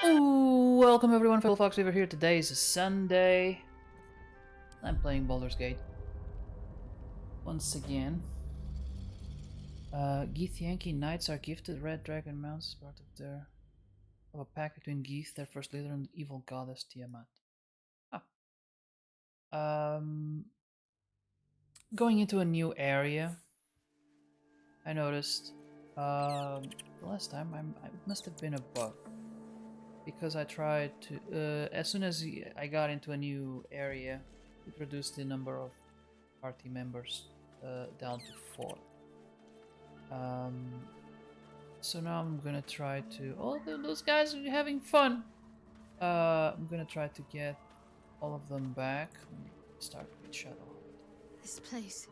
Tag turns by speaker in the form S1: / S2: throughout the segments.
S1: Ooh, welcome everyone, Fellow Fox over here. Today is a Sunday. I'm playing Baldur's Gate once again. Githyanki Knights are gifted red dragon mounts as part of a pact between Gith, their first leader, and the evil goddess Tiamat. Going into a new area. I noticed the last time I must have been a bug. Because I tried to, as soon as I got into a new area, it reduced the number of party members down to 4. So now I'm gonna try to, those guys are having fun. I'm gonna try to get all of them back. Start with Shadow.
S2: This place.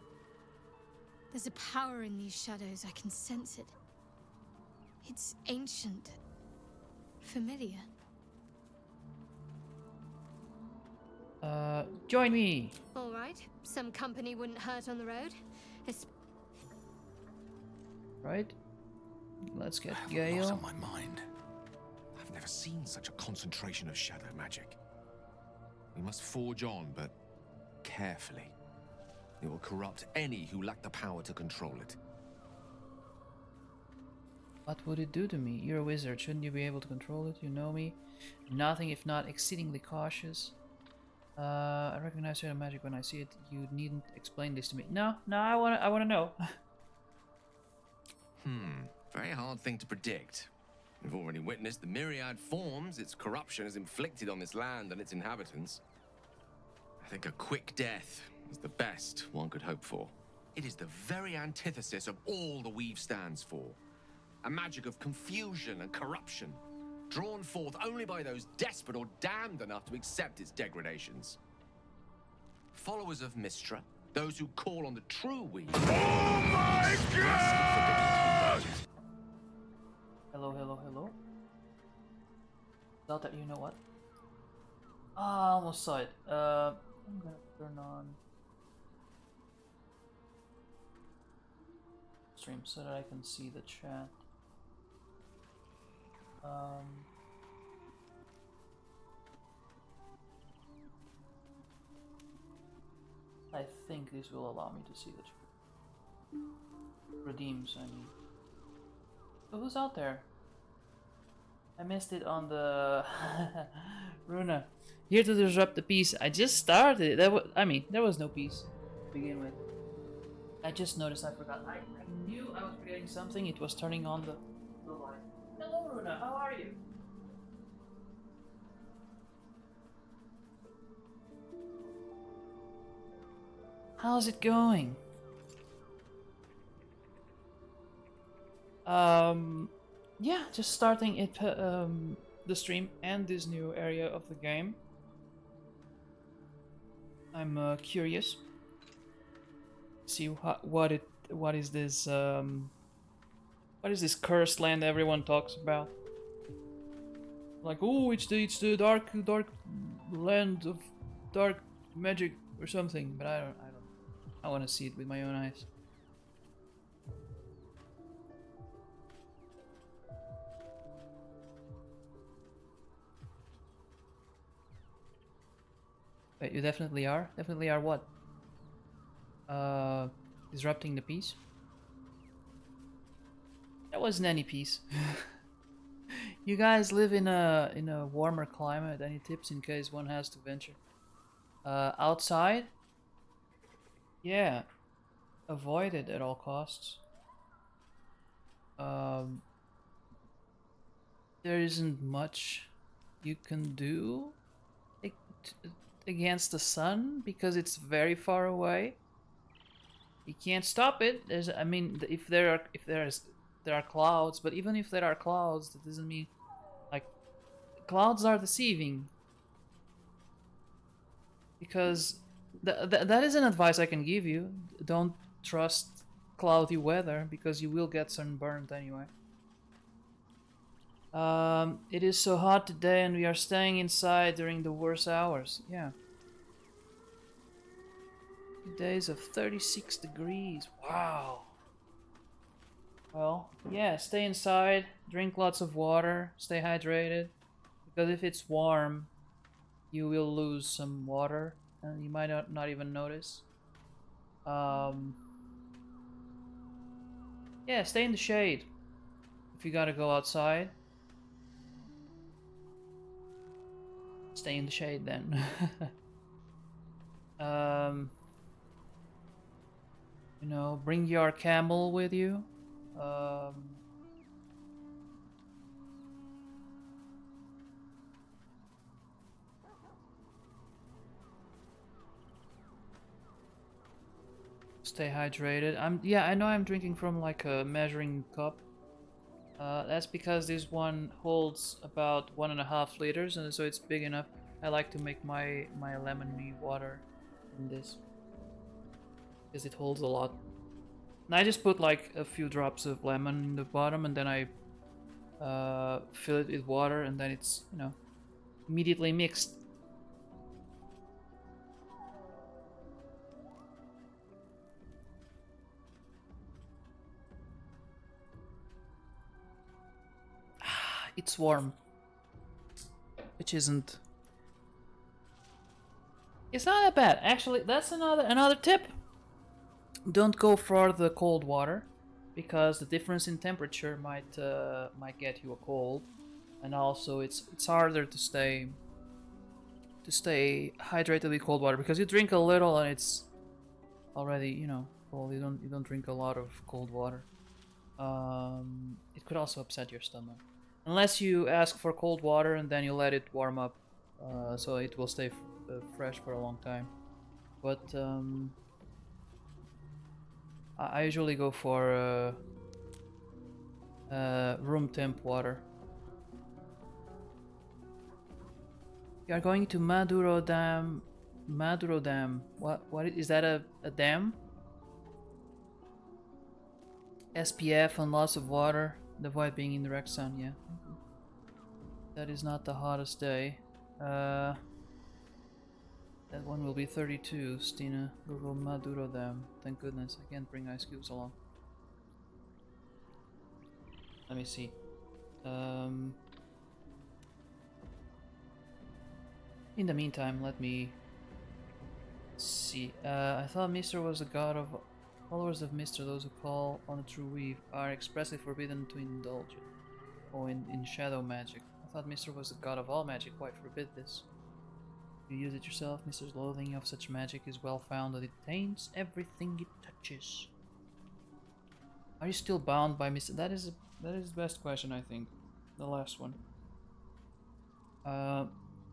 S2: There's a power in these shadows, I can sense it. It's ancient. Familiar.
S1: Join me!
S2: Alright, some company wouldn't hurt on the road.
S1: Right? Let's get
S3: I have
S1: Gale.
S3: a lot on my mind. I've never seen such a concentration of shadow magic. We must forge on, but carefully. It will corrupt any who lack the power to control it.
S1: What would it do to me? You're a wizard. Shouldn't you be able to control it? You know me. Nothing if not exceedingly cautious. I recognize shadow magic when I see it. You needn't explain this to me. No, I wanna know.
S3: Very hard thing to predict. We've already witnessed the myriad forms its corruption has inflicted on this land and its inhabitants. I think a quick death is the best one could hope for. It is the very antithesis of all the Weave stands for. A magic of confusion and corruption, drawn forth only by those desperate or damned enough to accept its degradations. Followers of Mistra, those who call on the true Weave. Oh my God!
S1: Hello. Thought that you know what? Ah, I almost saw it. I'm gonna turn on stream so that I can see the chat. I think this will allow me to see the chat. Redeems, I mean. So who's out there? I missed it on the Runa. Here to disrupt the peace. I just started. There was no peace to begin with. I just noticed I forgot. I knew I was forgetting something. It was turning on the light. Hello, Runa. How are you? How's it going? Yeah, just starting it, the stream and this new area of the game. I'm curious. See what is this cursed land everyone talks about? Like, oh, it's the dark land of dark magic or something. But I want to see it with my own eyes. Wait, you definitely are? Definitely are what? Disrupting the peace? There wasn't any peace. You guys live in a warmer climate. Any tips in case one has to venture outside? Yeah, avoid it at all costs. There isn't much you can do against the sun because it's very far away. You can't stop it. If there are clouds, but even if there are clouds, that doesn't mean, like, clouds are deceiving. Because that is an advice I can give you. Don't trust cloudy weather because you will get sunburned anyway. It is so hot today and we are staying inside during the worst hours. Yeah. Days of 36 degrees. Wow. Well, yeah, stay inside, drink lots of water, stay hydrated. Because if it's warm, you will lose some water, and you might not even notice. Um, yeah, stay in the shade. If you gotta go outside, stay in the shade then. um, you know, bring your camel with you. Um, stay hydrated. I know I'm drinking from like a measuring cup. That's because this one holds about 1.5 liters, and so it's big enough. I like to make my lemony water in this because it holds a lot. And I just put like a few drops of lemon in the bottom, and then I fill it with water, and then it's, you know, immediately mixed. It's warm, which isn't. It's not that bad, actually. That's another tip. Don't go for the cold water, because the difference in temperature might get you a cold, and also it's harder to stay hydrated with cold water, because you drink a little and it's already, you know, cold. You don't drink a lot of cold water. It could also upset your stomach, unless you ask for cold water and then you let it warm up, so it will stay fresh for a long time. But I usually go for room temp water. We are going to Maduro Dam. Maduro Dam. What is that, a dam? SPF and lots of water. Avoid being in direct sun, yeah. That is not the hottest day. That one will be 32, Stina. Google Maduro Dam. Thank goodness, I can't bring ice cubes along. Let me see. In the meantime, let me see. I thought Mr. was a god of... Followers of Mr., those who call on the true weave, are expressly forbidden to indulge it. Oh, in shadow magic. I thought Mr. was the god of all magic. Why forbid this? You use it yourself. Mr.'s loathing of such magic is well founded. It taints everything it touches. Are you still bound by Mr.? That is the best question, I think. The last one.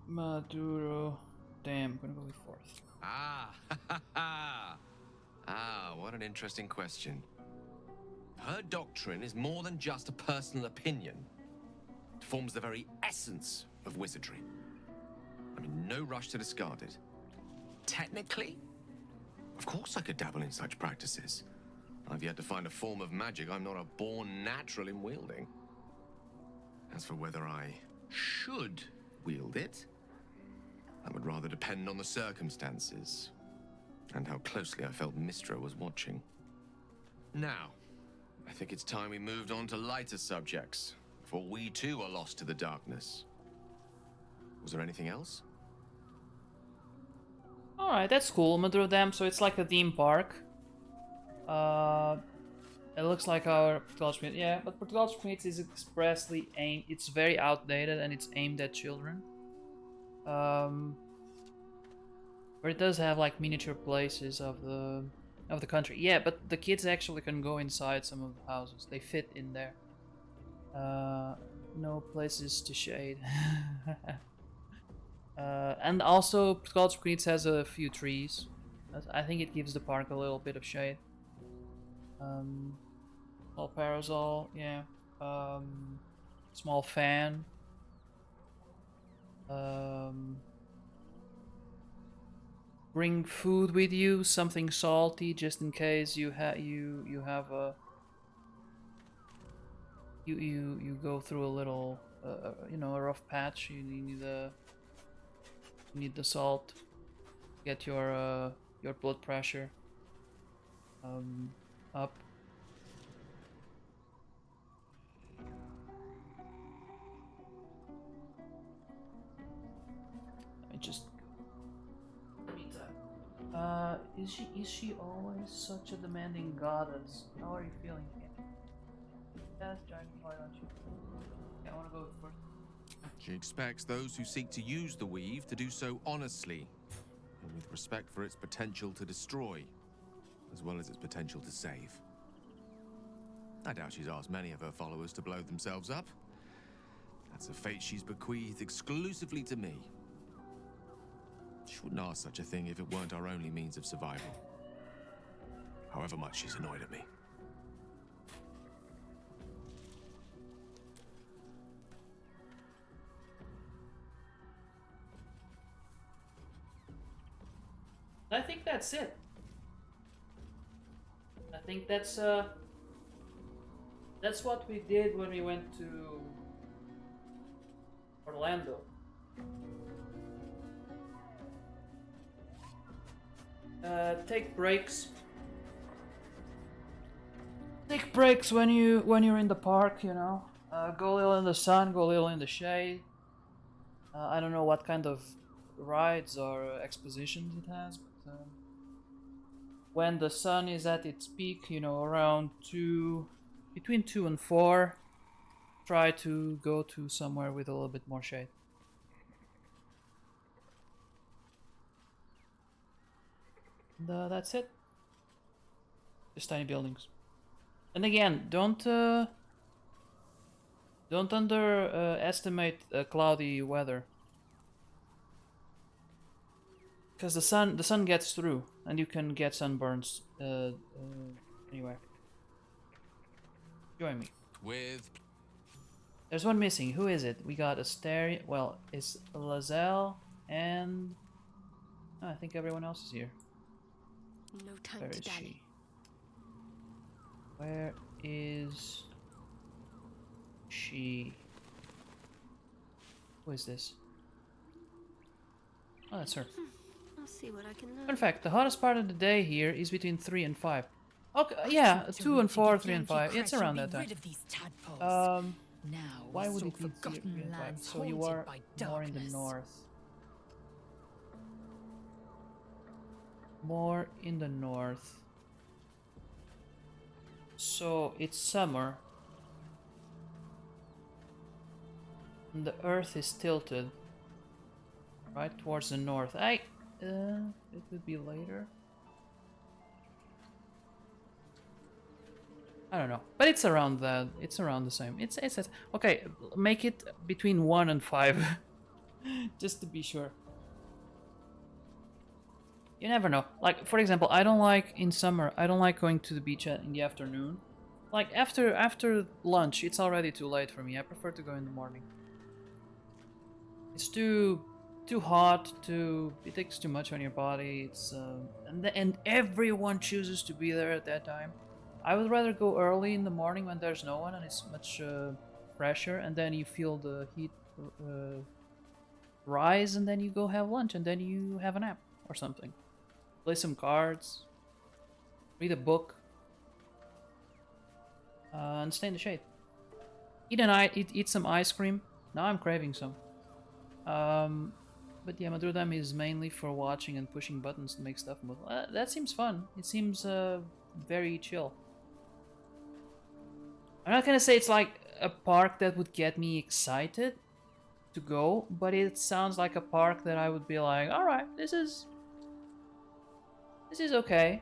S1: Maduro. Damn, I'm gonna go with fourth.
S3: What an interesting question. Her doctrine is more than just a personal opinion. It forms the very essence of wizardry. I'm in no rush to discard it. Technically, of course I could dabble in such practices. I've yet to find a form of magic I'm not a born natural in wielding. As for whether I should wield it, that would rather depend on the circumstances and how closely I felt Mistra was watching. Now, I think it's time we moved on to lighter subjects, before we too are lost to the darkness. Was there anything else?
S1: Alright, that's cool. Maduro Dam, so it's like a theme park. It looks like our Portugal Schmidt. Yeah, but Portugal Schmidt is expressly aimed... It's very outdated and it's aimed at children. But it does have like miniature places of the country. Yeah, but the kids actually can go inside some of the houses. They fit in there. No places to shade. And also, Portugal Schmidt has a few trees. I think it gives the park a little bit of shade. Small parasol, yeah. Small fan. Bring food with you, something salty, just in case you have you go through a little you know, a rough patch. You need the salt. Get your blood pressure up. just meantime. Is she always such a demanding goddess? How are you feeling? Yes, Johnny, why don't you? Yeah, I wanna go first.
S3: She expects those who seek to use the weave to do so honestly, and with respect for its potential to destroy, as well as its potential to save. I doubt she's asked many of her followers to blow themselves up. That's a fate she's bequeathed exclusively to me. She wouldn't ask such a thing if it weren't our only means of survival. However much she's annoyed at me.
S1: I think that's it. I think that's what we did when we went to Orlando. Take breaks. Take breaks when you're in the park, you know. Go a little in the sun, go a little in the shade. I don't know what kind of rides or expositions it has, but when the sun is at its peak, you know, around between 2 and 4, try to go to somewhere with a little bit more shade. And that's it. Just tiny buildings. And again, don't underestimate cloudy weather, because the sun gets through, and you can get sunburns anywhere. Join me. There's one missing. Who is it? We got Asteria. Well, it's Lazelle and I think everyone else is here.
S2: No time
S1: Where
S2: to
S1: is
S2: dally.
S1: she? Where is she? Who is this? Oh, that's her.
S2: I'll see what I can learn.
S1: In fact, the hottest part of the day here is between 3 and 5. Okay, yeah, 2 and 4, 3 and 5. It's around that time.
S4: Now,
S1: Why would it be 3
S4: forgotten
S1: and 5?
S4: lands
S1: So you
S4: haunted
S1: are
S4: by
S1: more in the
S4: darkness.
S1: north. More in the north. So it's summer. And the earth is tilted right towards the north. It would be later. I don't know, but it's around that. It's around the same. It's okay. Make it between 1 and 5, just to be sure. You never know. Like, for example, I don't like in summer. I don't like going to the beach in the afternoon. Like after lunch, it's already too late for me. I prefer to go in the morning. It's too hot. It takes too much on your body. It's and everyone chooses to be there at that time. I would rather go early in the morning when there's no one and it's much fresher, and then you feel the heat rise, and then you go have lunch, and then you have a nap or something. Play some cards, read a book, and stay in the shade. Eat some ice cream. Now I'm craving some. But yeah, Madrudam is mainly for watching and pushing buttons to make stuff move. That seems fun. It seems very chill. I'm not gonna say it's like a park that would get me excited to go, but it sounds like a park that I would be like, all right, this is okay,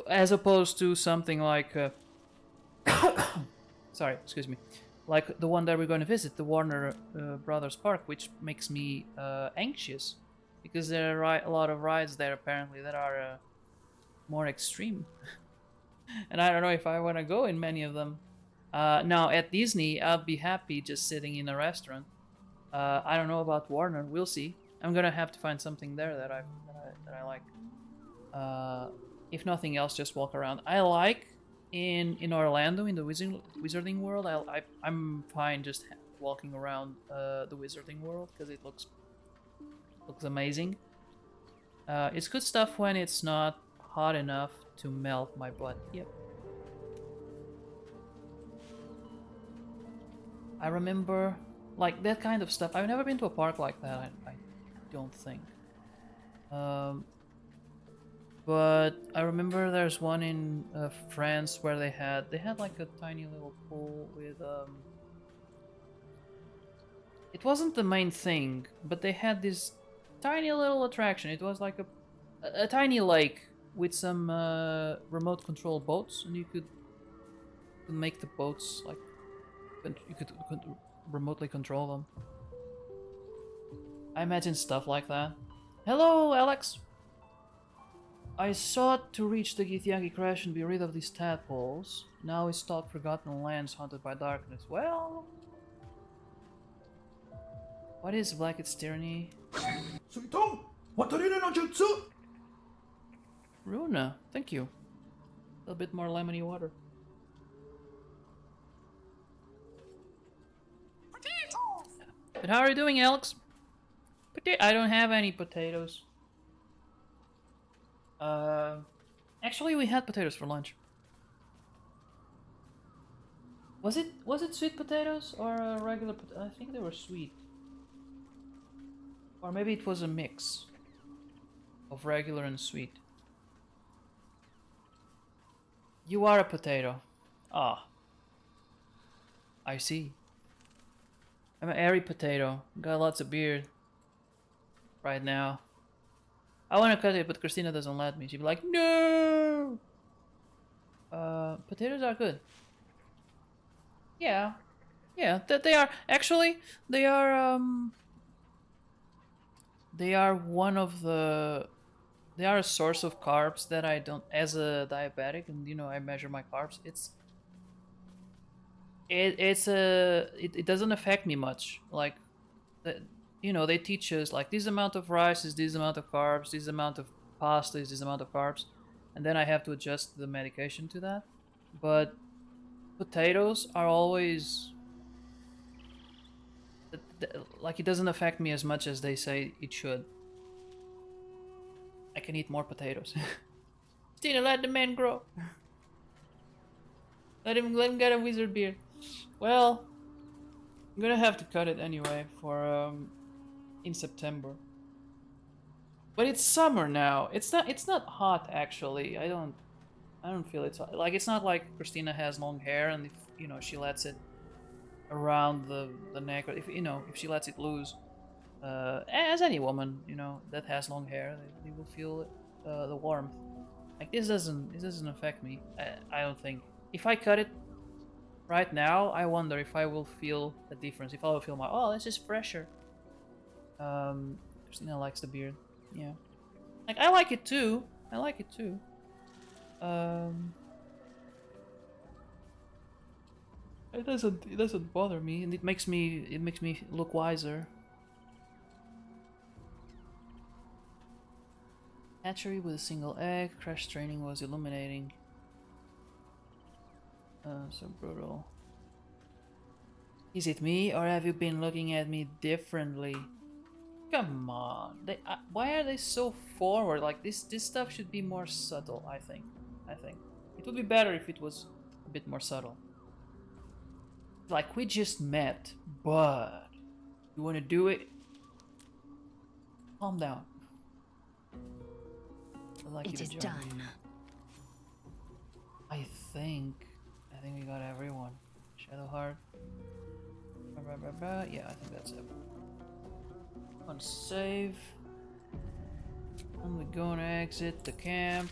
S1: as opposed to something like sorry, excuse me, like the one that we're going to visit, the Warner Brothers Park, which makes me anxious because there are a lot of rides there apparently that are more extreme. And I don't know if I want to go in many of them. Now at Disney, I'll be happy just sitting in a restaurant. I don't know about Warner. We'll see. I'm gonna have to find something there that I like. If nothing else, just walk around. I like in Orlando in the Wizarding World. I'm fine just walking around the Wizarding World because it looks amazing. It's good stuff when it's not hot enough to melt my butt. Yep. I remember like that kind of stuff. I've never been to a park like that. I don't think. But I remember there's one in France where they had like a tiny little pool with It wasn't the main thing, but they had this tiny little attraction. It was like a tiny lake with some remote control boats, and you could make the boats like you could remotely control them. I imagine stuff like that. Hello, Alex. I sought to reach the Githyanki crash and be rid of these tadpoles. Now we stalk forgotten lands haunted by darkness. Well, what is Blackett's tyranny?
S5: Suiton, Watarina no Jutsu!
S1: Runa, thank you. A little bit more lemony water. But how are you doing, Alex? I don't have any potatoes. Actually, we had potatoes for lunch. Was it sweet potatoes or regular? I think they were sweet. Or maybe it was a mix of regular and sweet. You are a potato. Ah. I see. I'm an airy potato. Got lots of beard. Right now. I want to cut it, but Christina doesn't let me. She'd be like, no! Potatoes are good. Yeah. Yeah, they are. Actually, they are one of the... They are a source of carbs that I don't... As a diabetic, and you know, I measure my carbs. It doesn't affect me much. Like, you know, they teach us like this amount of rice is this amount of carbs, this amount of pasta is this amount of carbs, and then I have to adjust the medication to that. But potatoes are always like, it doesn't affect me as much as they say it should. I can eat more potatoes. Stina, let the man grow. Let him get a wizard beard. Well, I'm gonna have to cut it anyway for in September. But it's summer now. It's not hot actually. I don't feel it's hot. Like, it's not like Christina has long hair and if, you know, she lets it around the neck, or if, you know, if she lets it loose, as any woman, you know, that has long hair, they will feel the warmth. Like, this doesn't affect me. I don't think. If I cut it right now, I wonder if I will feel a difference. If I will feel oh, this is fresher. Christina likes the beard. Yeah. Like, I like it too. I like it too. It doesn't bother me, and it makes me look wiser. Hatchery with a single egg. Crash training was illuminating. So brutal. Is it me, or have you been looking at me differently? Come on, why are they so forward? Like, this stuff should be more subtle. I think it would be better if it was a bit more subtle. Like, we just met, but you want to do it? Calm down. I'd like
S4: It
S1: you
S4: is
S1: to join me.
S4: done.
S1: I think we got everyone. Shadowheart. Yeah, I think that's it. On save. And we're gonna exit the camp.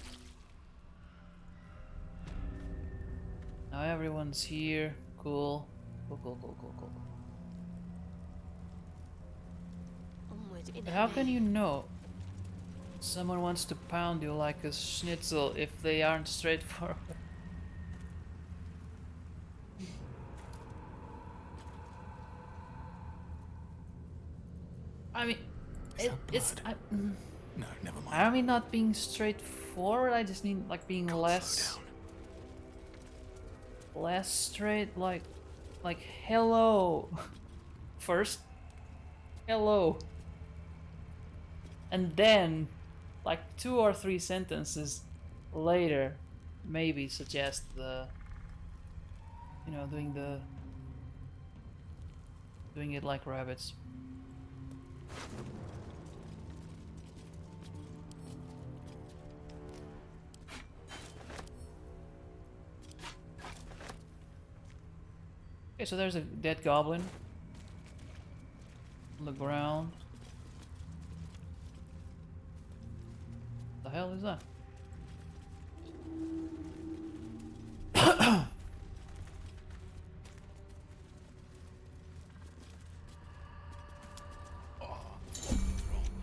S1: Now everyone's here. Cool. Cool.
S2: Onward in
S1: But how can you know someone wants to pound you like a schnitzel if they aren't straightforward? I mean, it's...
S5: No, never mind.
S1: I mean not being straightforward, I just mean like being less straight, like hello. First, hello. And then, like 2 or 3 sentences later, maybe suggest the, you know, doing the Doing it like rabbits. Okay, so there's a dead goblin on the ground. The hell is that?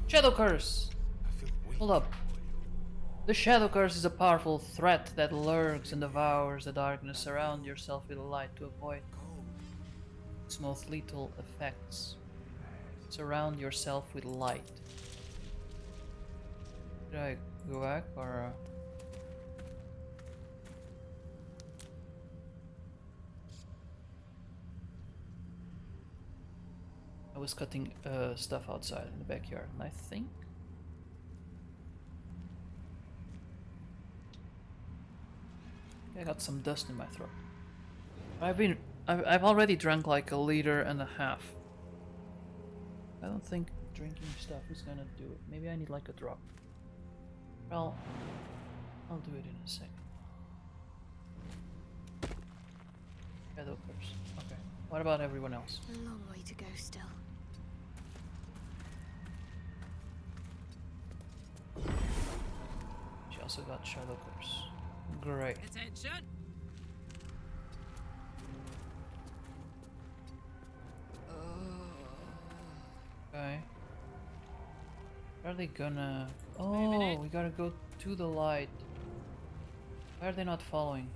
S1: Shadow Curse! Hold up. The Shadow Curse is a powerful threat that lurks and devours the darkness. Surround yourself with light to avoid its most lethal effects. Surround yourself with light. Should I go back or... I was cutting stuff outside in the backyard, and I think I got some dust in my throat. I've already drank like 1.5 liters. I don't think drinking stuff is gonna do it. Maybe I need like a drop. Well, I'll do it in a second. Shadow Curse. Okay. What about everyone else?
S2: A long way to go still.
S1: She also got Shadow Curse. Great.
S4: Attention!
S1: Okay. Are they gonna... Oh, we gotta go to the light. Why are they not following?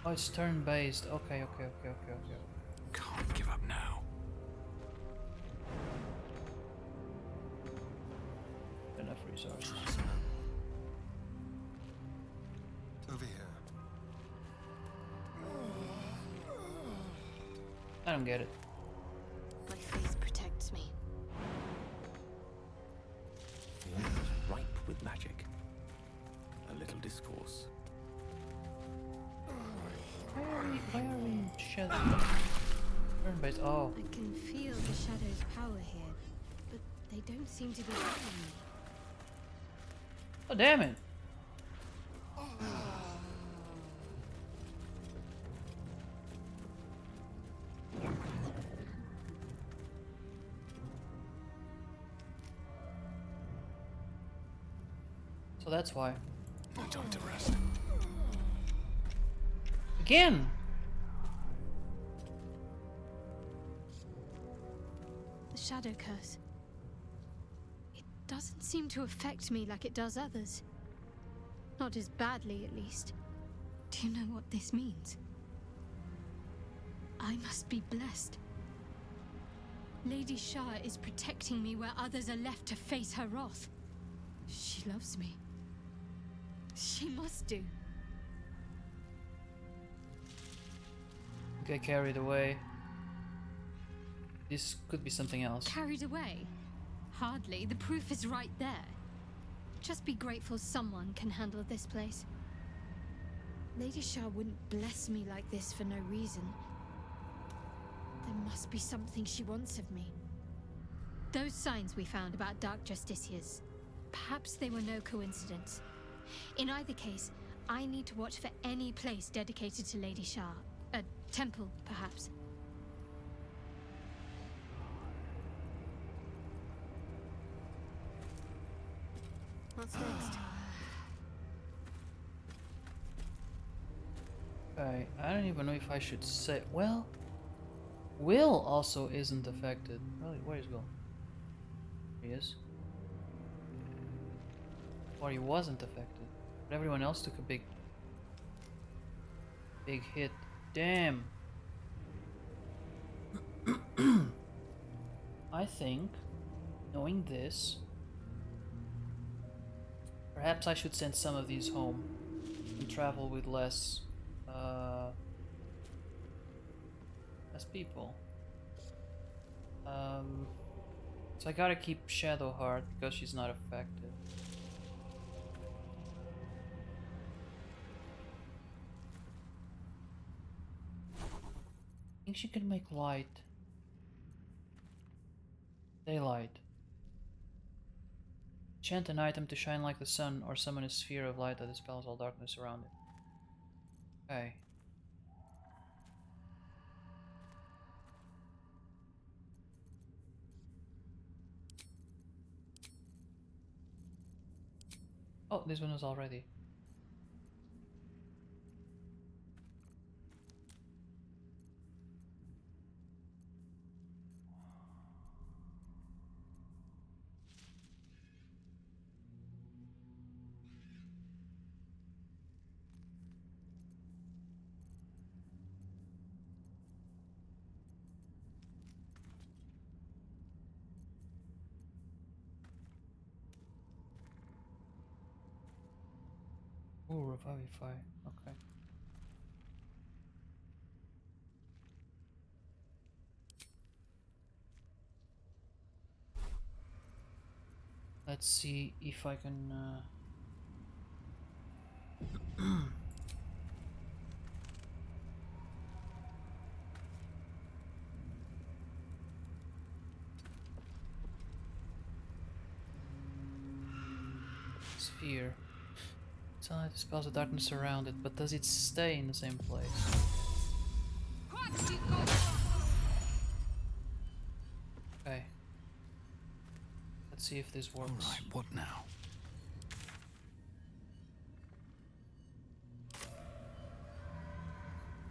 S1: Oh, it's turn-based. Okay.
S5: Can't give up now.
S1: Enough resources.
S5: Over here.
S1: I don't get it.
S2: My faith protects me.
S3: The air is ripe with magic. A little discourse.
S1: Why are we in shadow? Turn-based. Oh.
S2: I can feel the shadow's power here, but they don't seem to be helping me.
S1: Oh, damn it. So that's why.
S5: No time to rest.
S1: Again!
S2: The shadow curse. It doesn't seem to affect me like it does others. Not as badly, at least. Do you know what this means? I must be blessed. Lady Shah is protecting me where others are left to face her wrath. She loves me. She must do.
S1: Get carried away. This could be something else.
S2: Carried away? Hardly. The proof is right there. Just be grateful someone can handle this place. Lady Shah wouldn't bless me like this for no reason. There must be something she wants of me. Those signs we found about Dark Justiciars, perhaps they were no coincidence. In either case, I need to watch for any place dedicated to Lady Shah. A temple, perhaps. What's next?
S1: Okay, I don't even know if I should say. Well, Will also isn't affected. Really, where is Will? He is. Or he wasn't affected. But everyone else took a big hit. Damn. I think, knowing this, perhaps I should send some of these home and travel with less people. So I gotta keep Shadowheart because she's not affected. think she can make light. Daylight. Enchant an item to shine like the sun, or summon a sphere of light that dispels all darkness around it. Okay. Oh, this one is already. Oh, Revivify. Okay. Let's see if I can. Sphere. Sunlight dispels the darkness around it, but does it stay in the same place? Okay. Let's see if this works.
S5: All right, what now?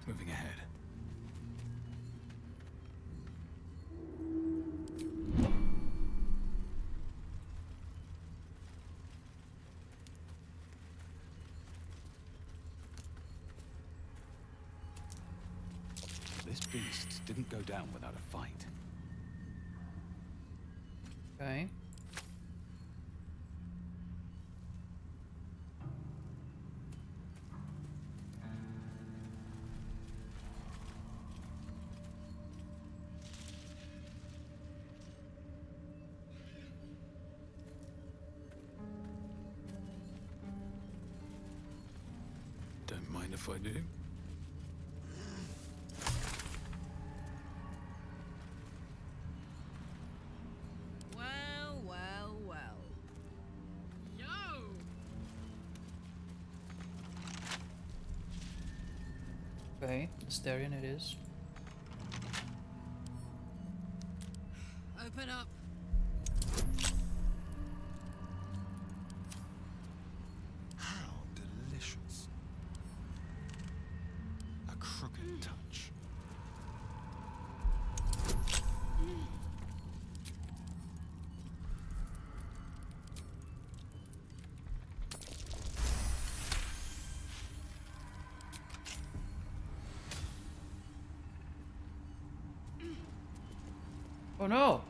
S5: Moving ahead. This beast didn't go down without a fight.
S1: Okay.
S5: Don't mind if I do.
S4: Well, well, well. No!
S1: Okay, Asterion it is.
S4: Open up.
S5: How delicious. A crooked touch.
S1: Oh no!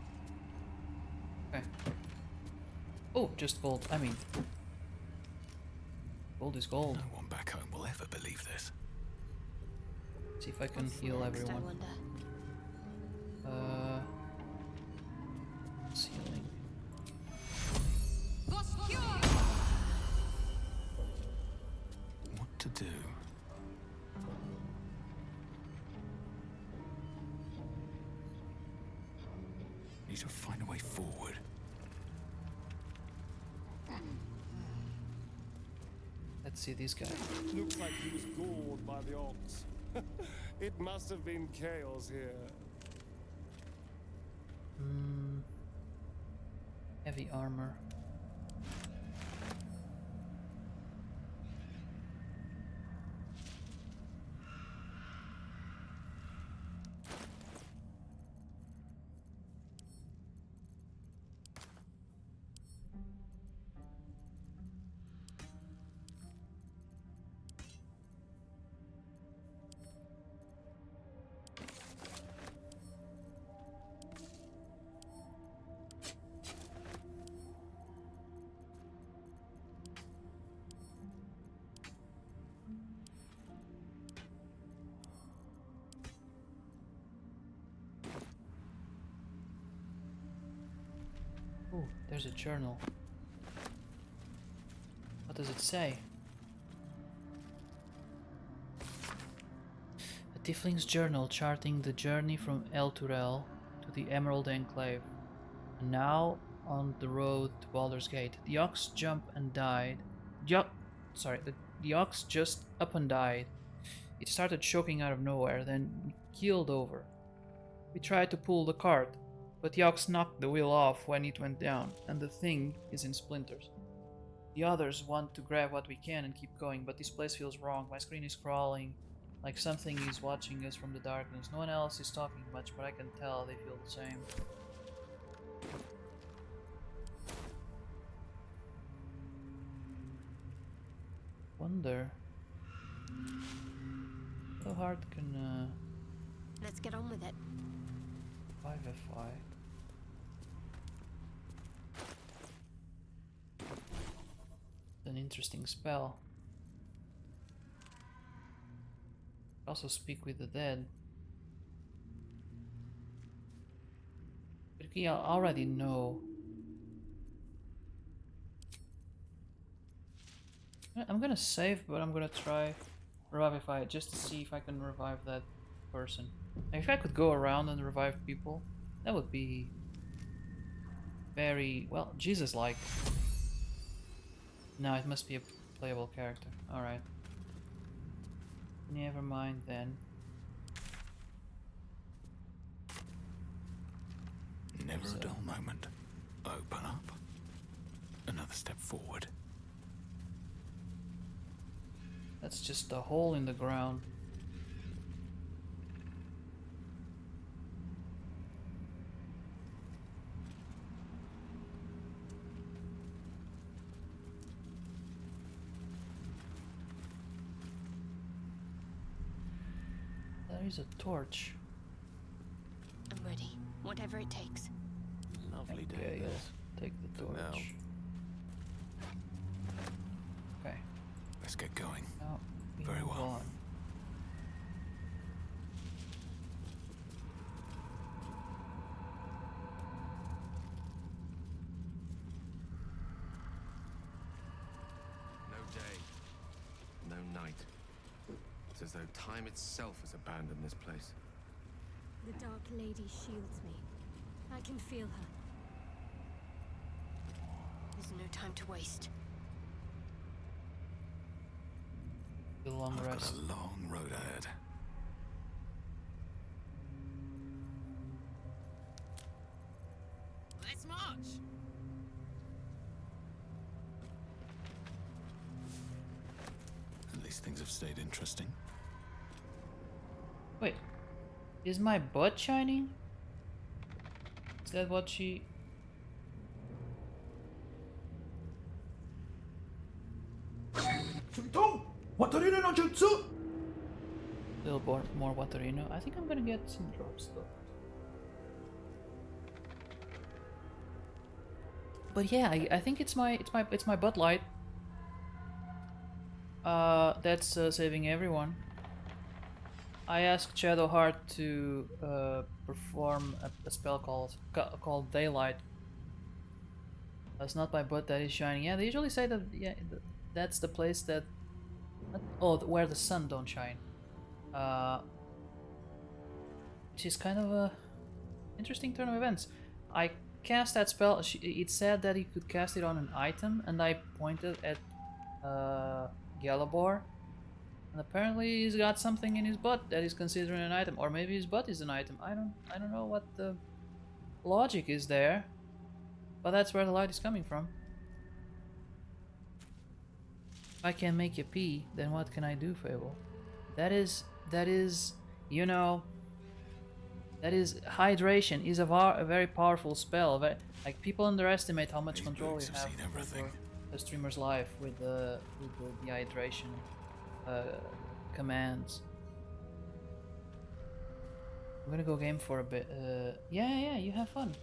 S1: Okay. Oh, just gold. I mean, gold is gold.
S5: No one back home will ever believe this.
S1: See if I can
S2: What's
S1: heal
S2: next, I
S1: everyone.
S2: wonder?
S1: Healing.
S5: What to do? Need to find a way forward.
S1: Let's see this guy.
S6: Looks like he was gored by the orcs. It must have been chaos here.
S1: Heavy armor. Oh, there's a journal. What does it say? Tiefling's journal charting the journey from Elturel to the Emerald Enclave. And now on the road to Baldur's Gate. The ox jumped and died. The ox just up and died. It started choking out of nowhere, then keeled over. We tried to pull the cart, but the ox knocked the wheel off when it went down, and the thing is in splinters. The others want to grab what we can and keep going, but this place feels wrong. My screen is crawling, like something is watching us from the darkness. No one else is talking much, but I can tell they feel the same. Wonder how hard can
S2: Let's get on with it.
S1: 5FI. An interesting spell. Also speak with the dead. But I already know. I'm gonna save, but I'm gonna try Revivify it just to see if I can revive that person. And if I could go around and revive people, that would be very, well, Jesus-like. No, it must be a playable character. Alright. Never mind then.
S5: Never a dull moment. Open up. Another step forward.
S1: That's just a hole in the ground. There is a torch.
S2: I'm ready. Whatever it takes.
S5: Lovely day
S1: Okay,
S5: this.
S1: I'll take the
S5: For now.
S1: torch. Okay.
S5: Let's get going.
S1: Now we
S5: Very
S1: move
S5: well.
S1: on.
S3: No day, no night. It's as though time itself has abandoned this place.
S2: The Dark Lady shields me. I can feel her. There's no time to waste.
S1: The long
S5: I've
S1: rest.
S5: got a long road ahead.
S4: Let's march.
S5: At least things have stayed interesting.
S1: Wait, is my butt shining? Is that what she... Little more Waterino. I think I'm gonna get some drops though. But yeah, I think it's my Bud Light. That's saving everyone. I asked Shadowheart to perform a spell called Daylight. That's not my butt that is shining. Yeah, they usually say that. Yeah, that's the place that. Where the sun don't shine. Which is kind of a interesting turn of events. I cast that spell. It said that he could cast it on an item, and I pointed at Galabor, and apparently he's got something in his butt that he's considering an item, or maybe his butt is an item. I don't know what the logic is there, but that's where the light is coming from. If I can make you pee, then what can I do, Fable? That is, you know, that is hydration is a very powerful spell. Like people underestimate how much
S5: These
S1: control you
S5: boots have
S1: have
S5: seen everything.
S1: over a streamer's life with the dehydration commands. I'm gonna go game for a bit. Yeah, you have fun.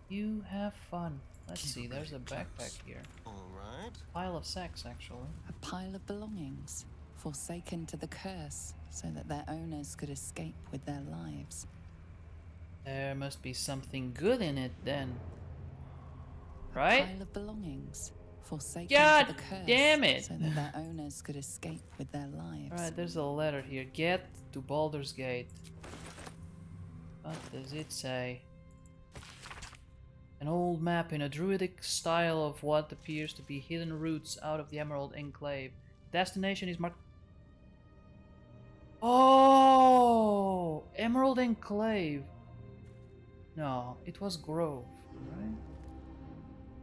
S1: You have fun. Let's see, there's a backpack here.
S6: All right.
S1: Pile of sacks, actually.
S7: A pile of belongings, forsaken to the curse, so that their owners could escape with their lives.
S1: There must be something good in it then.
S7: A
S1: Right?
S7: pile of belongings, forsaken
S1: God
S7: to the curse,
S1: damn it!
S7: so that their owners could escape with their lives.
S1: Alright, there's a letter here. Get to Baldur's Gate. What does it say? An old map in a druidic style of what appears to be hidden routes out of the Emerald Enclave. Destination is marked. Oh! Emerald Enclave. No, it was Grove, right?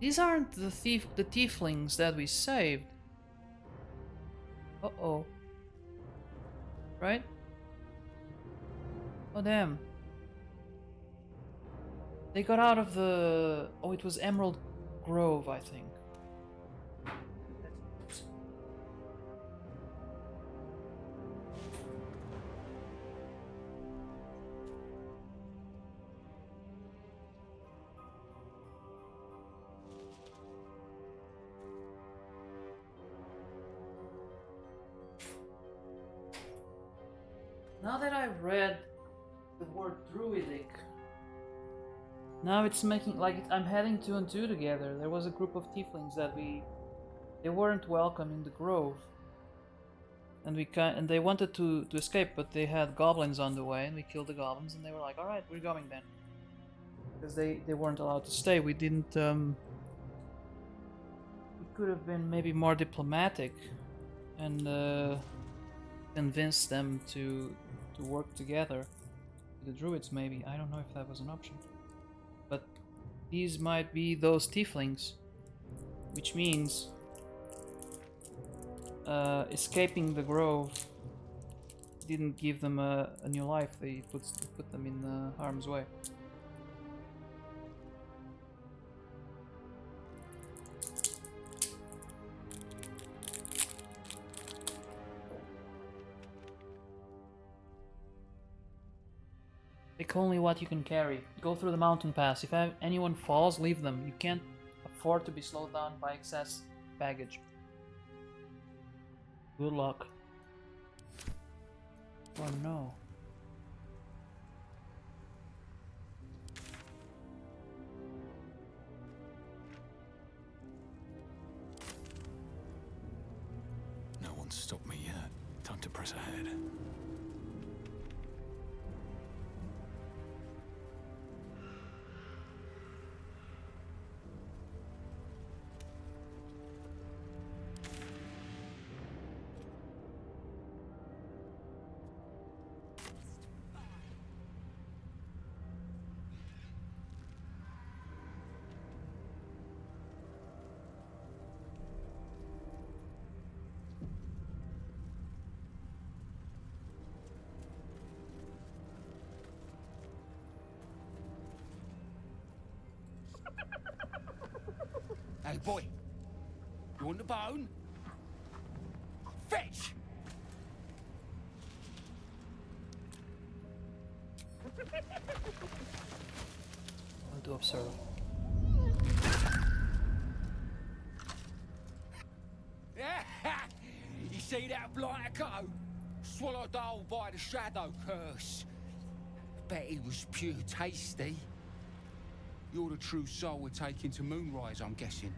S1: These aren't the tieflings that we saved. Uh-oh. Right? Oh damn. They got out of the... Oh, it was Emerald Grove, I think. Now that I've read the word druidic, now it's making I'm heading two and two together. There was a group of tieflings that they weren't welcome in the grove, and they wanted to escape, but they had goblins on the way, and we killed the goblins, and they were like, "All right, we're going then," because they weren't allowed to stay. We didn't. We could have been maybe more diplomatic, and convince them to work together. The druids, maybe. I don't know if that was an option. But these might be those tieflings, which means escaping the grove didn't give them a new life. They put them in harm's way. Take only what you can carry. Go through the mountain pass. If anyone falls, leave them. You can't afford to be slowed down by excess baggage. Good luck. Oh no.
S5: No one's stopped me yet. Time to press ahead.
S8: Hey, boy. You want the bone? Fetch!
S1: I'll do observe.
S8: You see that blighter go? Swallowed whole by the shadow curse. Bet he was pure tasty. You're the true soul we're taking to Moonrise, I'm guessing.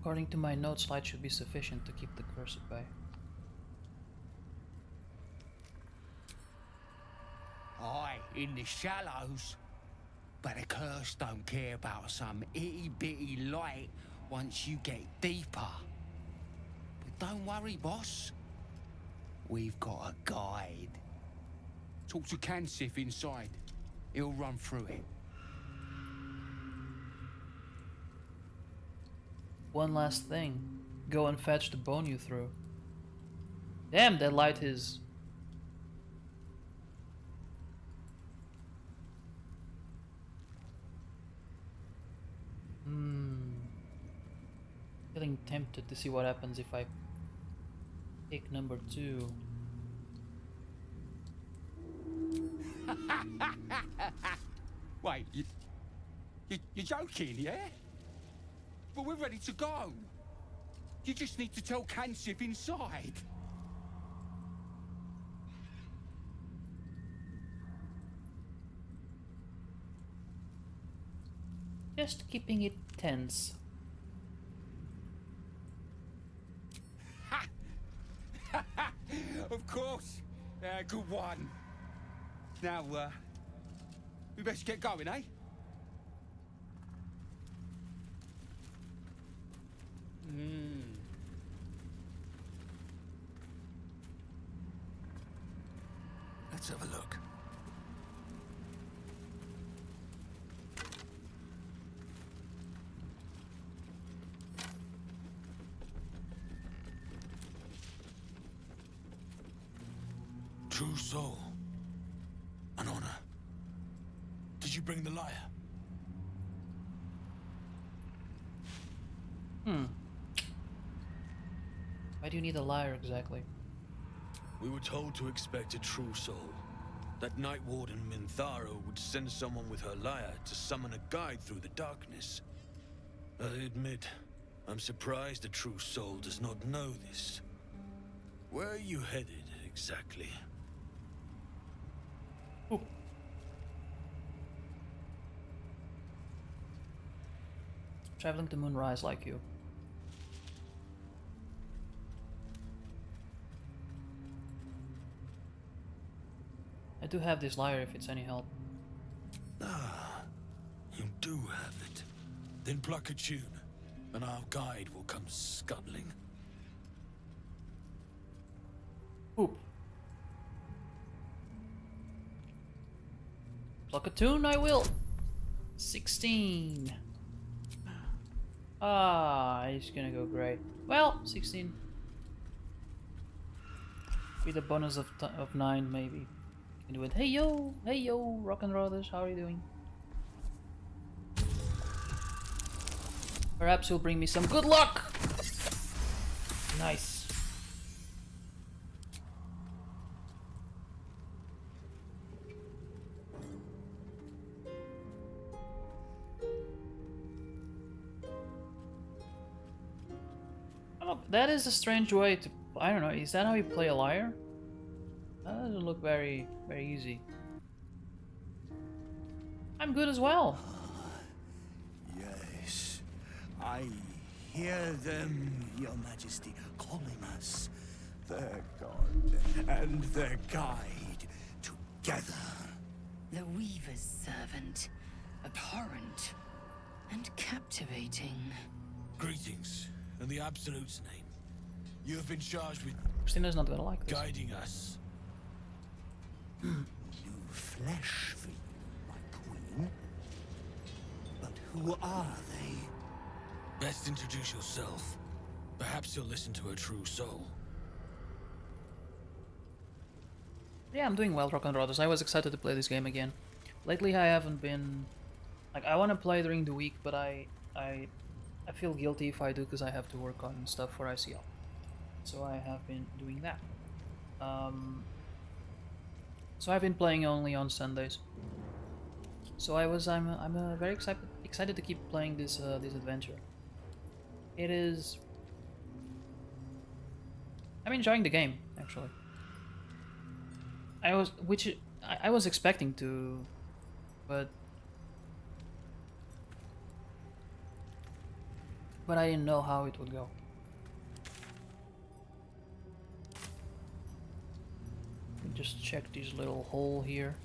S1: According to my notes, light should be sufficient to keep the curse at bay.
S8: Aye, in the shallows. But the curse don't care about some itty-bitty light once you get deeper. But don't worry, boss. We've got a guide. Talk to Kansif inside. He'll run through it.
S1: One last thing. Go and fetch the bone you threw. Damn, that light is... Feeling tempted to see what happens if I pick number 2.
S8: Wait, you're joking, yeah? But we're ready to go. You just need to tell Kansif inside.
S1: Just keeping it tense.
S8: Of course. Good one. Now, we best get going, eh?
S5: Let's have a look. True soul. An honor. Did you bring the lyre?
S1: Why do you need a lyre exactly?
S5: We were told to expect a true soul. That Night Warden Minthara would send someone with her lyre to summon a guide through the darkness. I admit, I'm surprised a true soul does not know this. Where are you headed, exactly?
S1: Ooh. Traveling to Moonrise like you. I do have this lyre if it's any help.
S5: Ah, you do have it. Then pluck a tune, and our guide will come scuttling.
S1: Oop. Pluck a tune, I will. 16. Ah, it's gonna go great. Well, 16. With a bonus of 9, maybe. Can do it. Hey yo, Rock and Rollers, how are you doing? Perhaps you'll bring me some good luck. Nice. Oh, that is a strange way to. I don't know. Is that how you play a lyre? That doesn't look very easy. I'm good as well.
S9: Yes, I hear them, Your Majesty, calling us their god and their guide together.
S7: The Weaver's servant. Abhorrent. And captivating.
S5: Greetings, in the Absolute's name. You have been charged with
S1: Christina's not gonna like this.
S5: guiding us.
S9: New flesh for you, my queen. But who are they?
S5: Best introduce yourself. Perhaps you'll listen to a true soul.
S1: Yeah, I'm doing well, Rock and Rollers. I was excited to play this game again. Lately, I haven't been like I want to play during the week, but I feel guilty if I do because I have to work on stuff for ICL. So I have been doing that. So I've been playing only on Sundays. So I'm very excited to keep playing this this adventure. It is. I'm enjoying the game actually. I was expecting to, but I didn't know how it would go. Just check this little hole here.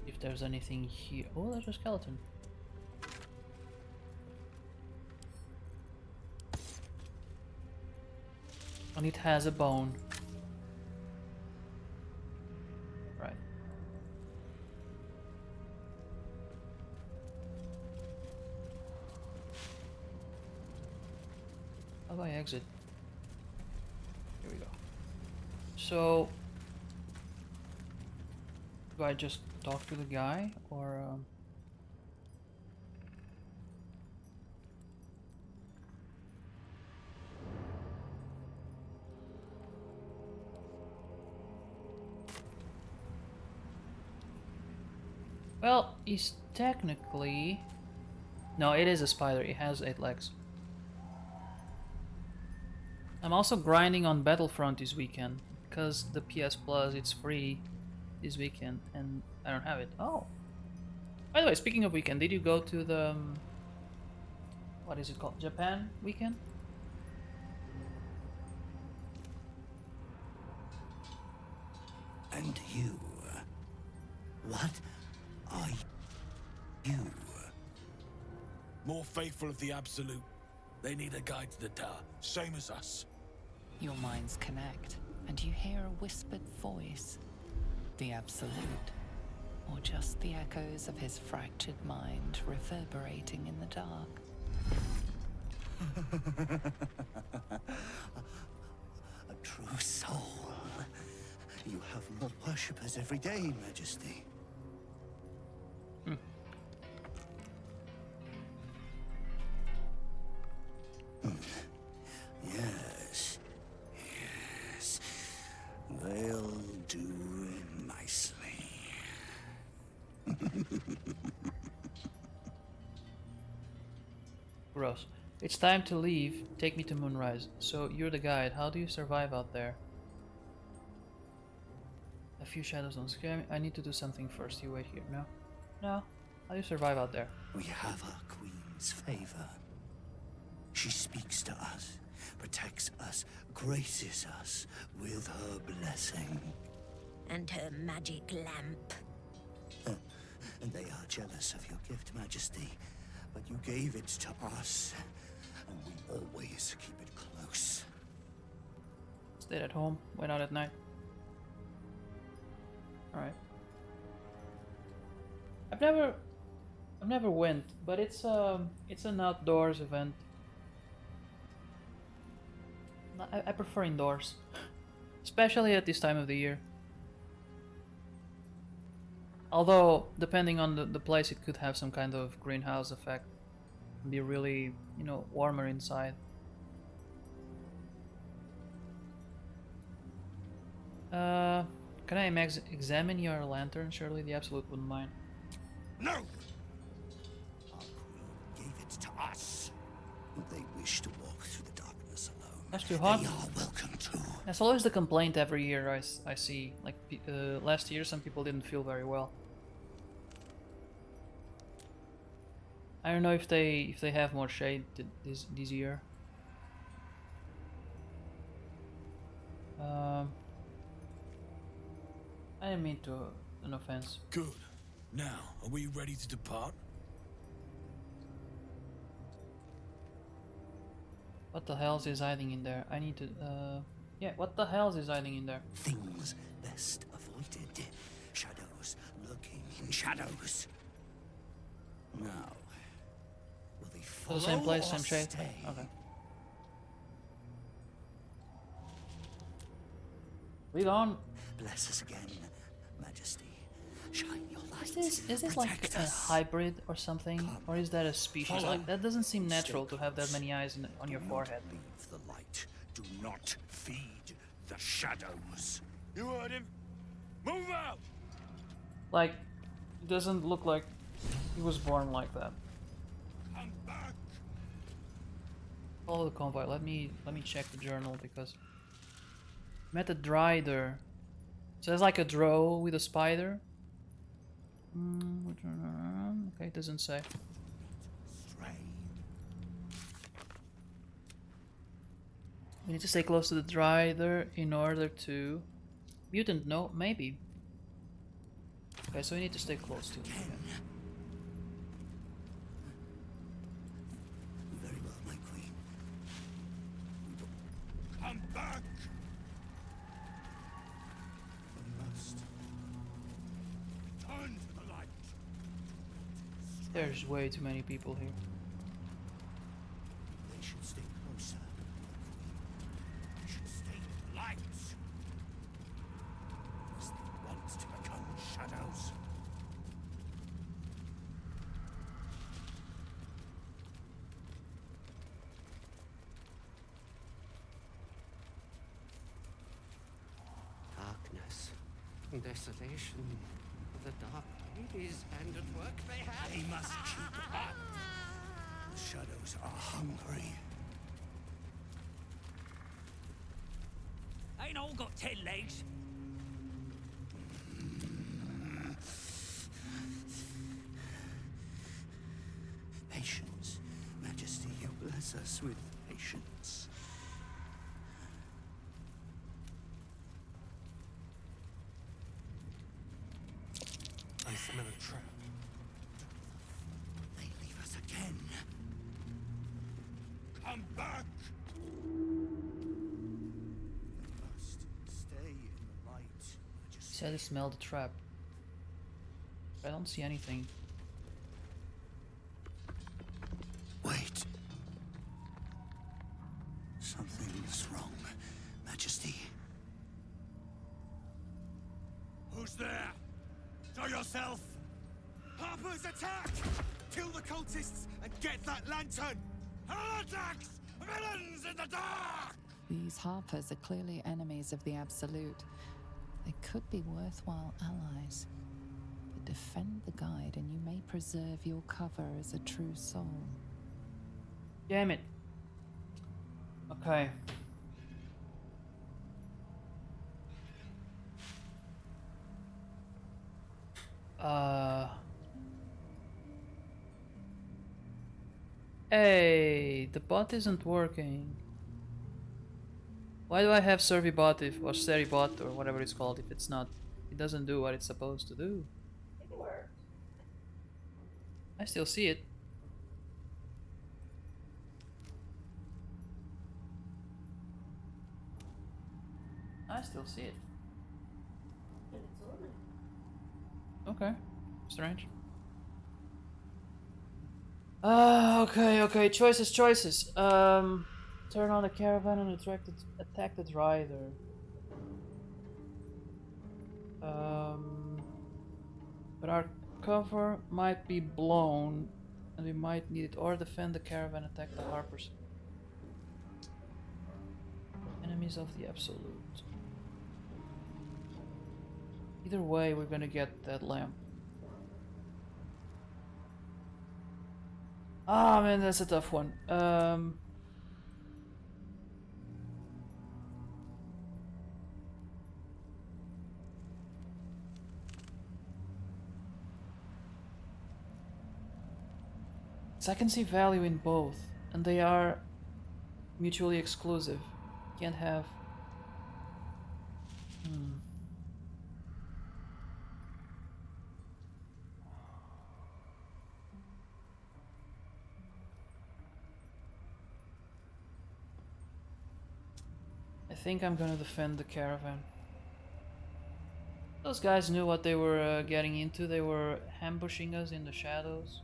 S1: If there's anything here. Oh, there's a skeleton. And it has a bone. Right. How do I exit? Here we go. So, do I just talk to the guy, or well, he's technically... No, it is a spider. It has 8 legs. I'm also grinding on Battlefront this weekend because the PS Plus it's free this weekend and I don't have it. Oh, By the way, speaking of weekend, did you go to the what is it called? Japan weekend?
S9: And you? What are you?
S5: More faithful of the Absolute. They need a guide to the tower, same as us.
S7: Your minds connect, and you hear a whispered voice. The Absolute. Or just the echoes of his fractured mind reverberating in the dark.
S9: A true soul. You have more worshippers every day, Majesty. Yes. Yes. They'll do nicely.
S1: Gross. It's time to leave. Take me to Moonrise. So you're the guide. How do you survive out there? A few shadows don't scare me. I need to do something first. You wait here. No? No? How do you survive out there?
S9: We have our queen's favor. She speaks to us, protects us, graces us with her blessing.
S10: And her magic lamp.
S9: And they are jealous of your gift, Majesty. But you gave it to us, and we always keep it close.
S1: Stayed at home. Went out at night. Alright. I've never went, but it's an outdoors event. I prefer indoors, especially at this time of the year. Although, depending on the place, it could have some kind of greenhouse effect. Be really, you know, warmer inside. Can I examine your lantern? Surely the Absolute wouldn't mind.
S9: No! Our queen gave it to us. They wish to walk through the darkness alone.
S1: That's too hot.
S9: They are welcome to.
S1: That's always the complaint every year I see. Like last year, some people didn't feel very well. I don't know if they have more shade this year. I didn't mean to an offense.
S5: Good. Now, are we ready to depart?
S1: What the hell is hiding in there? I need to yeah, what the hell is hiding in there?
S9: Things best avoided. Shadows lurking in shadows. Now, will they follow
S1: The same place,
S9: or
S1: same shade?
S9: stay?
S1: Okay. Lead on.
S9: Bless us again, Majesty. Shine your light.
S1: Is this like
S9: Protect
S1: a
S9: us.
S1: hybrid or something? Or is that a species?
S9: Follow.
S1: Like, that doesn't seem
S9: Stay
S1: natural to have that
S9: close.
S1: many eyes on your
S9: Do not
S1: forehead.
S9: leave the light. Do not feed the shadows.
S5: You heard him. Move out!
S1: Like, it doesn't look like he was born like that.
S5: Come back!
S1: Follow the convoy. Let me check the journal because met a drider. So there's like a drow with a spider. Okay, it doesn't say.
S9: Stray.
S1: We need to stay close to the drider in order to mutant. No, maybe. Okay, so we need to stay close to him.
S9: Very well, my queen.
S5: Come back!
S9: We must.
S5: Turn to the light!
S1: There's way too many people here.
S9: They should stay closer, my queen. They should stay in light. Must they want to become shadows?
S8: Darkness, desolation, the dark ladies and at work they have.
S9: They must keep up. The shadows are hungry.
S8: Ain't all got 10 legs.
S9: patience. Majesty, you bless us with patience.
S5: I smell a trap.
S9: They leave us again.
S5: Come back!
S9: They must stay in the light,
S1: He
S9: Majesty.
S1: said he smelled the trap. I don't see anything.
S9: Wait. Something's wrong, Majesty.
S5: Who's there? Show yourself! Harper's attack! Kill the cultists and get that lantern! Heretics! Villains in the dark!
S7: These Harpers are clearly enemies of the Absolute. They could be worthwhile allies. But defend the guide and you may preserve your cover as a true soul.
S1: Damn it. Okay. Hey, the bot isn't working. Why do I have Servibot if, or Seribot or whatever it's called if it's not, it doesn't do what it's supposed to do? It worked. I still see it. I still see it. Okay, strange. Okay, choices. Turn on the caravan and attack the rider. But our cover might be blown and we might need it, or defend the caravan, attack the harpers. Enemies of the Absolute. Either way, we're gonna get that lamp. Ah, man, that's a tough one. So I can see value in both, and they are mutually exclusive. Can't have. I think I'm gonna defend the caravan. Those guys knew what they were getting into. They were ambushing us in the shadows.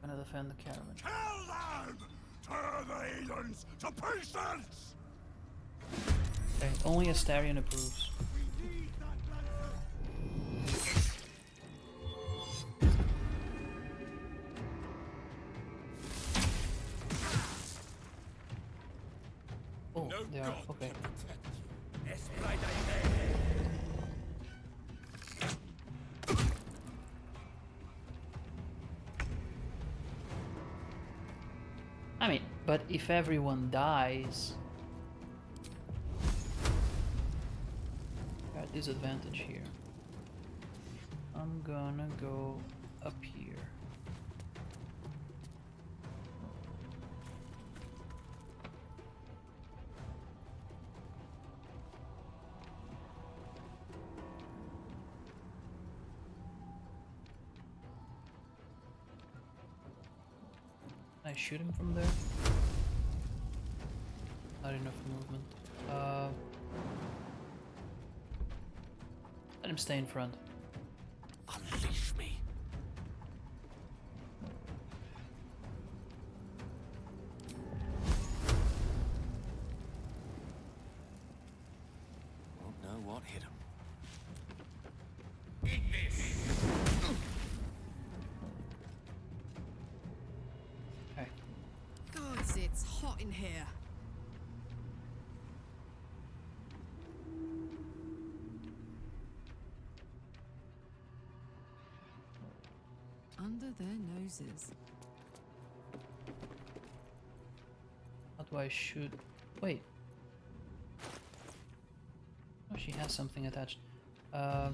S1: I'm gonna defend the caravan.
S5: Kill them! Tear the heathens to pieces!
S1: Okay, only Astarion approves.
S5: We need that lantern!
S1: Oh, they are. Okay. I mean, but if everyone dies, got disadvantage here. I'm gonna go up here. Can I shoot him from there? Not enough movement. Let him stay in front.
S5: Unleash me.
S3: Won't know what hit him.
S1: Okay.
S4: Gods, it's hot in here.
S11: Under their noses.
S1: do I shoot? Wait. Oh, she has something attached. There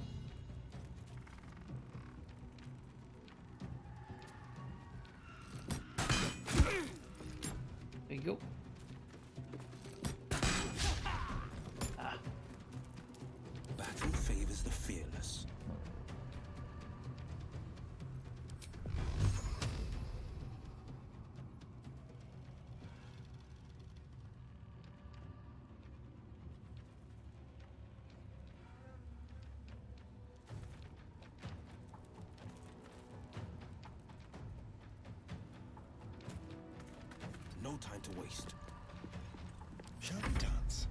S1: you go. Ah.
S5: Battle favors the fearless. No time to waste.
S9: Shall we dance?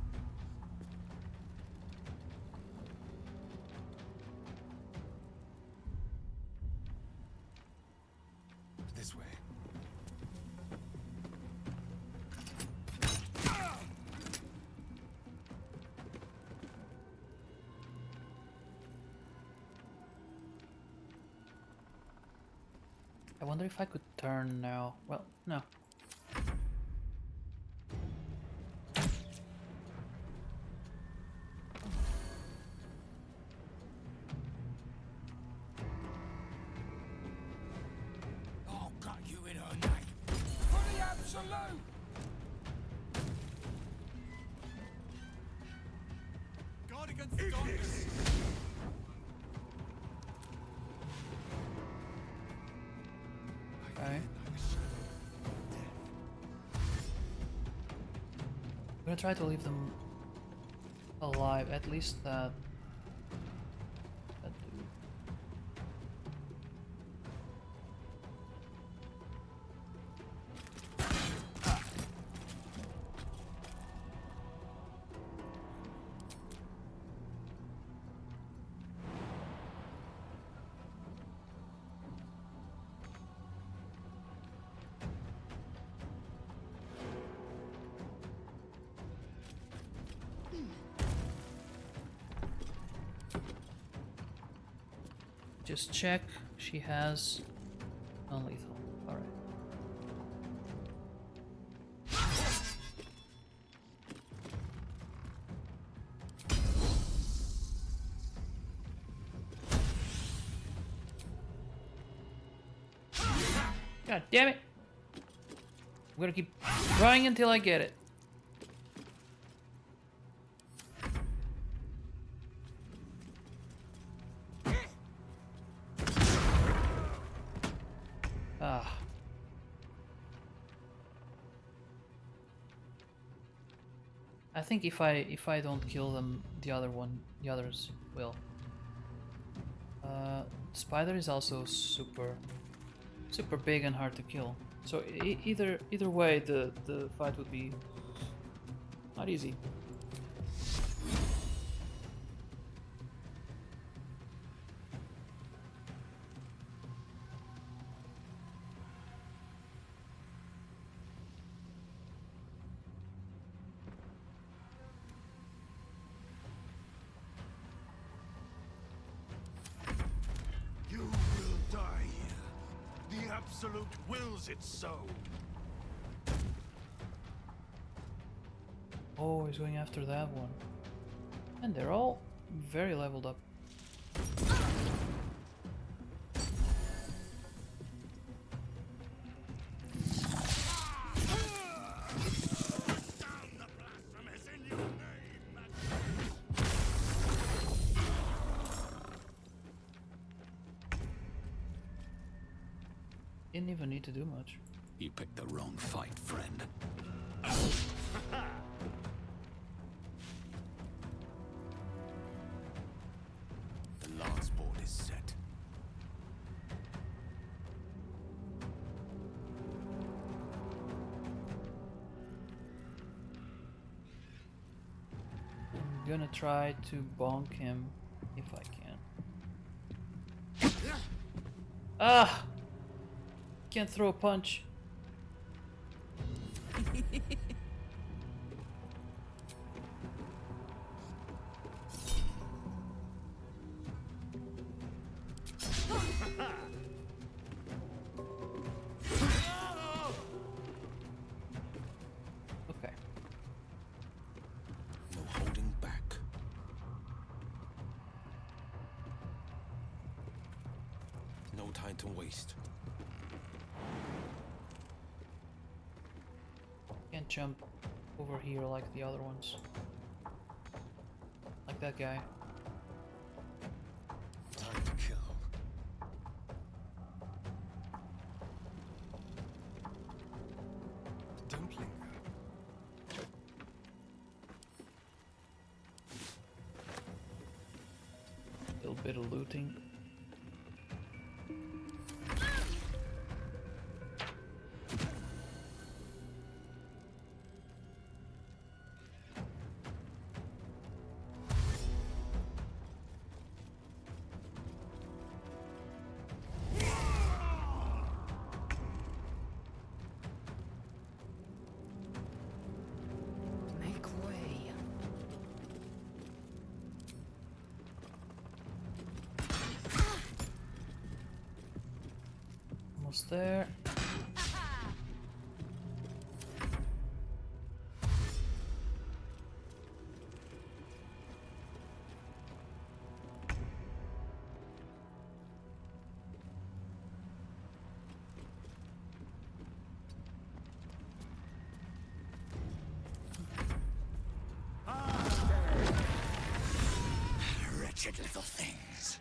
S9: This way.
S1: I wonder if I could turn now. Well, no.
S8: I'll cut you in her name. For the absolute!
S9: Guard against the darkness!
S1: Okay. I'm gonna try to leave them alive, at least that dude. Just check. She has non-lethal. All right. God damn it! I'm gonna keep trying until I get it. Ah. I think if I don't kill them, the others will. Spider is also super big and hard to kill. So either way, the fight would be not easy.
S9: You will die here. The Absolute wills it so.
S1: Oh, he's going after that one. And they're all very leveled up. Didn't even need to do much.
S5: You picked the wrong fight, friend.
S3: The last board is set.
S1: I'm gonna try to bonk him if I can. Ah! Can't throw a punch. Okay.
S5: no time to waste.
S1: Can't jump over here like the other ones. Like that guy.
S5: Time to kill.
S6: Don't linger.
S1: Little bit of looting.
S2: Make way.
S1: Almost there.
S9: Wretched little things.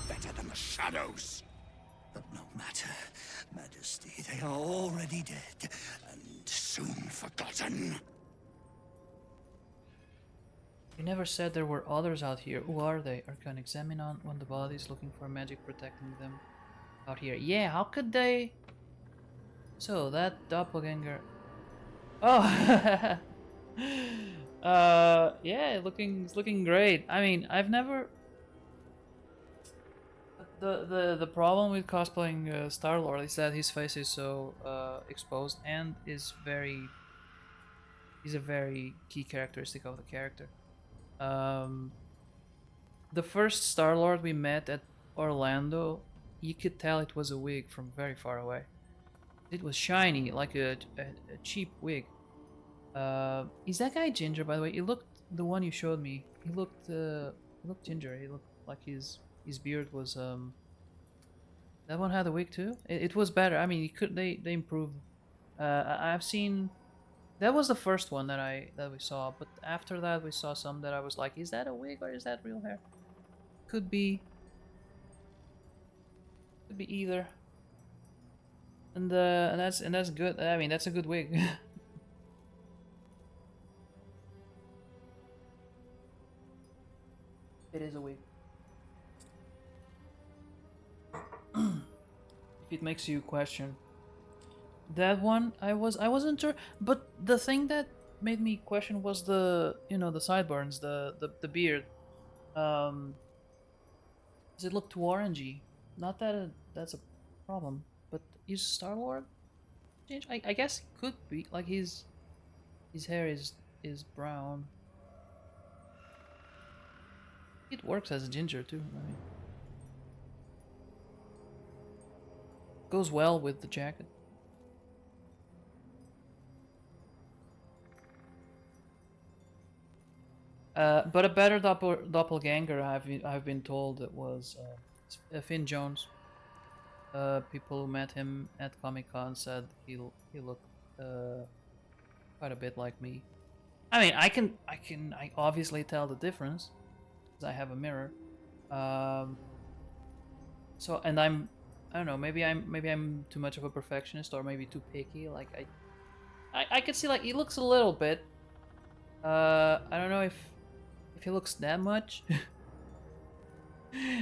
S9: Better than the shadows. But no matter, Majesty, they are already dead, and soon forgotten.
S1: You never said there were others out here. Who are they? Arcane examine on the bodies, looking for magic protecting them out here. Yeah, how could they? So that doppelganger. Oh, yeah, it's looking great. I mean, I've never. The problem with cosplaying Star-Lord is that his face is so exposed and is a very key characteristic of the character. The first Star-Lord we met at Orlando, you could tell it was a wig from very far away. It was shiny, like a cheap wig. Is that guy ginger, by the way? He looked, the one you showed me, he looked ginger. He looked like his beard was that one had a wig too. It was better. I mean, they improved. I've seen, that was the first one that we saw, but after that we saw some that I was like, is that a wig or is that real hair? Could be either. And that's good. I mean, that's a good wig. It is a wig. If it makes you question. That one, I wasn't sure, but the thing that made me question was the sideburns, the beard. Does it look too orangey? Not that that's a problem, but is Star-Lord change? I guess it could be, like his hair is brown. It works as a ginger too. I mean, goes well with the jacket. But a better doppelganger, I've been told, it was Finn Jones. People who met him at Comic-Con said he looked quite a bit like me. I mean, I obviously tell the difference because I have a mirror. So, and I don't know, maybe I'm too much of a perfectionist, or maybe too picky. Like I could see, like, he looks a little bit. I don't know if he looks that much.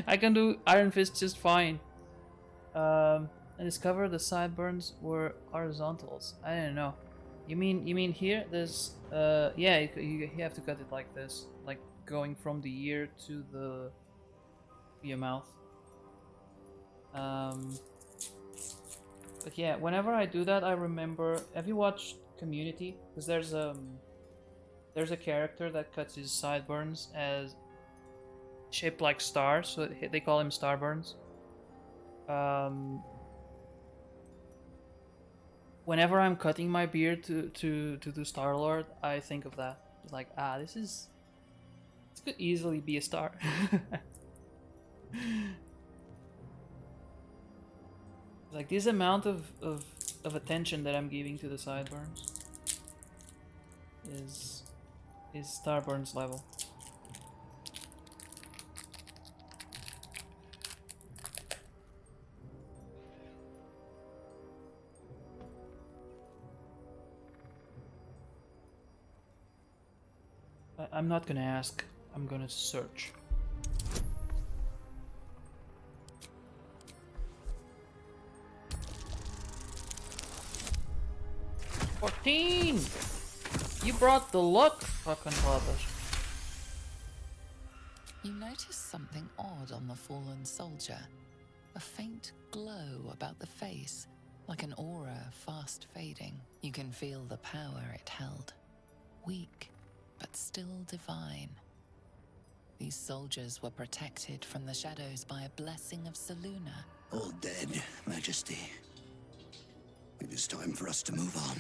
S1: I can do Iron Fist just fine. I discovered the sideburns were horizontals. I don't know. You mean here? There's yeah, you have to cut it like this, like going from the ear to your mouth. But yeah, whenever I do that, I remember. Have you watched Community? Because there's a character that cuts his sideburns as shaped like stars, so they call him Starburns. Whenever I'm cutting my beard to do Star-Lord, I think of that. It's like, this could easily be a star. Like this amount of attention that I'm giving to the sideburns is Starburns level. I'm not gonna ask, I'm gonna search. "14! You brought the luck, fucking brothers."
S7: You notice something odd on the fallen soldier. A faint glow about the face, like an aura fast fading. You can feel the power it held. Weak, but still divine. These soldiers were protected from the shadows by a blessing of Selûne.
S9: All dead, Majesty. It is time for us to move on.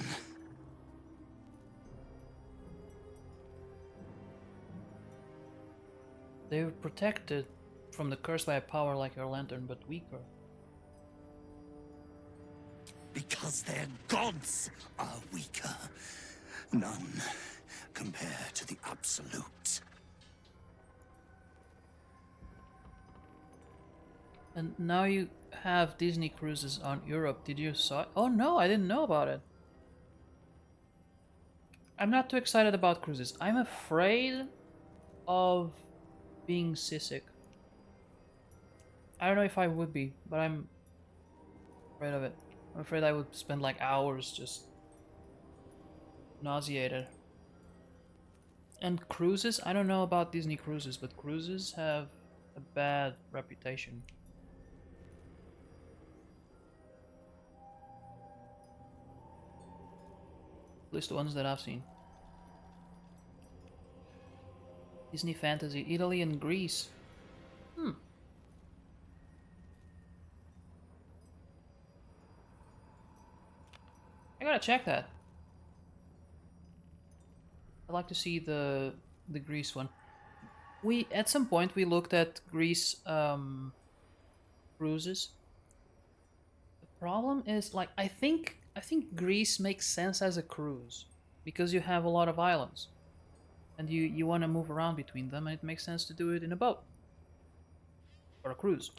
S1: They were protected from the curse by a power like your lantern, but weaker.
S9: Because their gods are weaker. None compare to the Absolute.
S1: And now you have Disney cruises on Europe. Did you saw it? Oh no, I didn't know about it. I'm not too excited about cruises. I'm afraid of being seasick. I don't know if I would be, but I'm afraid of it. I'm afraid I would spend like hours just nauseated. And cruises, I don't know about Disney cruises, but cruises have a bad reputation. At least the ones that I've seen. Disney Fantasy, Italy and Greece. I gotta check that. I'd like to see the Greece one. We at some point we looked at Greece cruises. The problem is like I think Greece makes sense as a cruise because you have a lot of islands and you want to move around between them, and it makes sense to do it in a boat or a cruise.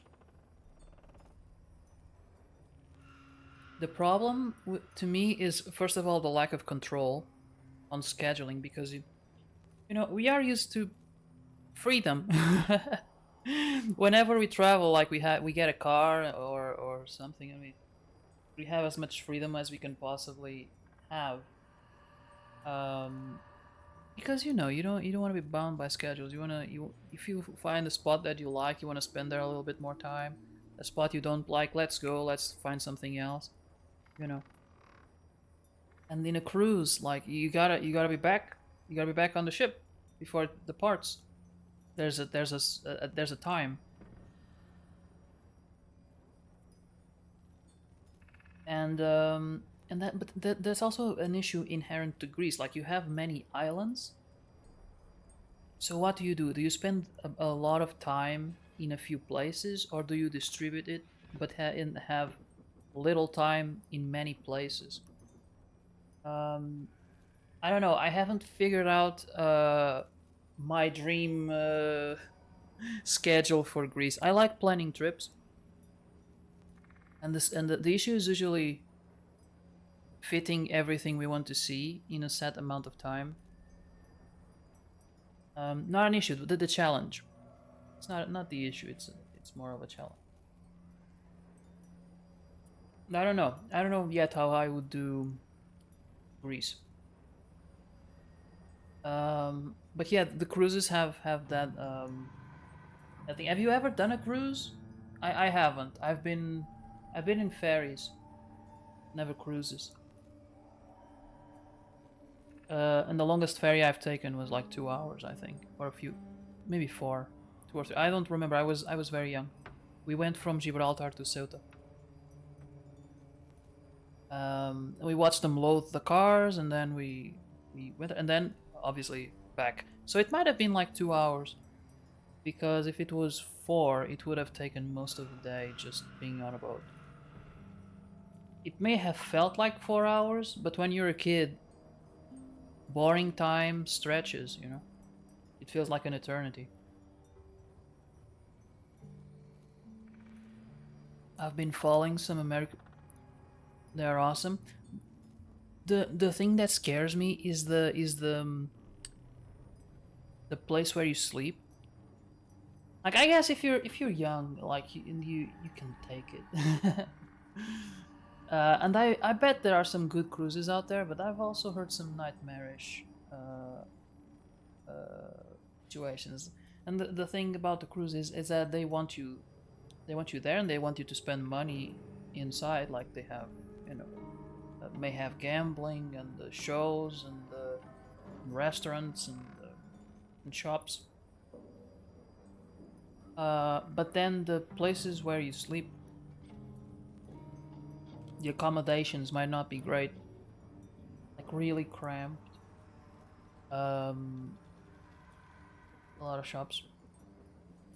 S1: The problem to me is first of all the lack of control on scheduling, because you know we are used to freedom. Whenever we travel, like we get a car or something. I mean, we have as much freedom as we can possibly have. Because you know you don't want to be bound by schedules. If you find a spot that you like, you want to spend there a little bit more time. A spot you don't like, let's go. Let's find something else. You know. And in a cruise, like you gotta be back. You gotta be back on the ship before it departs. There's a time. But there's also an issue inherent to Greece. Like you have many islands. So what do? Do you spend a lot of time in a few places, or do you distribute it but have little time in many places? I don't know. I haven't figured out my dream schedule for Greece. I like planning trips, and the issue is usually fitting everything we want to see in a set amount of time. Not an issue, the challenge. It's not the issue. It's more of a challenge. I don't know. I don't know yet how I would do Greece. But yeah, the cruises have that. I think. Have you ever done a cruise? I haven't. I've been in ferries, never cruises. And the longest ferry I've taken was like 2 hours, I think, or a few, maybe 4, 2 or 3. I don't remember. I was very young. We went from Gibraltar to Ceuta. We watched them load the cars, and then we went, and then obviously back. So it might have been like 2 hours, because if it was 4, it would have taken most of the day just being on a boat. it may have felt like 4 hours, but when you're a kid, boring time stretches, you know? It feels like an eternity. I've been following some American. They're awesome. The thing that scares me is the place where you sleep. Like, I guess if you're young, like you can take it. And I bet there are some good cruises out there, but I've also heard some nightmarish situations. And the thing about the cruise is that they want you there, and they want you to spend money inside. Like, they have, you know, may have gambling and the shows and the restaurants and shops. But then the places where you sleep, the accommodations might not be great. Like, really cramped. A lot of shops.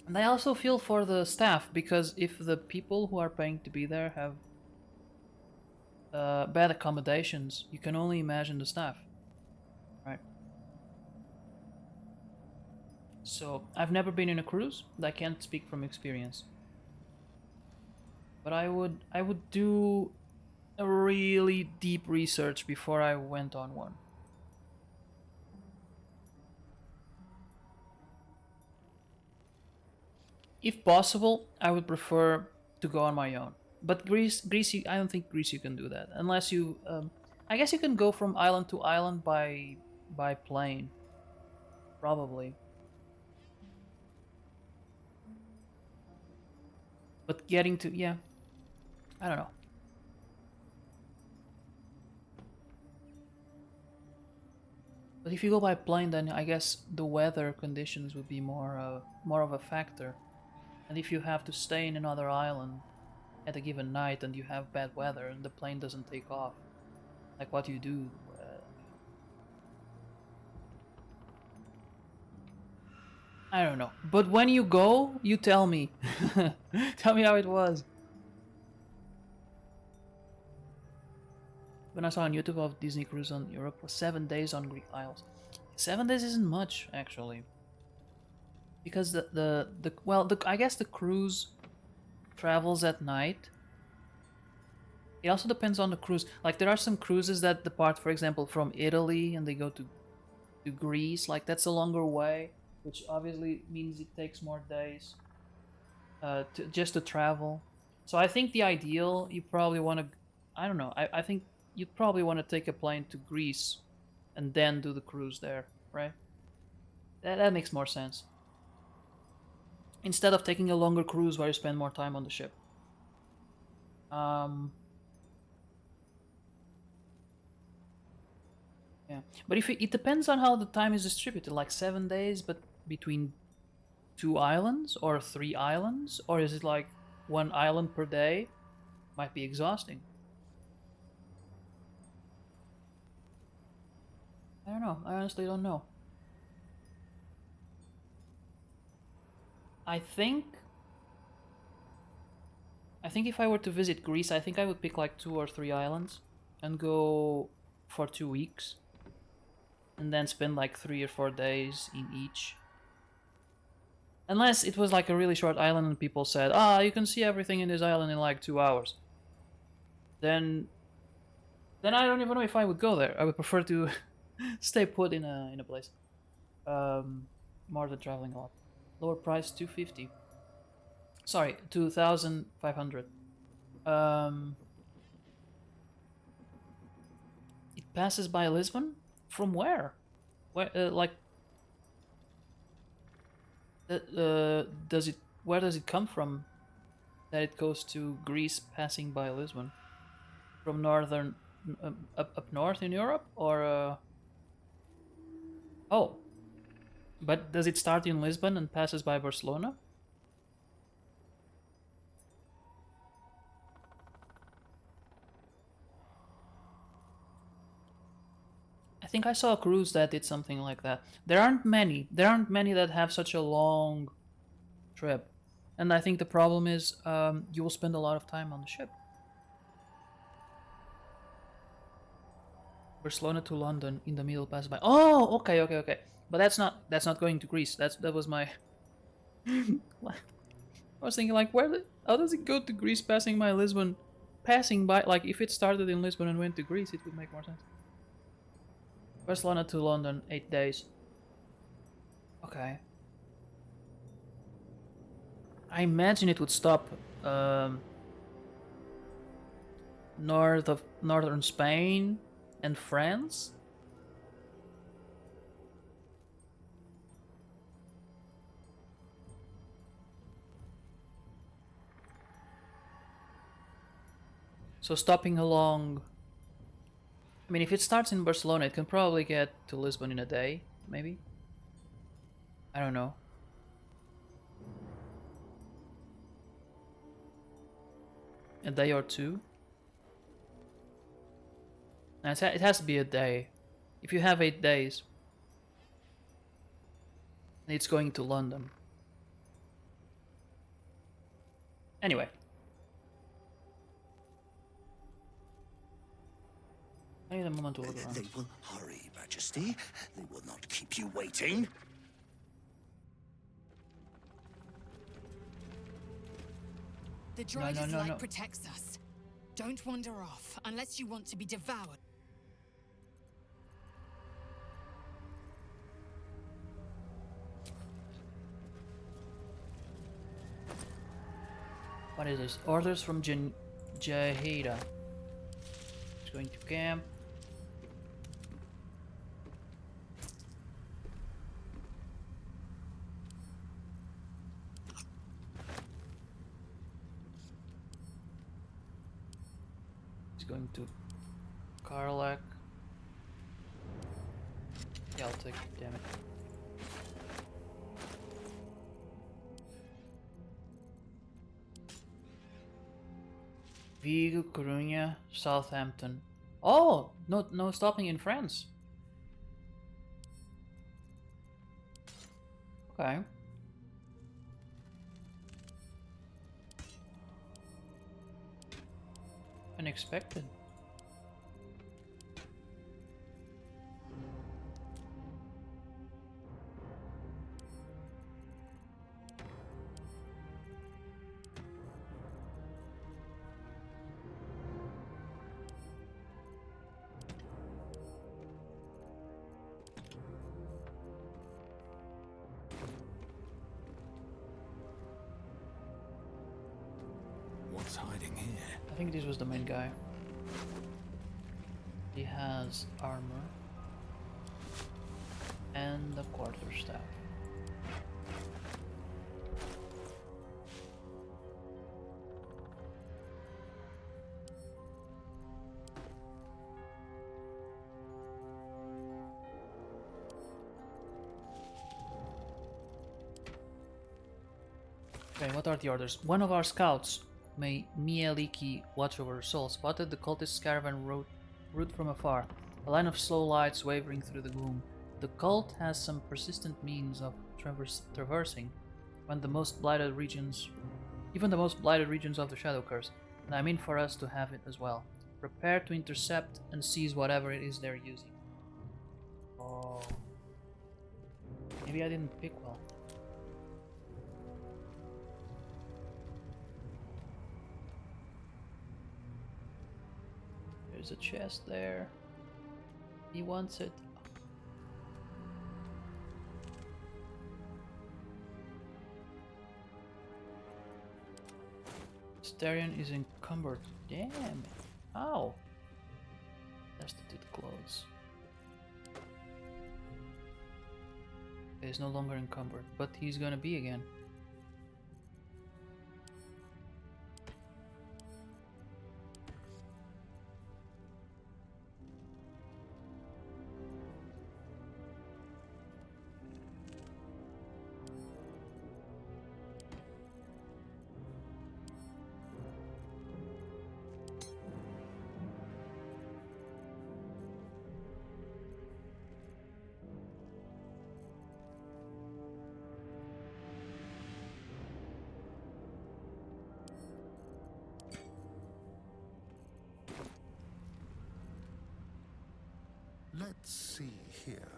S1: And I also feel for the staff, because if the people who are paying to be there have bad accommodations, you can only imagine the staff, right? So I've never been in a cruise, and I can't speak from experience. But I would do a really deep research before I went on one. If possible, I would prefer to go on my own. But Greece, I don't think Greece you can do that unless you. I guess you can go from island to island by plane, probably. But getting to, yeah, I don't know. But if you go by plane, then I guess the weather conditions would be more of a factor. And if you have to stay in another island at a given night and you have bad weather and the plane doesn't take off, like, what do you do? I don't know. But when you go, you tell me. Tell me how it was. When I saw on YouTube of Disney Cruise on Europe was 7 days on Greek Isles. 7 days isn't much, actually. Because I guess the cruise travels at night. It also depends on the cruise. Like, there are some cruises that depart, for example, from Italy and they go to Greece. Like, that's a longer way, which obviously means it takes more days just to travel. So I think the ideal, you probably want to, I don't know, I think you'd probably want to take a plane to Greece and then do the cruise there, right? That makes more sense. Instead of taking a longer cruise where you spend more time on the ship. Yeah, but if it depends on how the time is distributed, like 7 days, but between 2 islands or 3 islands, or is it like 1 island per day? Might be exhausting. I don't know. I honestly don't know. I think if I were to visit Greece, I think I would pick like 2 or 3 islands and go for 2 weeks. And then spend like 3 or 4 days in each. Unless it was like a really short island and people said, you can see everything in this island in like 2 hours. Then I don't even know if I would go there. I would prefer to stay put in a place. More than traveling a lot. Lower price, 250. Sorry, 2,500. It passes by Lisbon? From where? Where, where does it come from that it goes to Greece passing by Lisbon? From northern, up north in Europe, or oh, but does it start in Lisbon and passes by Barcelona? I think I saw a cruise that did something like that. There aren't many that have such a long trip, and I think the problem is you will spend a lot of time on the ship. Barcelona to London in the middle pass by. Oh, okay. But that's not going to Greece. That was my. I was thinking like, how does it go to Greece passing by Lisbon, passing by like if it started in Lisbon and went to Greece, it would make more sense. Barcelona to London, 8 days. Okay. I imagine it would stop north of northern Spain and France. So stopping along. I mean, if it starts in Barcelona, it can probably get to Lisbon in a day, maybe. I don't know. A day or two. And it has to be a day. If you have 8 days, it's going to London. Anyway. I need a moment to look around.
S9: They will hurry, Majesty. They will not keep you waiting.
S4: The driver's
S1: no.
S4: light protects us. Don't wander off, unless you want to be devoured.
S1: What is this? Orders from Jahida. He's going to camp. He's going to Karlak. Yeah, I'll take it, damn it. Vigo, Coruña, Southampton. Oh, no stopping in France. Okay. Unexpected.
S5: What's hiding here?
S1: I think this was the main guy. He has armor and the quarterstaff. Okay, what are the orders? One of our scouts, may Mieliki watch over her soul, spotted the cultist caravan route from afar, a line of slow lights wavering through the gloom. The cult has some persistent means of traversing when the most blighted regions, even the most blighted regions of the Shadow Curse, and I mean for us to have it as well. Prepare to intercept and seize whatever it is they're using. Oh. Maybe I didn't pick well. There's a chest there. He wants it. Starion is encumbered. Damn it. Ow. Destitute clothes. He's no longer encumbered, but he's gonna be again.
S11: Let's see here.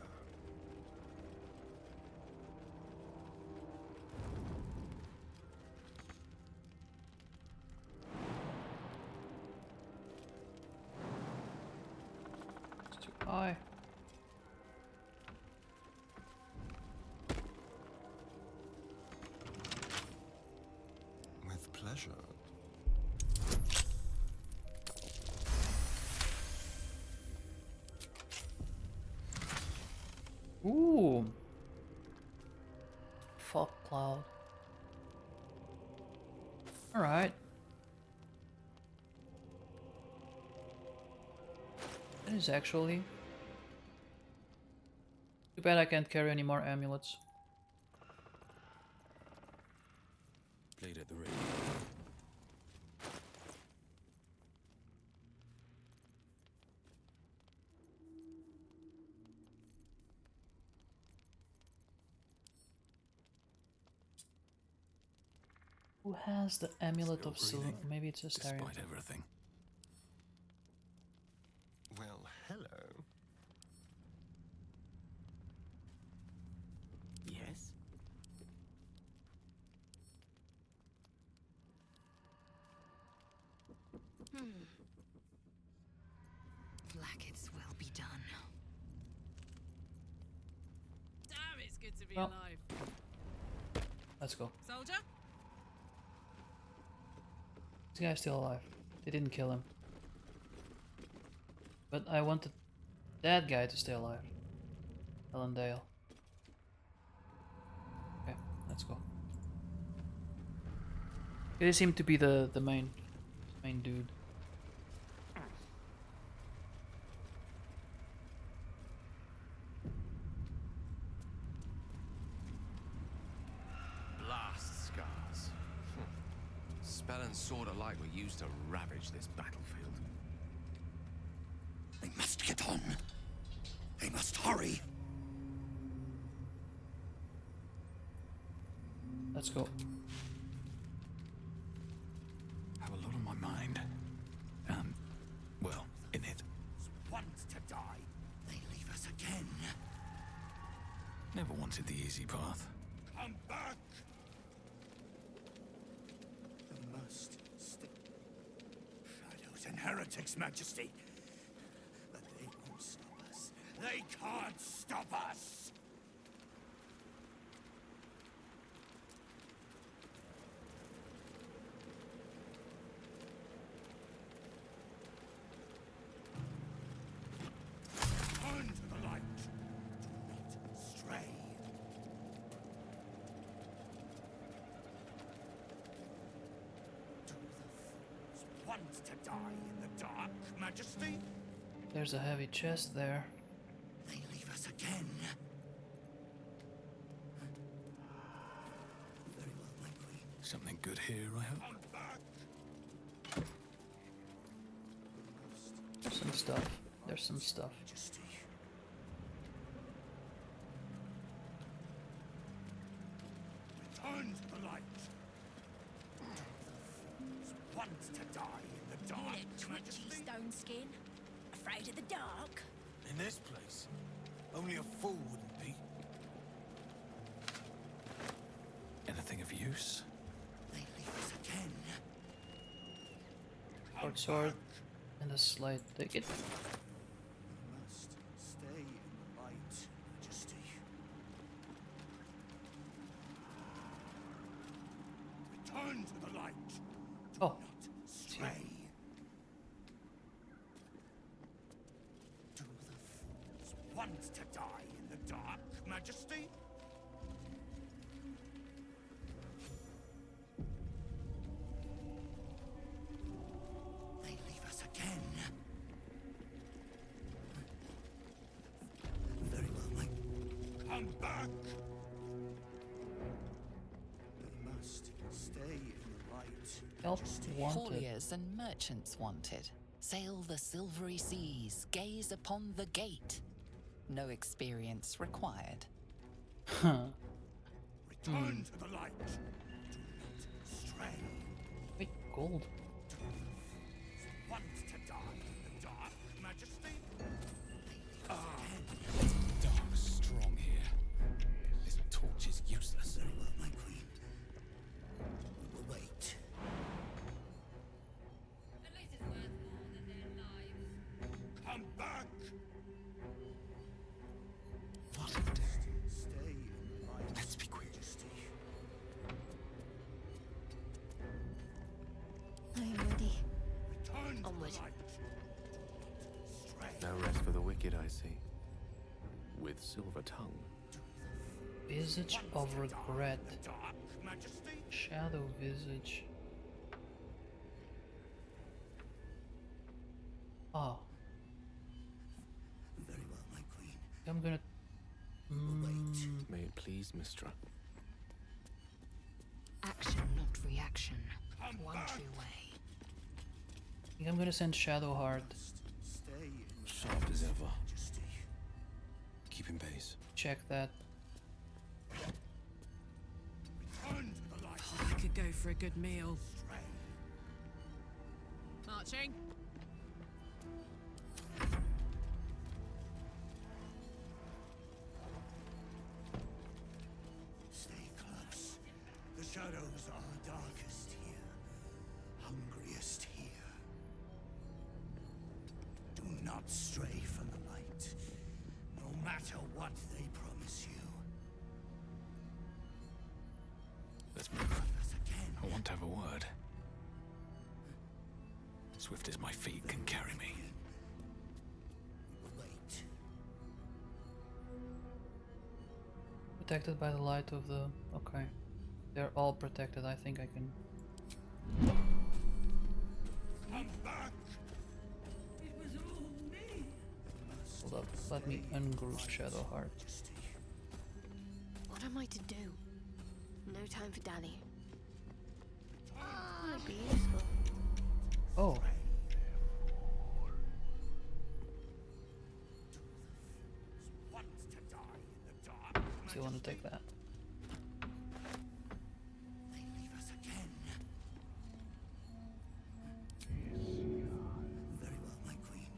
S1: It's too high.
S11: With pleasure.
S1: Ooh. Fog cloud. Alright. That is actually... Too bad I can't carry any more amulets.
S5: Blade at the ready.
S1: Who has the amulet
S5: Still
S1: of silver?
S5: breathing,
S1: Maybe it's a stereo.
S5: Despite everything.
S11: Well, hello.
S8: Yes?
S4: Blackets will be done.
S12: Damn, it's good to be
S1: Well.
S12: alive.
S1: Let's go.
S12: Soldier?
S1: This guy's still alive. They didn't kill him. But I wanted that guy to stay alive. Ellendale. Okay, let's go. They seem to be the main dude.
S3: Blast scars. Spell and sword alike were used to ravage this battlefield.
S9: They must get on. They must hurry.
S1: Let's go.
S5: Have a lot on my mind. And, well, in it.
S9: Want to die. They leave us again.
S5: Never wanted the easy path.
S9: Come back. They must stay. Shadows and heretics, Majesty. But they won't stop us. They can't stop us. Turn to the light. Do not stray. Do the fools want to die in the dark, Majesty?
S1: There's a heavy chest there.
S9: They leave us again. Very well, my queen.
S5: Something good here, I hope.
S9: Come back.
S1: There's some stuff. There's some stuff.
S9: Majesty. Return to the light. Do the fools want to die in the
S10: You
S9: dark,
S10: look twitchy,
S9: Majesty?
S10: stone skin. Afraid of the dark?
S5: In this place? Only a fool wouldn't be. Anything of use?
S9: They leave us again.
S1: Short sword and a slight ticket.
S9: We must stay in the light, Majesty. Return to the light.
S1: Oh,
S9: Not stray. Do the fools want to die in the dark, Majesty? They leave us again. Very well, my... Come back! They must stay in the light.
S1: help wanted.
S7: Hauliers and merchants wanted. Sail the silvery seas, gaze upon the gate. No experience required.
S1: Huh.
S9: Return to the light. Do not stray.
S1: Wait, gold.
S9: Want to die in the dark, Majesty?
S3: No rest for the wicked, I see. With silver tongue.
S1: Visage of regret. Shadow visage. Oh.
S9: Very well, my queen.
S1: I'm gonna.
S3: May it please, Mistra.
S4: Action, not reaction. One true way.
S1: I think I'm gonna send Shadowheart.
S9: Stay in
S5: Sharp as ever.
S9: majesty.
S5: Keeping pace.
S1: Check that.
S12: Oh, I could go for a good meal. Marching.
S9: Stay close. The shadows are darkest here, hungriest here. Do not stray from the light, no matter what they promise you.
S5: Let's move.
S9: Us again.
S5: I want to have a word. Swift as my feet can carry me.
S9: Wait.
S1: Protected by the light of the. Okay. They're all protected. I think I can.
S9: Come back.
S1: Hold up. Let me ungroup Shadowheart.
S13: What am I to do? No time for Danny. Might be useful.
S1: Oh. So you want to take that?
S9: They leave us again. Very well, my queen.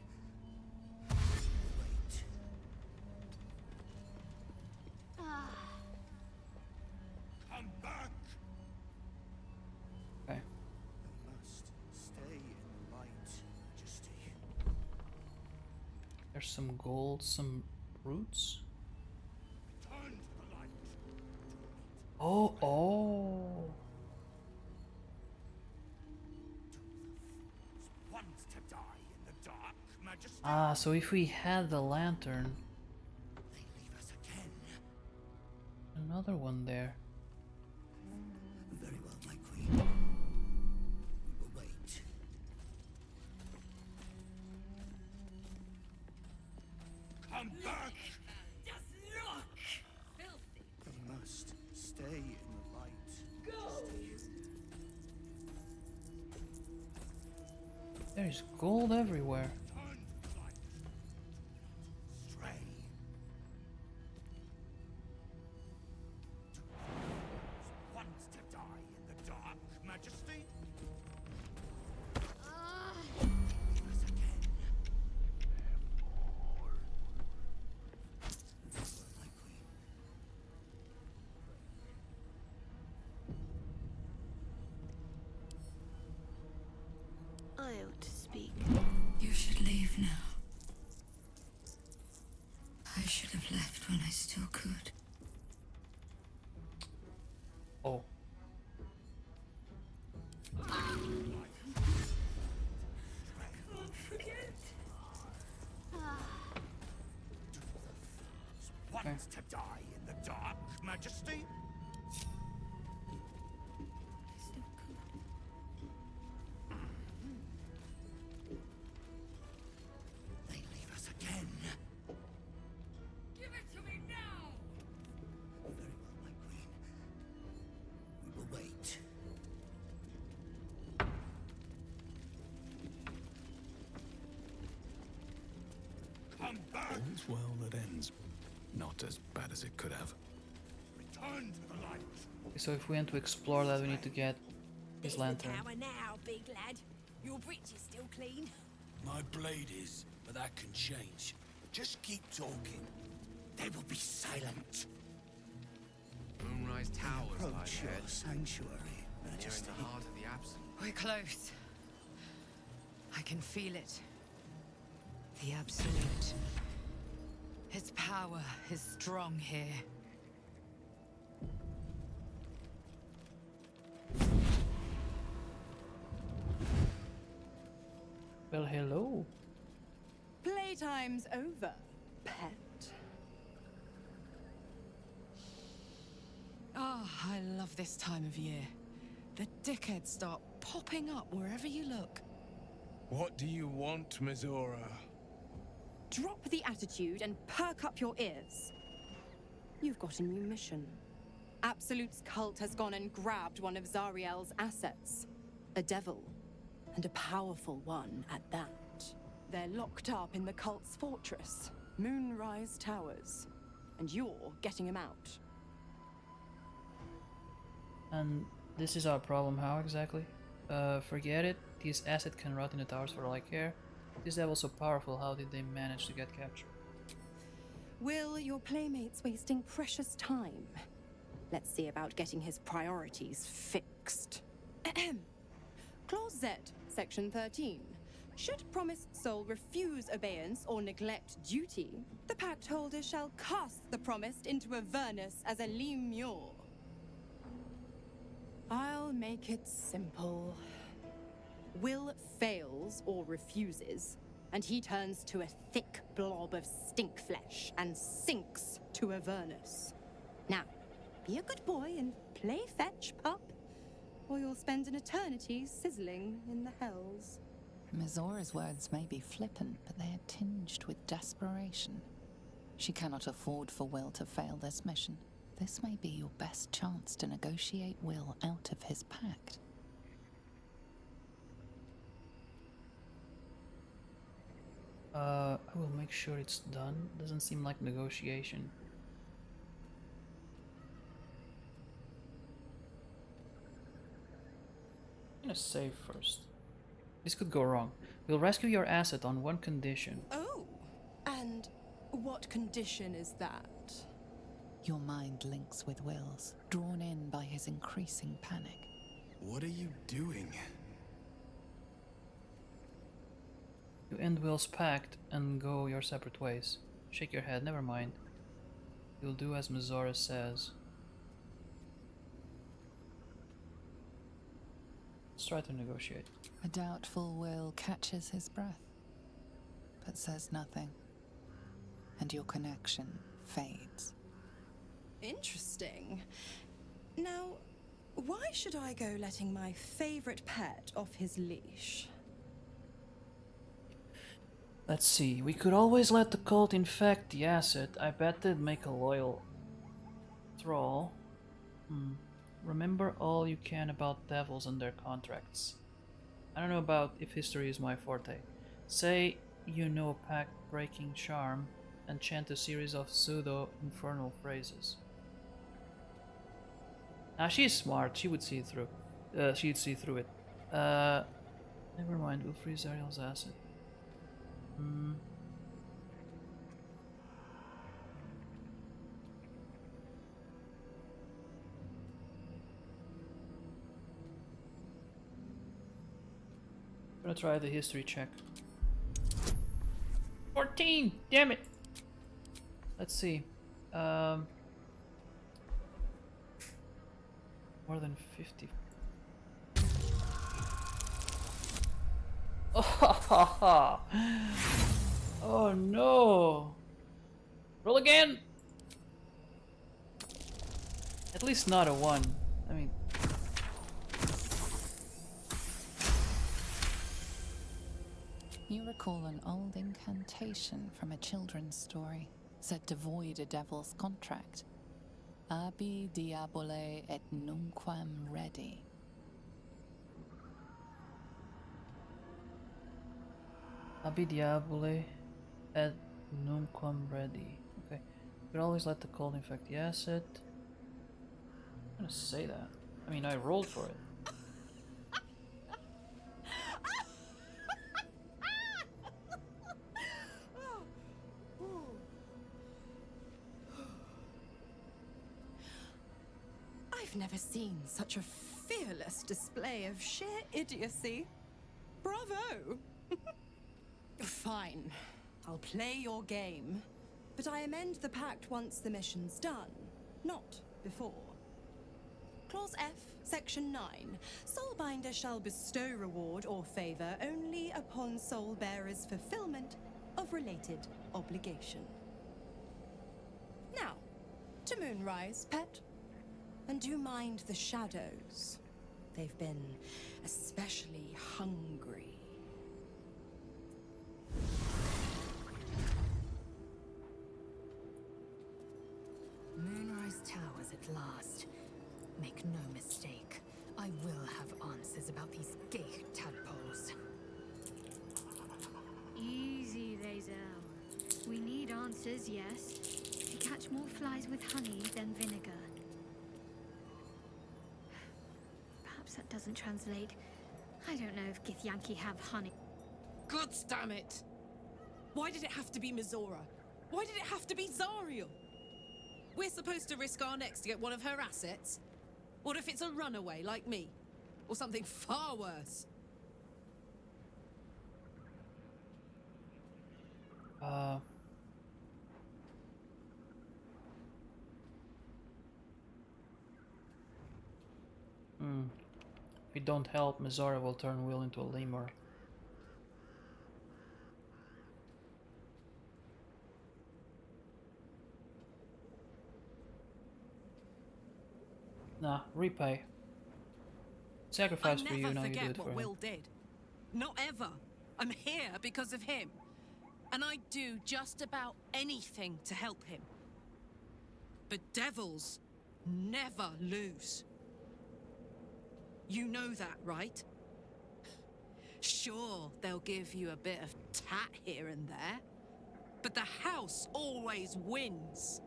S9: Wait. Come back.
S1: Okay.
S9: We must stay in the light, majesty.
S1: There's some gold, some roots.
S9: Turn to the light.
S1: Oh, oh.
S9: Want to die in the dark, majesty.
S1: Ah, so if we had the lantern,
S9: They leave us again.
S1: another one there.
S9: Very well, my queen. We will wait. Come back!
S12: Just look! Filthy.
S9: We must stay in the light. Go!
S1: There's gold everywhere.
S9: Turn to the light. Stray. Want to die in the dark, majesty? Leave us again. Very well, my queen.
S13: I ought to speak.
S14: You should leave now. I should have left when I still could.
S1: Oh.
S9: Want to die in the dark, majesty? They leave us again.
S12: Give it to me now!
S9: Very well, my queen. We will wait. Come back!
S5: All's well that ends. Not as bad as it could have.
S9: Return to the light.
S1: Okay, so if we want to explore that, we need to get his
S10: There's
S1: lantern.
S10: the tower now, big lad. Your breech is still clean.
S5: My blade is, but that can change.
S9: Just keep talking. They will be silent.
S3: Moonrise Towers lie
S9: Approach
S3: ahead.
S9: your sanctuary,
S3: Near in
S9: majesty.
S3: the heart of the absent.
S4: We're close. I can feel it. The Absolute. Its power is strong here.
S1: Well, hello.
S10: Please
S4: Playtime's over, pet. Ah, I love this time of year. The dickheads start popping up wherever you look.
S5: What do you want, Mizora?
S15: Drop the attitude and perk up your ears. You've got a new mission. Absolute's cult has gone and grabbed one of Zariel's assets. A devil, and a powerful one at that. They're locked up in the cult's fortress, Moonrise Towers, and you're getting him out.
S1: And this is our problem. How exactly? Forget it. This asset can rot in the towers for all I care. This devil's so powerful, how did they manage to get captured?
S15: Will, your playmate's wasting precious time. Let's see about getting his priorities fixed. Clause Z, Section 13. Should promised soul refuse obeyance or neglect duty, the pact holder shall cast the promised into Avernus as a lemure. I'll make it simple. Will fails or refuses, and he turns to a thick blob of stink flesh and sinks to Avernus. Now, be a good boy and play fetch, pup, or you'll spend an eternity sizzling in the hells.
S7: Mizora's words may be flippant, but they are tinged with desperation. She cannot afford for Will to fail this mission. This may be your best chance to negotiate Will out of his pact.
S1: I will make sure it's done. Doesn't seem like negotiation. I'm gonna save first. This could go wrong. We'll rescue your asset on one condition.
S15: Oh, and what condition is that?
S7: Your mind links with Will's, drawn in by his increasing panic.
S5: What are you doing?
S1: You end Will's pact and go your separate ways. Shake your head, never mind. You'll do as Mizora says. Let's try to negotiate.
S7: A doubtful Will catches his breath, but says nothing, and your connection fades.
S15: Interesting. Now, why should I go letting my favorite pet off his leash?
S1: Let's see, we could always let the cult infect the asset. I bet they'd make a loyal thrall. Remember all you can about devils and their contracts. I don't know about if history is my forte. Say you know a pact-breaking charm and chant a series of pseudo-infernal phrases. Now she's smart, she would see it through. She'd see through it. Never mind, we'll freeze Ariel's asset. I'm gonna try the history check. 14! Damn it! Let's see. More than 50. Oh, oh no! Roll again! At least not a 1. I mean...
S7: You recall an old incantation from a children's story, said to void a devil's contract. Abi diabole et nunquam redi.
S1: Abi diabole et nunquam redi. Okay. Could always let the cold infect the asset. I'm gonna say that. I mean, I rolled for it.
S15: I've never seen such a fearless display of sheer idiocy. Bravo! Fine. I'll play your game. But I amend the pact once the mission's done, not before. Clause F, Section 9. Soulbinder shall bestow reward or favor only upon soul bearer's fulfillment of love-related obligation. Now, to Moonrise, pet. And do mind the shadows. They've been especially hungry.
S16: Moonrise Towers at last. Make no mistake, I will have answers about these gay tadpoles.
S2: Easy, Lazel. We need answers, yes. To catch more flies with honey than vinegar. Perhaps that doesn't translate. I don't know if Githyanki have honey.
S4: God damn it! Why did it have to be Mizora? Why did it have to be Zariel? We're supposed to risk our necks to get one of her assets? What if it's a runaway like me? Or something far worse?
S1: If we don't help, Mizora will turn Will into a lemur. Nah, repay. Sacrifice for you, now you do it for
S4: what
S1: him.
S4: Will did. Not ever. I'm here because of him. And I'd do just about anything to help him. But devils never lose. You know that, right? Sure, they'll give you a bit of tat here and there. But the house always wins.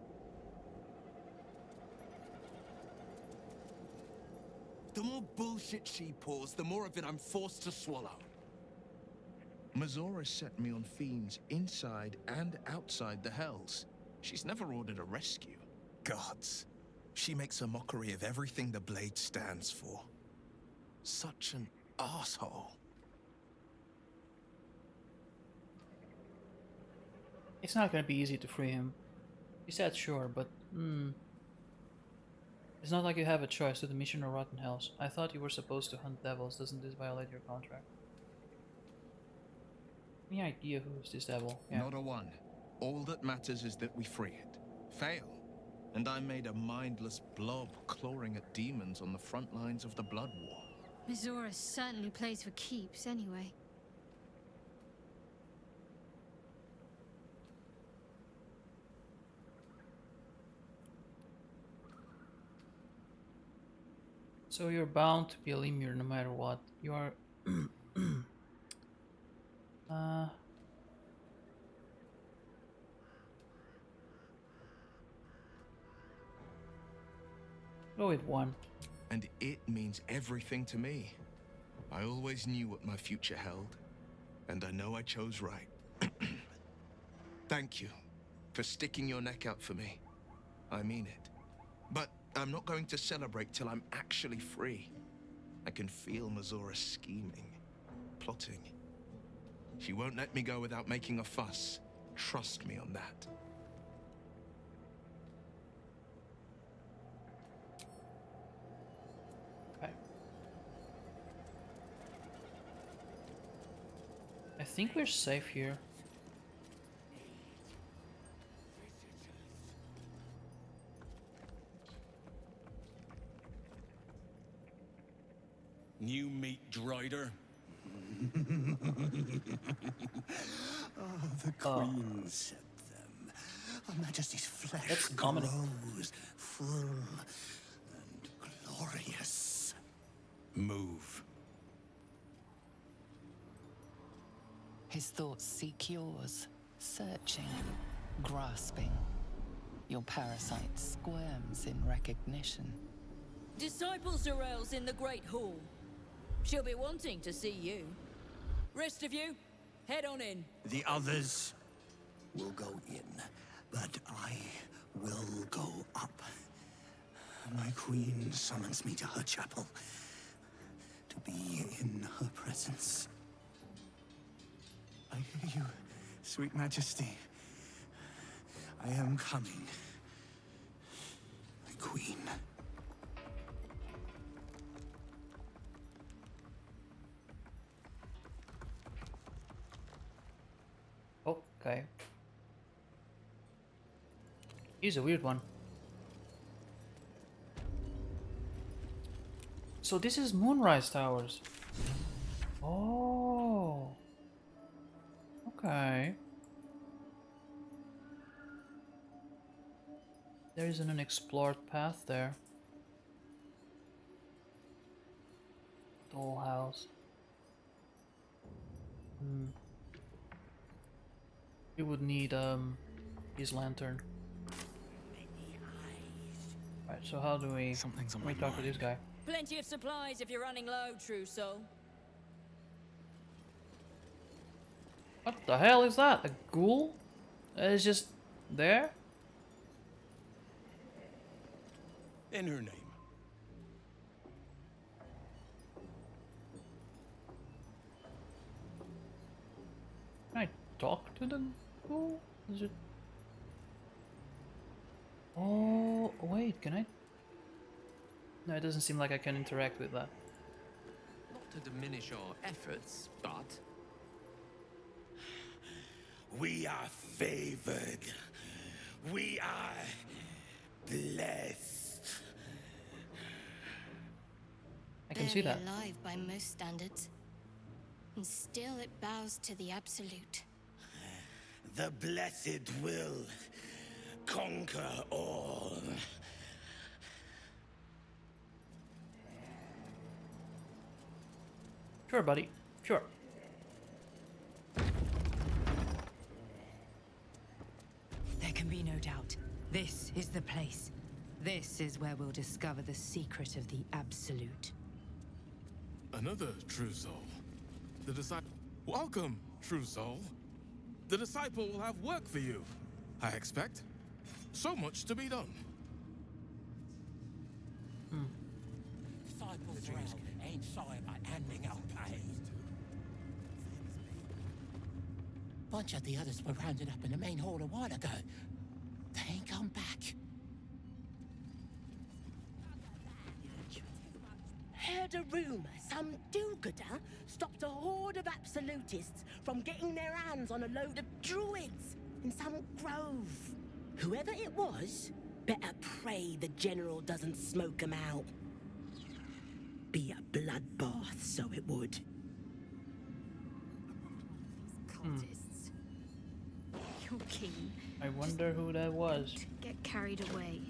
S17: The more bullshit she pours, the more of it I'm forced to swallow.
S18: Mizora set me on fiends inside and outside the Hells. She's never ordered a rescue.
S9: Gods. She makes a mockery of everything the Blade stands for. Such an asshole.
S1: It's not gonna be easy to free him. He said sure, but it's not like you have a choice to the mission or Rotten Hells. I thought you were supposed to hunt devils. Doesn't this violate your contract? Any idea who is this devil? Yeah.
S18: Not a one. All that matters is that we free it. Fail, and I'm made a mindless blob clawing at demons on the front lines of the Blood War.
S2: Mizora certainly plays for keeps, anyway.
S1: So you're bound to be a lemur no matter what. You are... Go with one.
S18: And it means everything to me. I always knew what my future held, and I know I chose right. Thank you for sticking your neck out for me. I mean it. But I'm not going to celebrate till I'm actually free. I can feel Mizora scheming, plotting. She won't let me go without making a fuss. Trust me on that.
S1: Okay. I think we're safe here.
S5: New meat drider.
S9: The Queen said them. Her Majesty's flesh
S1: That's comedy.
S9: grows full and glorious.
S5: Move.
S7: His thoughts seek yours, searching, grasping. Your parasite squirms in recognition.
S19: Disciple Zarel's in the Great Hall. She'll be wanting to see you. Rest of you, head on in.
S9: The others will go in, but I will go up. My queen summons me to her chapel to be in her presence. I hear you, sweet majesty. I am coming. My queen.
S1: Okay. He's a weird one. So this is Moonrise Towers. Oh. Okay. There is an unexplored path there. Dollhouse. We would need his lantern. Right, so how do we talk to this guy?
S19: Plenty of supplies if you're running low, true soul.
S1: What the hell is that? A ghoul? It's just there?
S5: In her name.
S1: Can I talk to the ghoul? Is it? Oh, wait, can I? No, it doesn't seem like I can interact with that.
S3: Not to diminish our efforts, but
S9: We are favored. We are blessed.
S1: I can see that.
S13: Alive by most standards. And still it bows to the absolute.
S9: The blessed will conquer all.
S1: Sure, buddy. Sure.
S20: There can be no doubt. This is the place. This is where we'll discover the secret of the Absolute.
S21: Another true soul. The disciple. Welcome, true soul. The disciple will have work for you, I expect. So much to be done.
S9: Disciples ain't sorry about handing out pay. Bunch of the others were rounded up in the main hall a while ago. They ain't come back.
S22: Heard a rumor some do-gooder stopped a horde of absolutists from getting their hands on a load of druids in some grove. Whoever it was, better pray the general doesn't smoke 'em out. Be a bloodbath, so it would.
S2: Cultists. You're keen.
S1: I wonder who that was.
S2: Get carried away.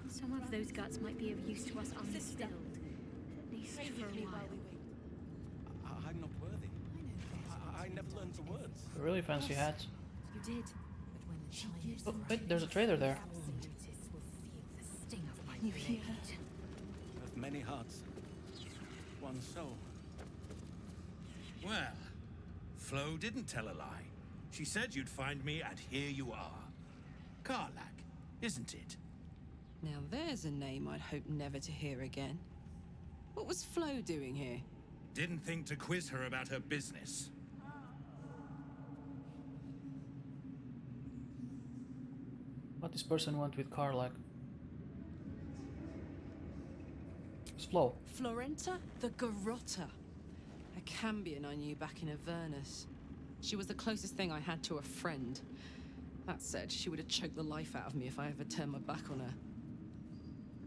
S2: Some of those guts might be of use to us unstilled. At least for a while.
S5: I'm not worthy. I never learned the words.
S1: Really fancy hats.
S20: You did. But when the time is
S1: Oh, wait, there's a trader there.
S20: Absolutists will feel the sting of my
S2: You hear
S20: blade.
S5: Of many hearts, one soul.
S23: Well, Flo didn't tell a lie. She said you'd find me, and here you are. Karlak, isn't it?
S4: Now there's a name I'd hope never to hear again. What was Flo doing here?
S23: Didn't think to quiz her about her business.
S1: What this person want with Karlak? It's Flo.
S4: Florenta the Garotta. A Cambion I knew back in Avernus. She was the closest thing I had to a friend. That said, she would have choked the life out of me if I ever turned my back on her.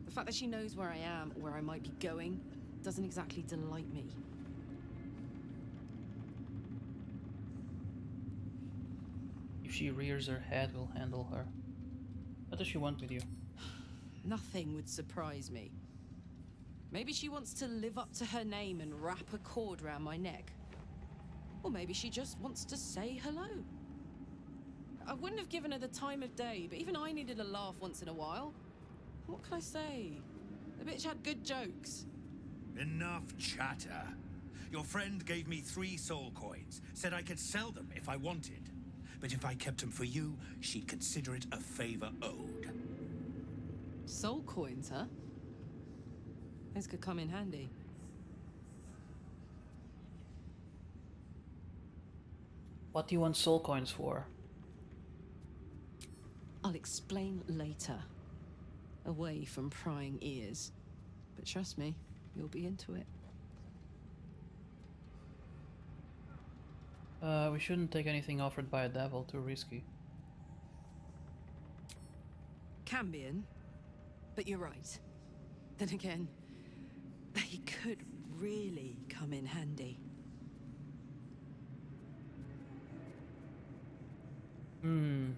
S4: The fact that she knows where I am, or where I might be going, doesn't exactly delight me.
S1: If she rears her head, we'll handle her. What does she want with you?
S4: Nothing would surprise me. Maybe she wants to live up to her name and wrap a cord around my neck. Or maybe she just wants to say hello. I wouldn't have given her the time of day, but even I needed a laugh once in a while. What can I say? The bitch had good jokes.
S23: Enough chatter. Your friend gave me 3 soul coins, said I could sell them if I wanted. But if I kept them for you, she'd consider it a favor owed.
S4: Soul coins, huh? Those could come in handy.
S1: What do you want soul coins for?
S4: I'll explain later. Away from prying ears. But trust me, you'll be into it.
S1: We shouldn't take anything offered by a devil, too risky.
S4: Cambion, but you're right. Then again, they could really come in handy.
S1: Hmm.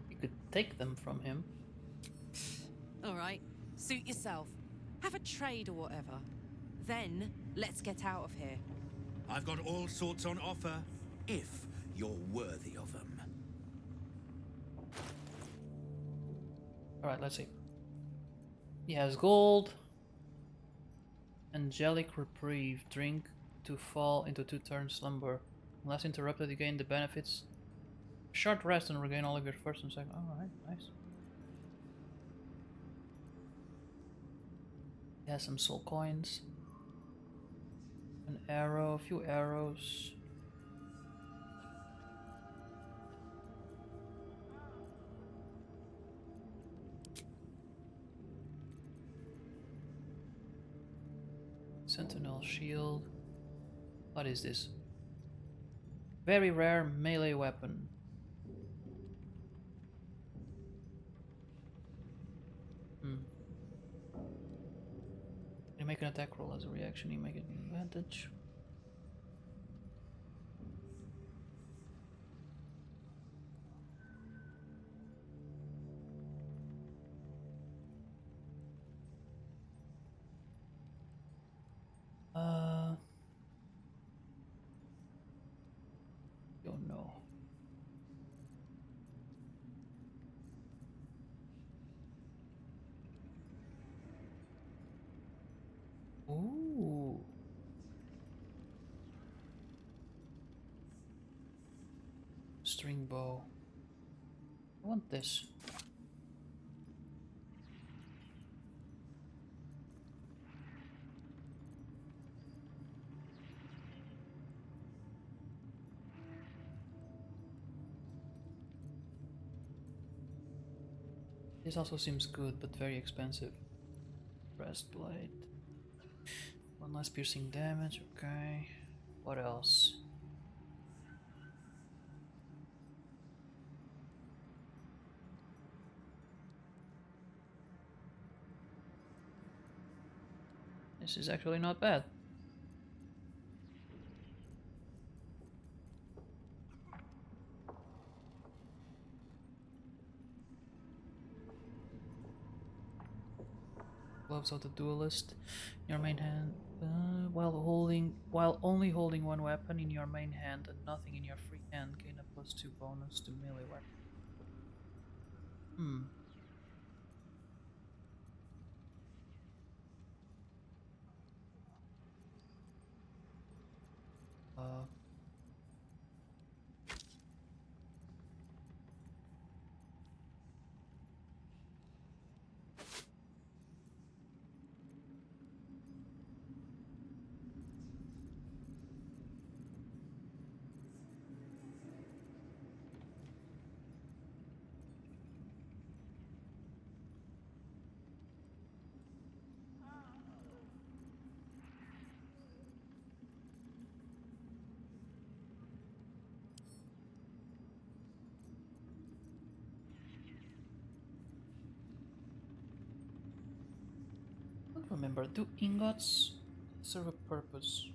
S1: You could take them from him.
S4: All right, suit yourself. Have a trade or whatever. Then, let's get out of here.
S23: I've got all sorts on offer, if you're worthy of them.
S1: Alright, let's see. He has gold. Angelic reprieve. Drink to fall into 2-turn slumber. Unless interrupted, you gain the benefits. Short rest and regain all of your first and second. Alright, nice. He has some soul coins. An arrow, a few arrows. Sentinel shield. What is this? Very rare melee weapon. You make an attack roll as a reaction, you make it an advantage. Don't know. Ooh. String bow. I want this. This also seems good, but very expensive. Breastplate. One less piercing damage, okay. What else? This is actually not bad. Gloves of the duelist. Your main hand, while only holding one weapon in your main hand and nothing in your free hand, gain a +2 bonus to melee weapon. Uh. I don't remember. Do ingots serve a purpose?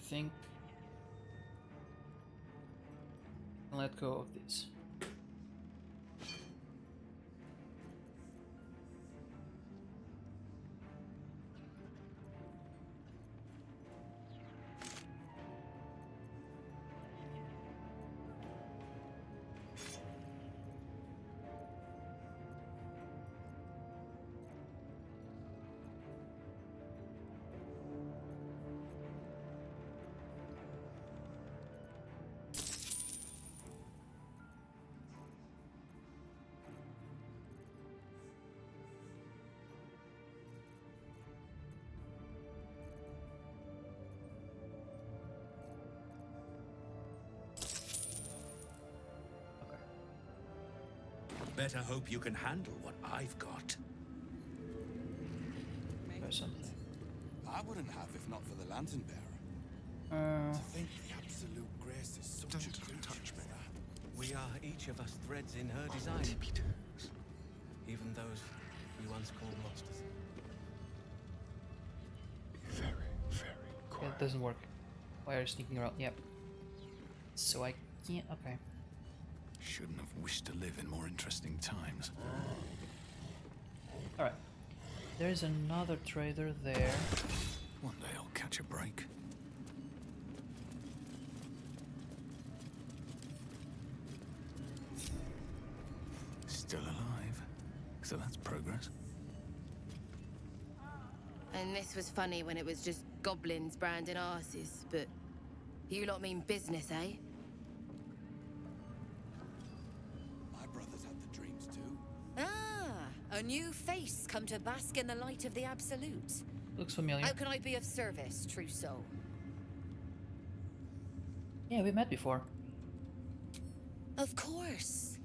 S1: think I'll let go of this.
S23: Better hope you can handle what I've got.
S1: Or something.
S17: I wouldn't have if not for the lantern bearer.
S1: To
S17: think the absolute grace is such a creature. Touch me.
S6: We are each of us threads in her design. Even those you once called monsters.
S17: Very, very
S1: Yeah, it doesn't work. Why are you sneaking around? Yep. So I can't. Okay.
S17: Shouldn't have wished to live in more interesting times.
S1: Alright. There's another trader there.
S17: One day I'll catch a break. Still alive. So that's progress.
S8: And this was funny when it was just goblins branding arses, but you lot mean business, eh?
S17: My brothers had the dreams too.
S11: Ah, a new face come to bask in the light of the Absolute.
S1: Looks familiar.
S11: How can I be of service, true soul?
S1: Yeah, we met before.
S11: Of course.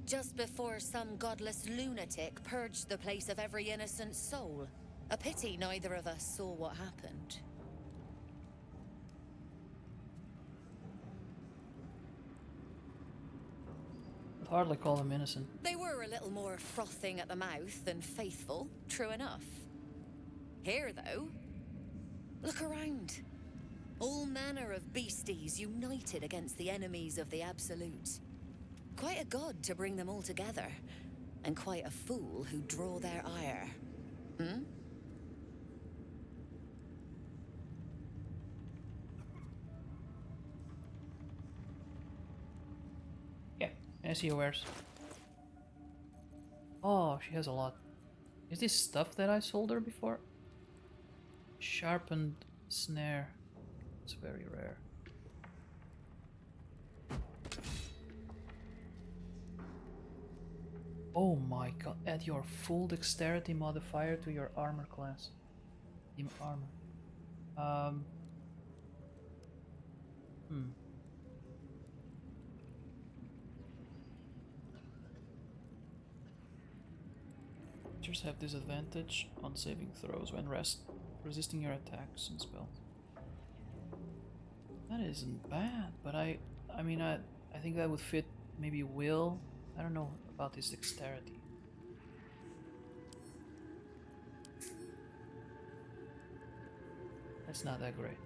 S11: Just before some godless lunatic purged the place of every innocent soul. A pity neither of us saw what happened.
S1: I'd hardly call him innocent.
S11: They were a little more frothing at the mouth than faithful, true enough. Here, though, look around. All manner of beasties united against the enemies of the Absolute. Quite a god to bring them all together, and quite a fool who draw their ire. Hmm?
S1: Yeah, I see your wares. Oh, she has a lot. Is this stuff that I sold her before? Sharpened snare. It's very rare. Oh my god, add your full dexterity modifier to your armor class. In armor. Creatures have disadvantage on saving throws when resisting your attacks and spells. That isn't bad, but I mean, I think that would fit maybe Will. I don't know about his dexterity. That's not that great.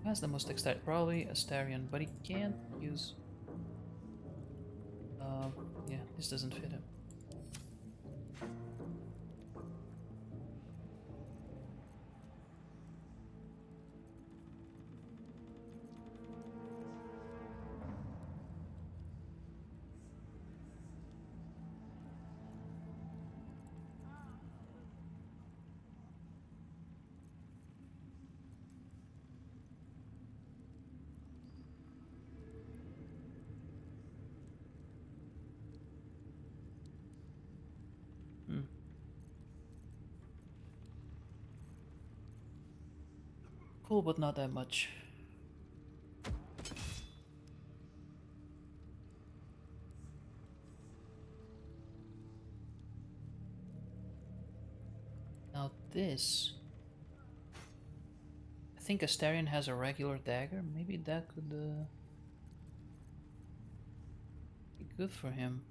S1: Who has the most dexterity? Probably Astarion, but he can't use... yeah, this doesn't fit him. Cool, but not that much. Now this... I think Astarion has a regular dagger. Maybe that could be good for him.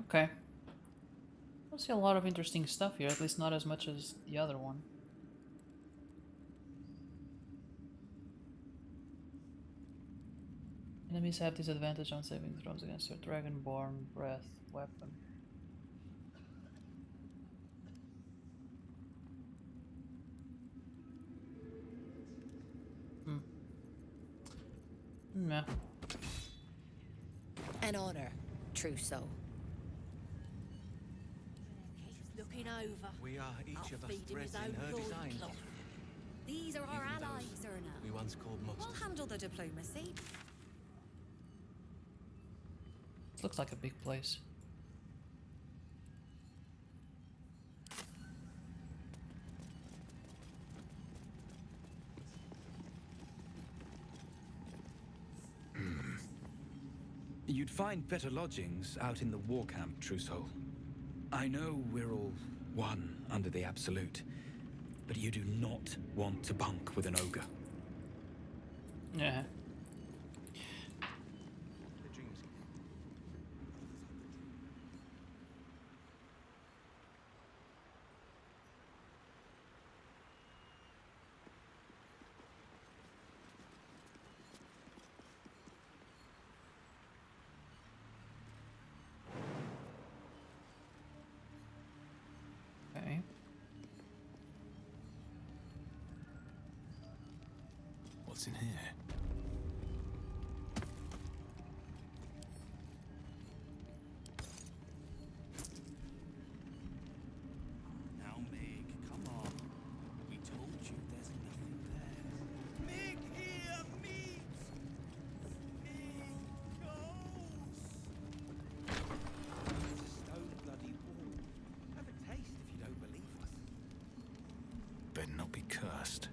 S1: Okay. I don't see a lot of interesting stuff here, at least not as much as the other one. Enemies have disadvantage on saving throws against their Dragonborn Breath weapon. Meh.
S11: An honor, true soul.
S22: Keeps looking over.
S6: We are each
S22: I'll
S6: of us
S22: feed him
S6: threads
S22: his
S6: in
S22: own
S6: her design.
S22: loincloth.
S16: These are our
S6: Even
S16: allies,
S6: those
S16: Erna.
S6: we once called
S16: We'll
S6: monsters.
S16: handle the diplomacy.
S1: Looks like a big place.
S5: You'd find better lodgings out in the war camp, True Soul. I know we're all one under the Absolute, but you do not want to bunk with an ogre.
S1: Yeah. Okay.
S5: What's in here?
S23: Now, Meg, come on. We told you there's nothing there. Meg here, Meg! Meg goes! It's a stone bloody wall. Have a taste if you don't believe us.
S5: Better not be cursed.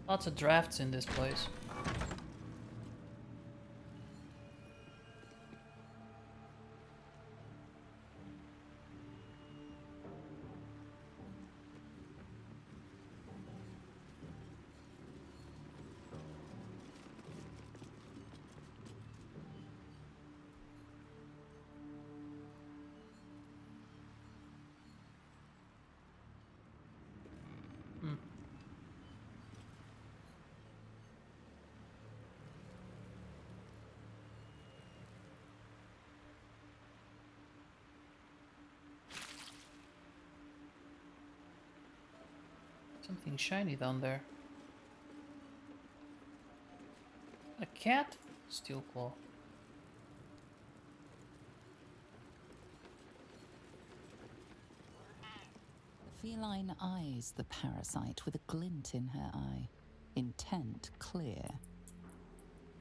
S1: Lots of drafts in this place. Something shiny down there. A cat? Steel claw.
S7: Feline eyes the parasite with a glint in her eye. Intent clear.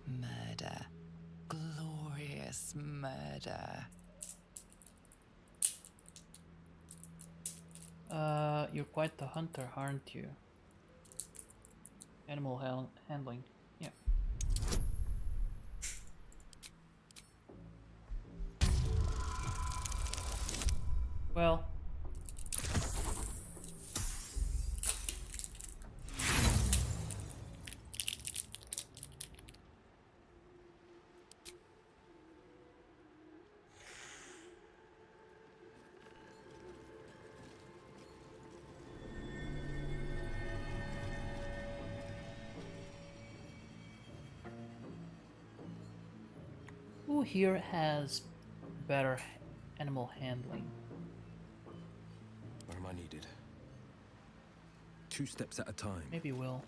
S7: Murder. Glorious murder.
S1: You're quite the hunter, aren't you? Animal handling. Yeah. Well. Who here has better animal handling?
S5: Where am I needed? 2 steps at a time.
S1: Maybe Will.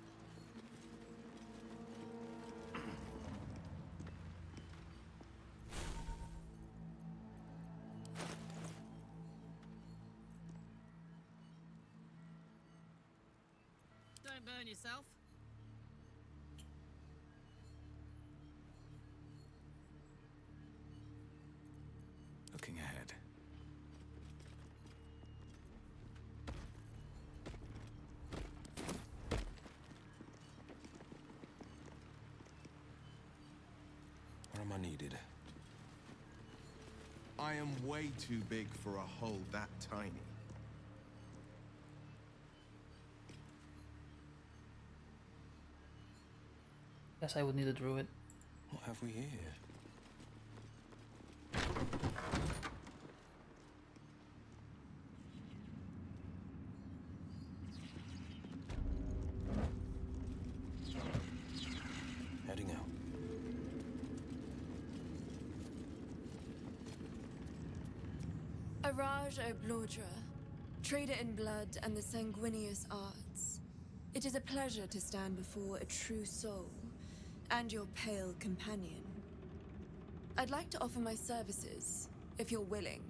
S4: Don't burn yourself.
S5: Looking ahead. Where am I needed?
S18: I am way too big for a hole that tiny.
S1: Guess I would need a druid.
S5: What have we here?
S10: Araj Oblodra, trader in blood and the sanguineous arts. It is a pleasure to stand before a true soul, and your pale companion. I'd like to offer my services, if you're willing.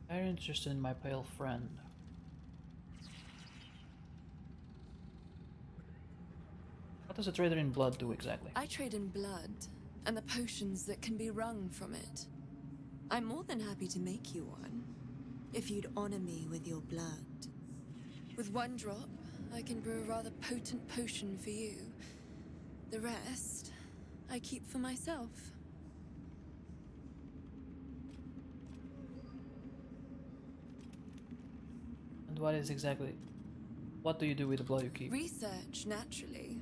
S1: Very interested in my pale friend. What does a trader in blood do exactly?
S10: I trade in blood, and the potions that can be wrung from it. I'm more than happy to make you one, if you'd honor me with your blood. With one drop, I can brew a rather potent potion for you. The rest, I keep for myself.
S1: And what do you do with the blood you keep?
S10: Research, naturally.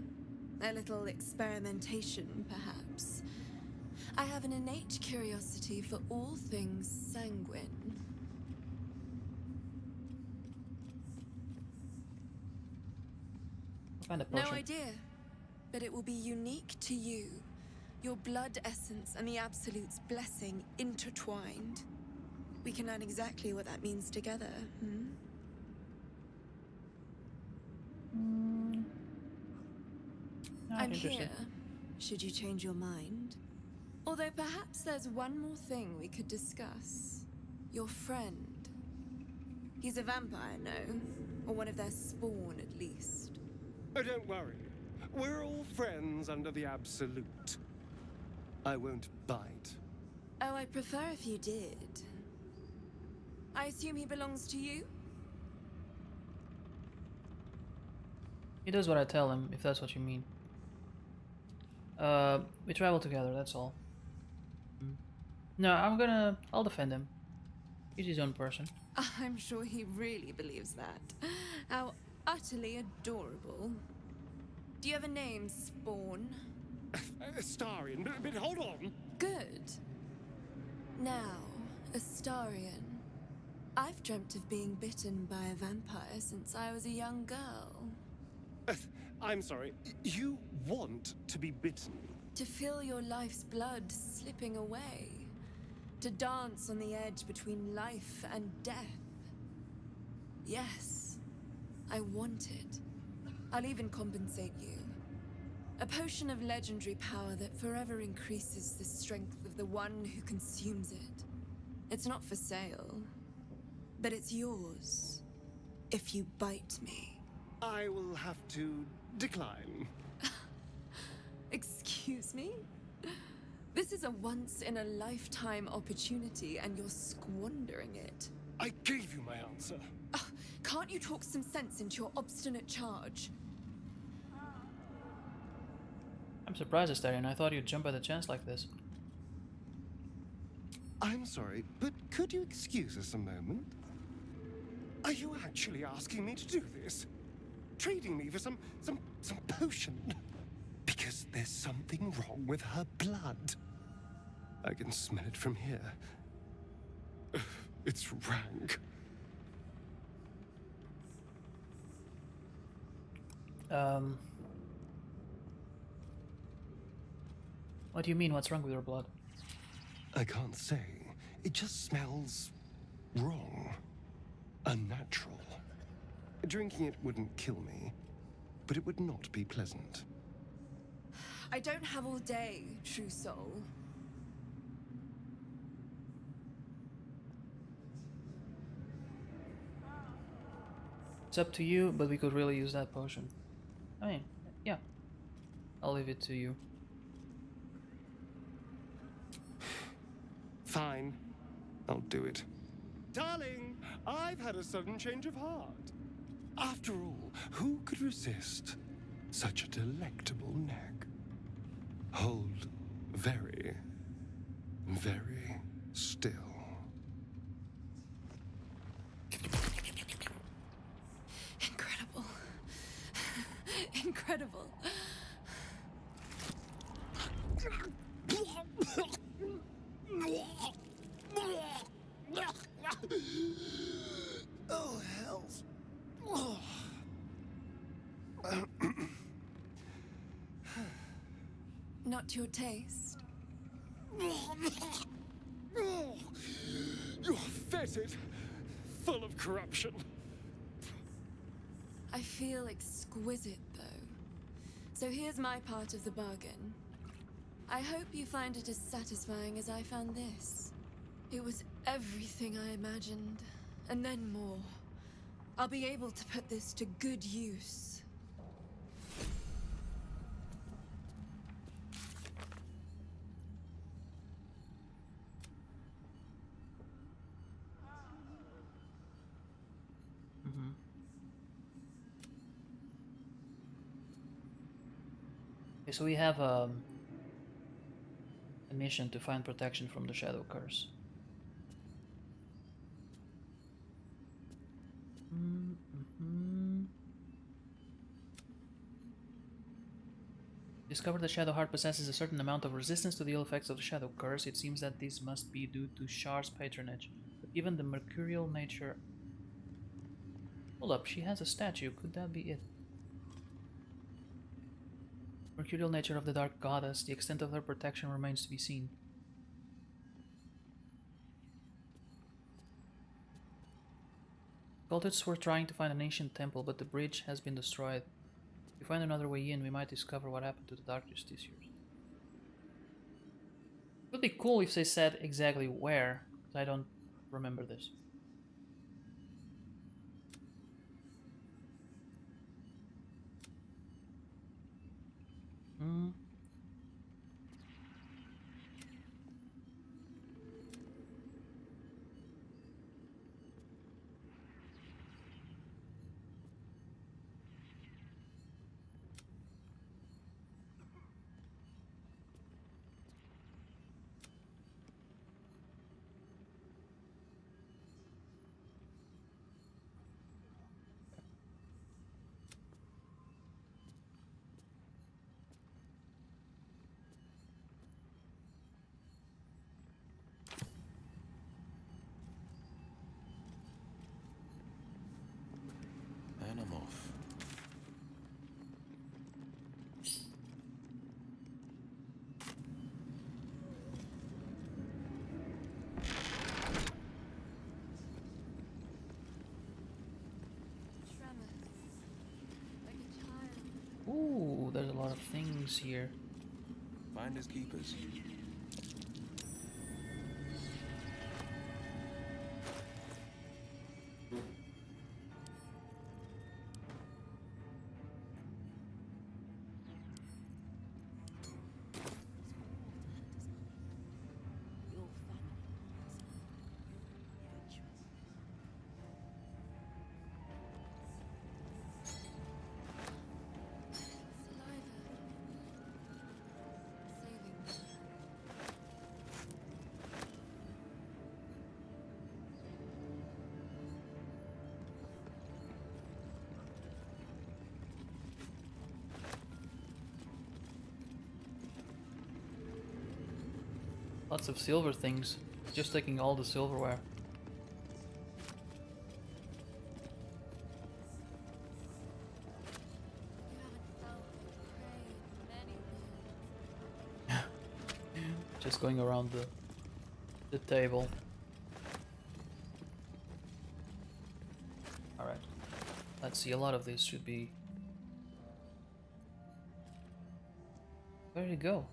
S10: A little experimentation, perhaps. I have an innate curiosity for all things sanguine.
S1: What kind of
S10: No
S1: potion?
S10: idea, but it will be unique to you. Your blood essence and the Absolute's blessing intertwined. We can learn exactly what that means together,
S1: Not
S10: I'm
S1: interested.
S10: here, should you change your mind. Although perhaps there's one more thing we could discuss. Your friend. He's a vampire, no? Or one of their spawn, at least.
S12: Oh, don't worry. We're all friends under the Absolute. I won't bite.
S10: Oh, I'd prefer if you did. I assume he belongs to you?
S1: He does what I tell him, if that's what you mean. We travel together, that's all. No, I'll defend him. He's his own person.
S10: I'm sure he really believes that. How utterly adorable. Do you have a name, Spawn?
S12: Astarion, but hold on.
S10: Good. Now, Astarion. I've dreamt of being bitten by a vampire since I was a young girl.
S12: I'm sorry, you want to be bitten?
S10: To feel your life's blood slipping away. To dance on the edge between life and death. Yes, I want it. I'll even compensate you. A potion of legendary power that forever increases the strength of the one who consumes it. It's not for sale, but it's yours if you bite me.
S12: I will have to decline.
S10: Excuse me? This is a once-in-a-lifetime opportunity, and you're squandering it.
S12: I gave you my answer.
S10: Can't you talk some sense into your obstinate charge?
S1: I'm surprised, Astarion. I thought you'd jump at a chance like this.
S12: I'm sorry, but could you excuse us a moment? Are you actually asking me to do this? Trading me for some potion? Because there's something wrong with her blood. I can smell it from here. It's rank.
S1: What do you mean, what's wrong with your blood?
S12: I can't say. It just smells wrong. Unnatural. Drinking it wouldn't kill me, but it would not be pleasant.
S10: I don't have all day, true soul.
S1: It's up to you, but we could really use that potion. I mean, yeah. I'll leave it to you.
S12: Fine. I'll do it. Darling, I've had a sudden change of heart. After all, who could resist such a delectable neck? Hold very, very still.
S10: Incredible. Incredible.
S12: Oh, hells.
S10: Not to your taste.
S12: it? Full of corruption.
S10: I feel exquisite, though. So here's my part of the bargain. I hope you find it as satisfying as I found this. It was everything I imagined, and then more. I'll be able to put this to good use.
S1: Okay, so we have a mission to find protection from the Shadow Curse. Discover the Shadow Heart possesses a certain amount of resistance to the ill effects of the Shadow Curse. It seems that this must be due to Shar's patronage. But given the mercurial nature... Hold up, she has a statue. Could that be it? Mercurial nature of the Dark Goddess. The extent of her protection remains to be seen. Cultists were trying to find an ancient temple, but the bridge has been destroyed. If we find another way in, we might discover what happened to the Dark Justiciars. It would be cool if they said exactly where, because I don't remember this.
S6: And I'm off.
S1: Ooh, there's a lot of things here.
S6: Finders keepers.
S1: Lots of silver things. Just taking all the silverware. Just going around the table. Alright. Let's see, a lot of this should be... Where did it go?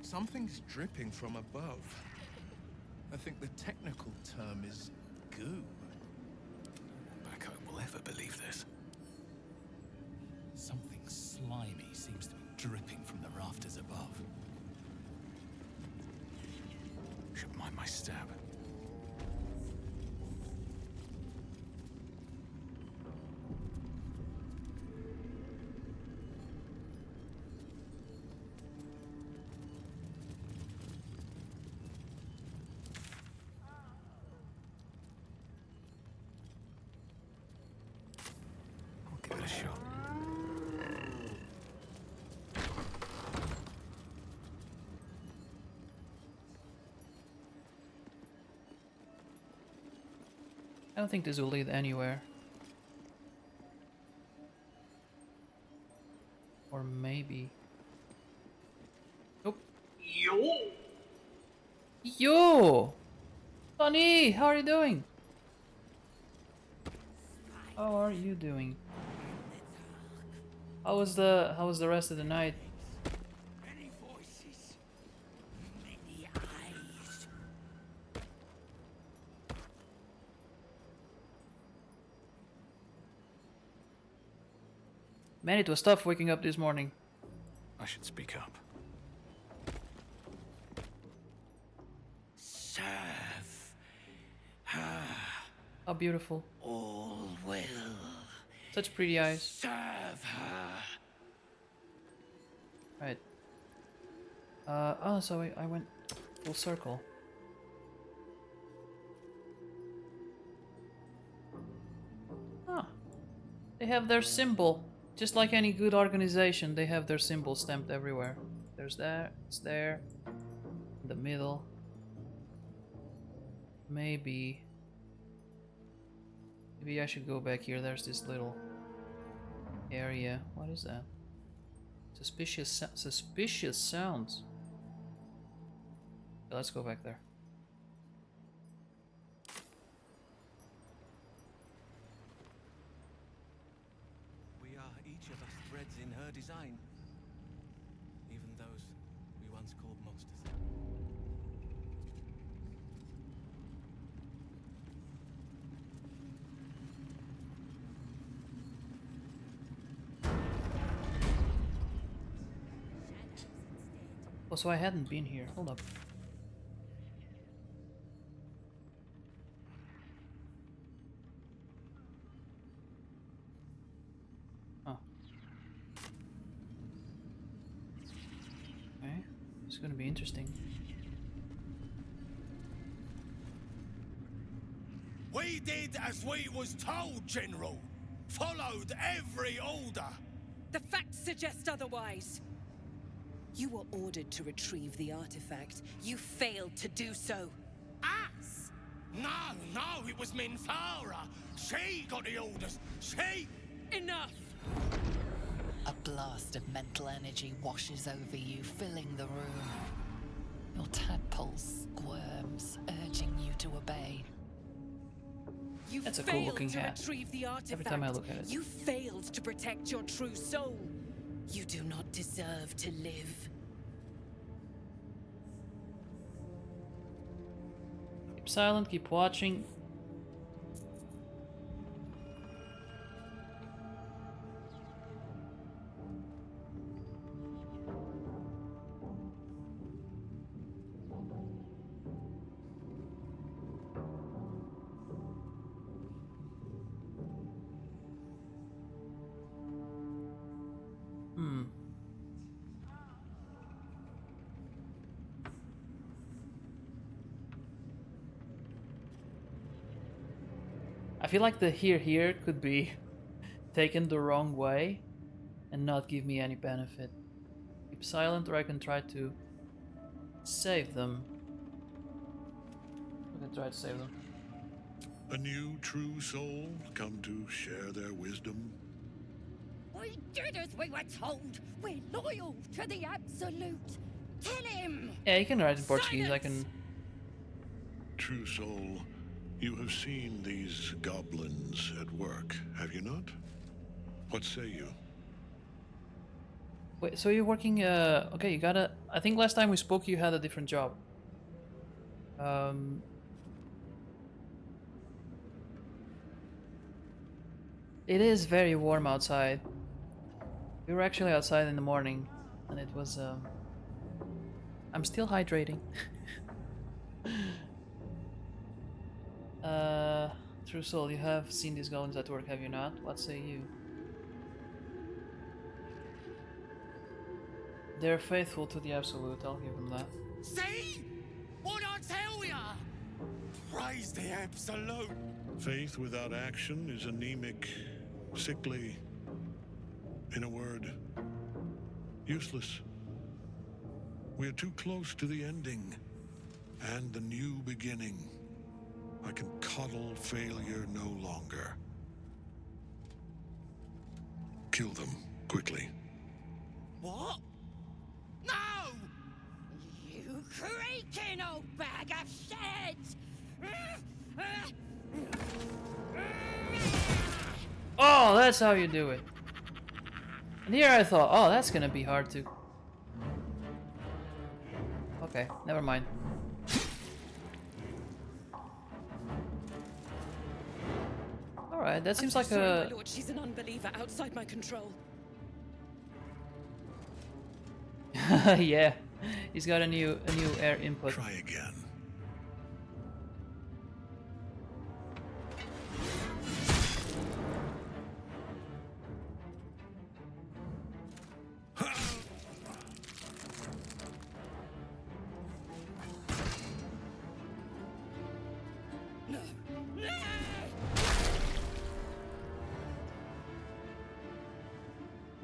S18: Something's dripping from above. I think the technical term is goo.
S6: Back home will ever believe this. Something slimy seems to be dripping from the rafters above.
S5: mind my step. I'll give it a shot.
S1: I don't think this will lead anywhere. Or maybe. Nope. Yo! Yo! Sonny, how are you doing? How are you doing? How was the rest of the night?
S9: Many voices, many eyes.
S1: Man, it was tough waking up this morning.
S5: I should speak up.
S9: Serve her.
S1: How beautiful.
S9: All will.
S1: Such pretty eyes.
S9: Serve her.
S1: Right. Oh, so I went full circle. Ah. They have their symbol. Just like any good organization, they have their symbol stamped everywhere. There's that, it's there, in the middle. Maybe I should go back here. There's this little area. What is that? Suspicious sounds. Okay, let's go back there.
S6: We are each of us threads in her design. Even those we once called monsters.
S1: Oh, so I hadn't been here. Hold up. Oh. Okay. It's gonna be interesting.
S17: We did as we was told, General. Followed every order.
S4: The facts suggest otherwise. You were ordered to retrieve the artifact. You failed to do so.
S17: Us? No, it was Minthara. She got the orders. She...
S4: Enough!
S7: A blast of mental energy washes over you, filling the room. Your tadpole squirms, urging you to obey.
S4: You
S1: That's a cool
S4: failed
S1: looking
S4: to
S1: hat.
S4: retrieve the artifact.
S1: Every time I look at it.
S4: You failed to protect your true soul. You do not deserve to live.
S1: Keep silent, keep watching. I feel like the here could be taken the wrong way and not give me any benefit. Keep silent, or I can try to save them. I can try to save them.
S14: A new true soul come to share their wisdom?
S22: We did as we were told. We're loyal to the Absolute. Tell him!
S1: Yeah, you can write in Portuguese. I can.
S14: True soul, you have seen these goblins at work, have you not? What say you?
S1: Wait, so you're working, okay, you gotta... I think last time we spoke you had a different job. It is very warm outside. We were actually outside in the morning, and it was, I'm still hydrating. True Soul, you have seen these golems at work, have you not? What say you? They're faithful to the Absolute, I'll give them that.
S17: See? What'd I tell ya? Praise the Absolute.
S14: Faith without action is anemic, sickly, in a word, useless. We are too close to the ending and the new beginning. I can coddle failure no longer. Kill them, quickly.
S17: What? No! You creaking old bag of shit!
S1: Oh, that's how you do it. And here I thought, oh, that's gonna be hard to... Okay, never mind. Alright, that seems like
S3: sorry,
S1: a...
S3: my lord, she's an unbeliever outside my control.
S1: Yeah, he's got a new air input.
S14: Try again.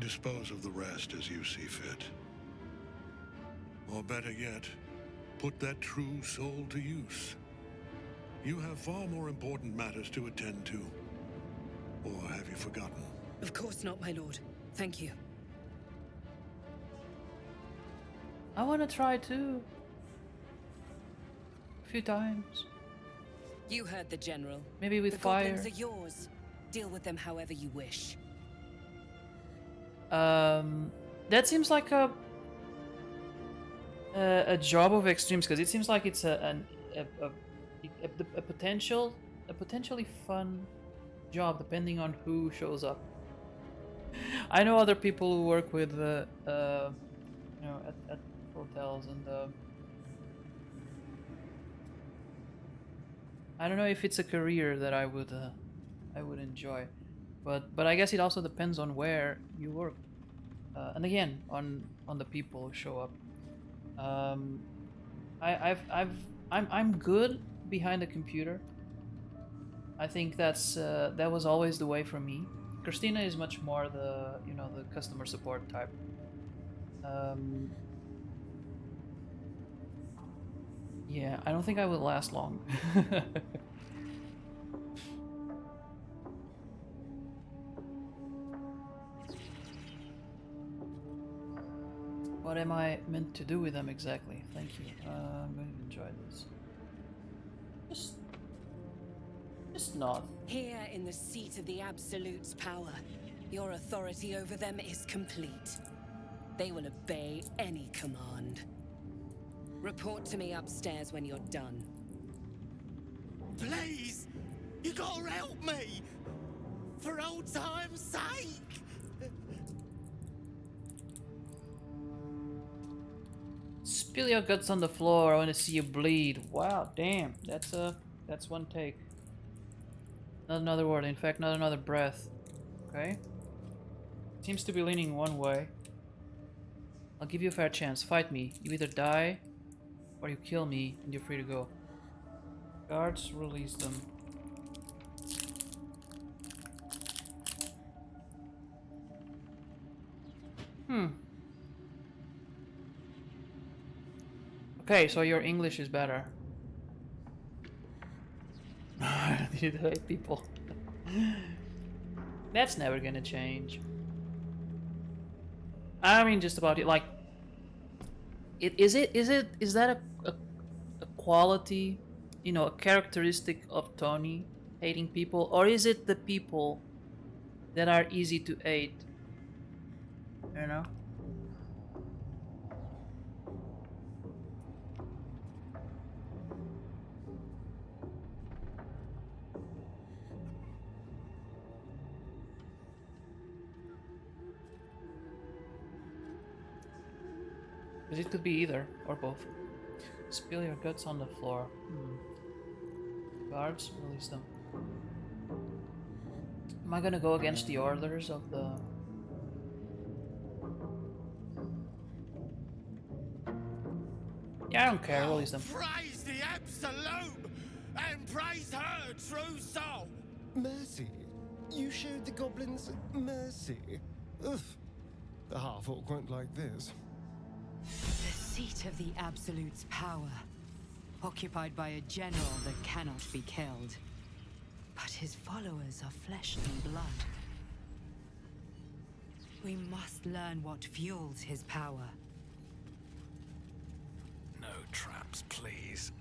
S14: Dispose of the rest as you see fit. Or better yet, put that true soul to use. You have far more important matters to attend to. Or have you forgotten?
S3: Of course not, my lord. Thank you.
S1: I want to try too. A few times.
S3: You heard the general.
S1: Maybe with
S3: the
S1: fire.
S3: goblins are yours. Deal with them however you wish.
S1: That seems like a job of extremes, because it seems like it's a potentially fun job depending on who shows up. I know other people who work with you know, at hotels, and I don't know if it's a career that I would enjoy, but I guess it also depends on where you work, and again on the people who show up. I'm good behind a computer. I think that was always the way for me. Christina is much more the the customer support type. Yeah, I don't think I would last long. What am I meant to do with them exactly? Thank you. I'm going to enjoy this. Just not.
S3: Here in the seat of the Absolute's power, your authority over them is complete. They will obey any command. Report to me upstairs when you're done.
S17: Please! You gotta help me! For old time's sake!
S1: Spill your guts on the floor. I want to see you bleed. Wow, damn. That's one take. Not another word. In fact, not another breath. Okay. Seems to be leaning one way. I'll give you a fair chance. Fight me. You either die, or you kill me, and you're free to go. Guards, release them. Okay, so your English is better. You hate people. That's never gonna change. I mean, just about it. Like, is that a quality, you know, a characteristic of Tony, hating people, or is it the people that are easy to hate? You know. Because it could be either, or both. Spill your guts on the floor. Hmm. Guards, release them. Am I gonna go against the orders of the... Yeah, I don't care, release them.
S17: Praise the Absolute! And praise her, true soul!
S12: Mercy? You showed the goblins mercy? Ugh. The half-orc won't like this.
S20: The seat of the Absolute's power, occupied by a general that cannot be killed. But his followers are flesh and blood. We must learn what fuels his power.
S6: No traps, please.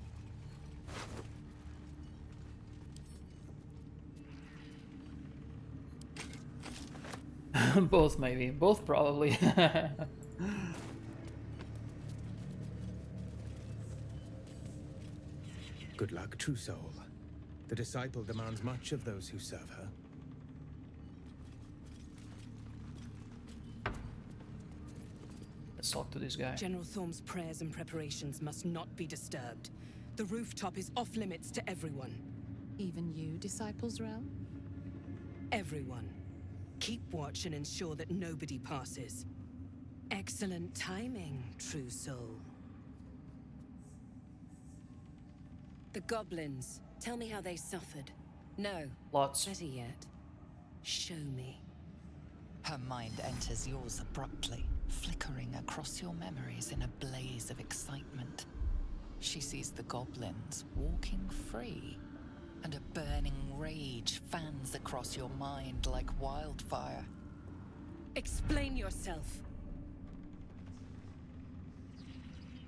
S1: Both maybe. Both probably.
S13: Good luck, true soul. The disciple demands much of those who serve her.
S1: Let's talk to this guy.
S3: General Thorm's prayers and preparations must not be disturbed. The rooftop is off limits to everyone.
S15: Even you, Disciples Realm?
S3: Everyone. Keep watch and ensure that nobody passes. Excellent timing, true soul. The goblins. Tell me how they suffered. No.
S1: Lots.
S3: Better yet, show me.
S7: Her mind enters yours abruptly, flickering across your memories in a blaze of excitement. She sees the goblins walking free, and a burning rage fans across your mind like wildfire.
S3: Explain yourself.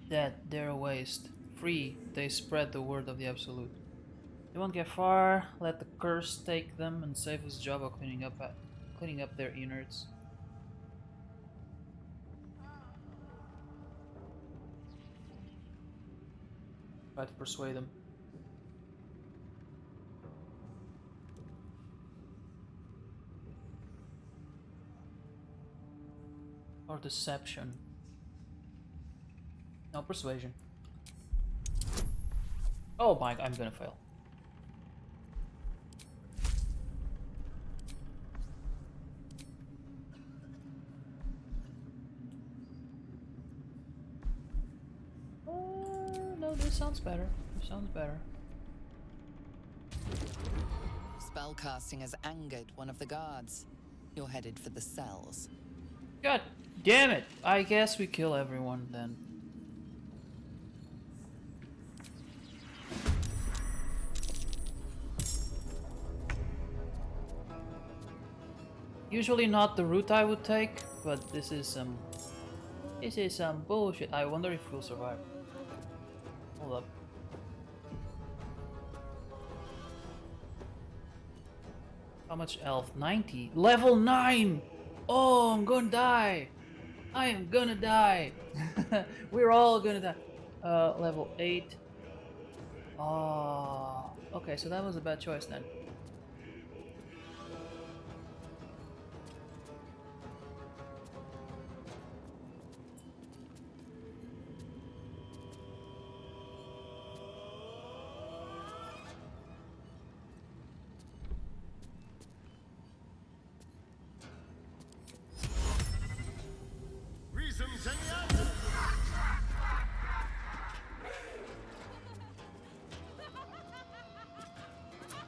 S1: Dead, they're a waste. Free, they spread the word of the Absolute. They won't get far. Let the curse take them and save his job of cleaning up their innards. Try to persuade them. Or deception. No, persuasion. Oh my, I'm gonna fail. No, this sounds better. This sounds better.
S7: Spellcasting has angered one of the guards. You're headed for the cells.
S1: God damn it! I guess we kill everyone then. Usually not the route I would take, but this is some bullshit. I wonder if we'll survive. Hold up. How much health? 90. Level 9! Oh, I'm gonna die! I am gonna die! We're all gonna die. Level 8. Oh, okay, so that was a bad choice then.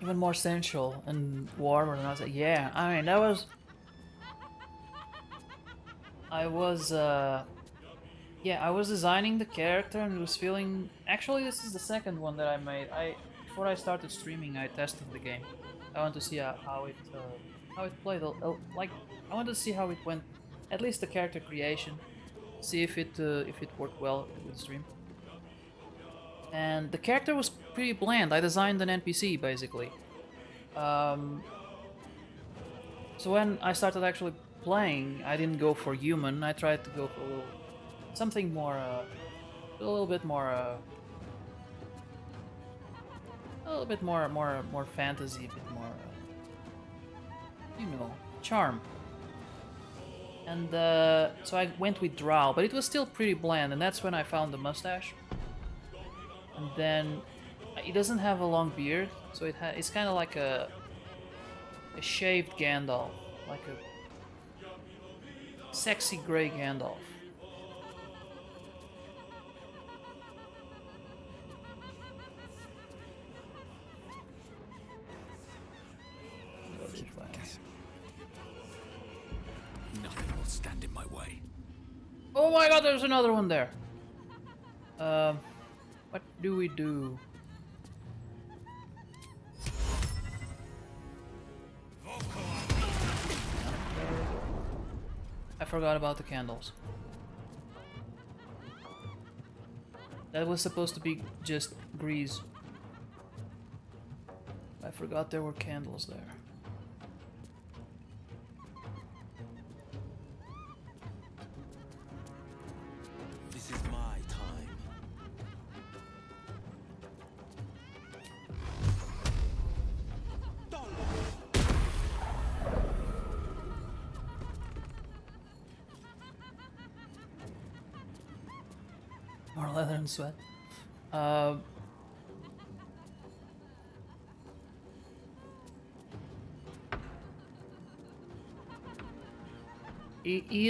S1: Even more sensual and warmer than I was like, yeah, I mean, that was... yeah, I was designing the character and was feeling... Actually, this is the second one that I made. Before I started streaming, I tested the game. I wanted to see how it played. Like, I wanted to see how it went. At least the character creation. See if it worked well with the stream. And the character was pretty bland. I designed an NPC, basically. So when I started actually playing, I didn't go for human. I tried to go for something more, a little bit more fantasy, a bit more, you know, charm. And so I went with Drow, but it was still pretty bland, and that's when I found the mustache. And then he doesn't have a long beard, so it's kind of like a shaved Gandalf, like a sexy gray Gandalf.
S23: Nothing will stand in my way.
S1: Oh my god, there's another one there. What do we do? I forgot about the candles. That was supposed to be just grease. I forgot there were candles there.
S23: This is my time.
S1: More leather and sweat. He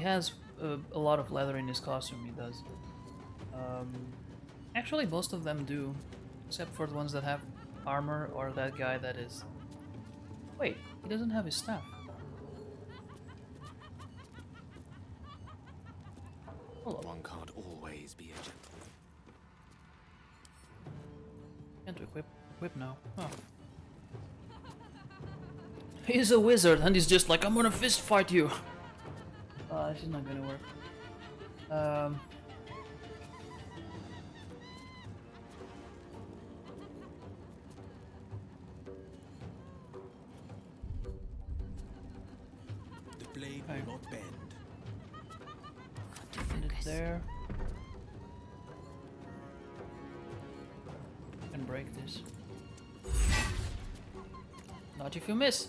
S1: has a lot of leather in his costume. He does. Actually, most of them do, except for the ones that have armor or that guy that is. Wait, he doesn't have his staff.
S6: One can't always be a gentleman.
S1: Can't equip now. Oh. He's a wizard and he's just like, I'm gonna fist fight you. This is not gonna work.
S23: The blade will not bend.
S1: Put it there. And break this. Not if you miss.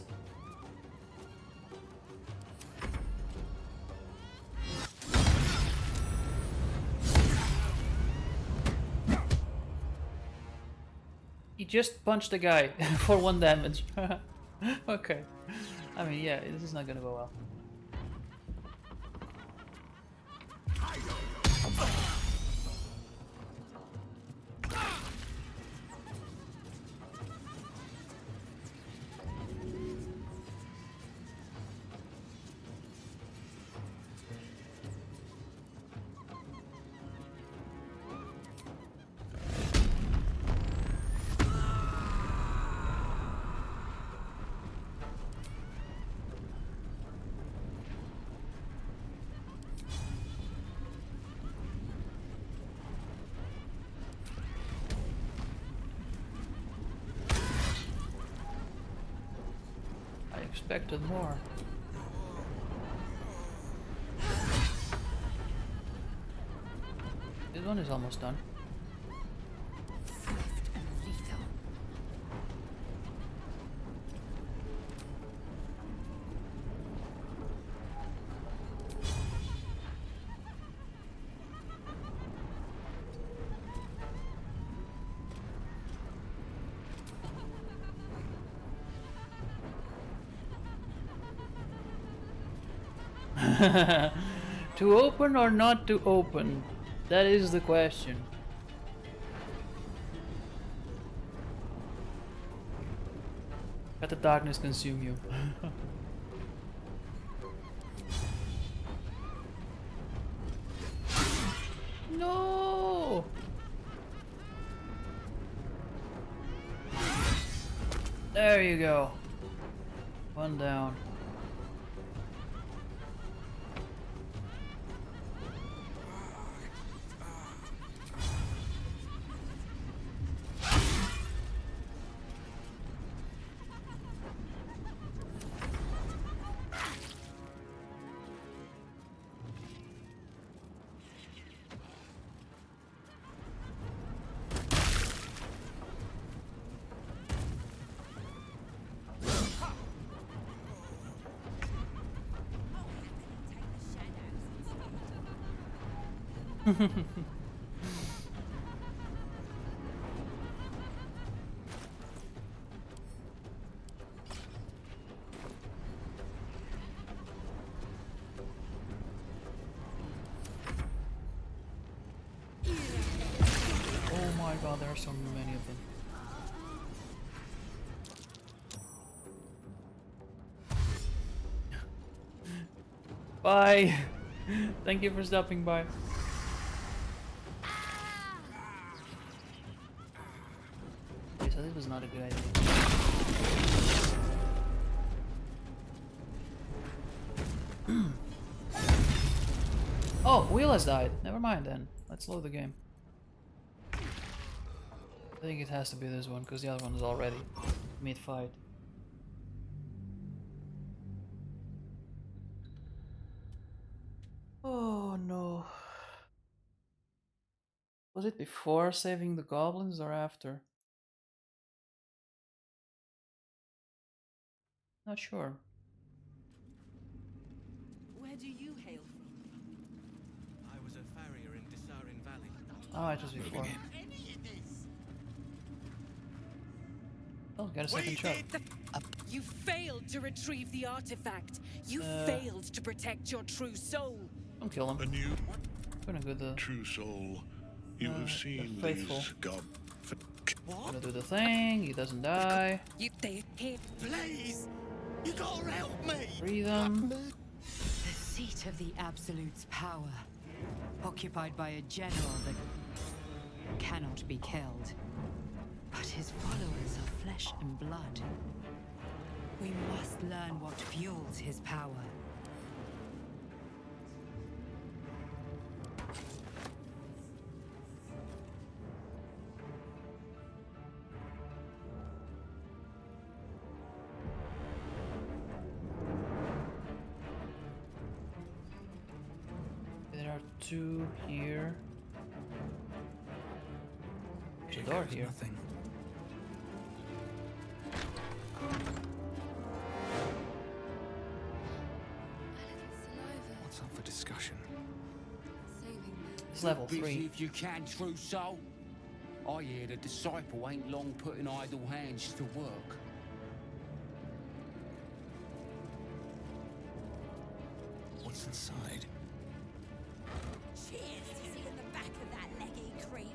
S1: He just punched the guy for 1 damage. Okay. I mean, yeah, this is not gonna go well. Expected more. This one is almost done. To open or not to open? That is the question. Let the darkness consume you. No! There you go. 1 down. god, there are so many of them. Bye! Thank you for stopping by. Okay, so this was not a good idea. Oh, Wheel has died. Never mind then. Let's load the game. I think it has to be this one, because the other one is already mid-fight. Oh no. Was it before saving the goblins or after? Not sure.
S4: Where do you hail from?
S6: I was a farrier in Desarin Valley.
S1: Oh, it was before. Oh, got a second shot.
S3: You failed to retrieve the artifact. You failed to protect your true soul.
S1: Don't kill him.
S14: A new
S1: Gonna go the
S14: true soul. You have seen
S1: faithful.
S14: these
S1: Gonna do the thing. He doesn't die.
S3: You
S17: Please, you gotta help me.
S1: Free them.
S20: The seat of the Absolute's power, occupied by a general that cannot be killed. But his followers are flesh and blood. We must learn what fuels his power.
S1: There are two here. There's a door here.
S6: Nothing. What's up for discussion?
S1: It's level
S2: Busy
S1: 3.
S2: if you can, true soul. I hear the disciple ain't long putting idle hands to work.
S6: What's inside?
S11: Cheers to seeing the back of that leggy creep.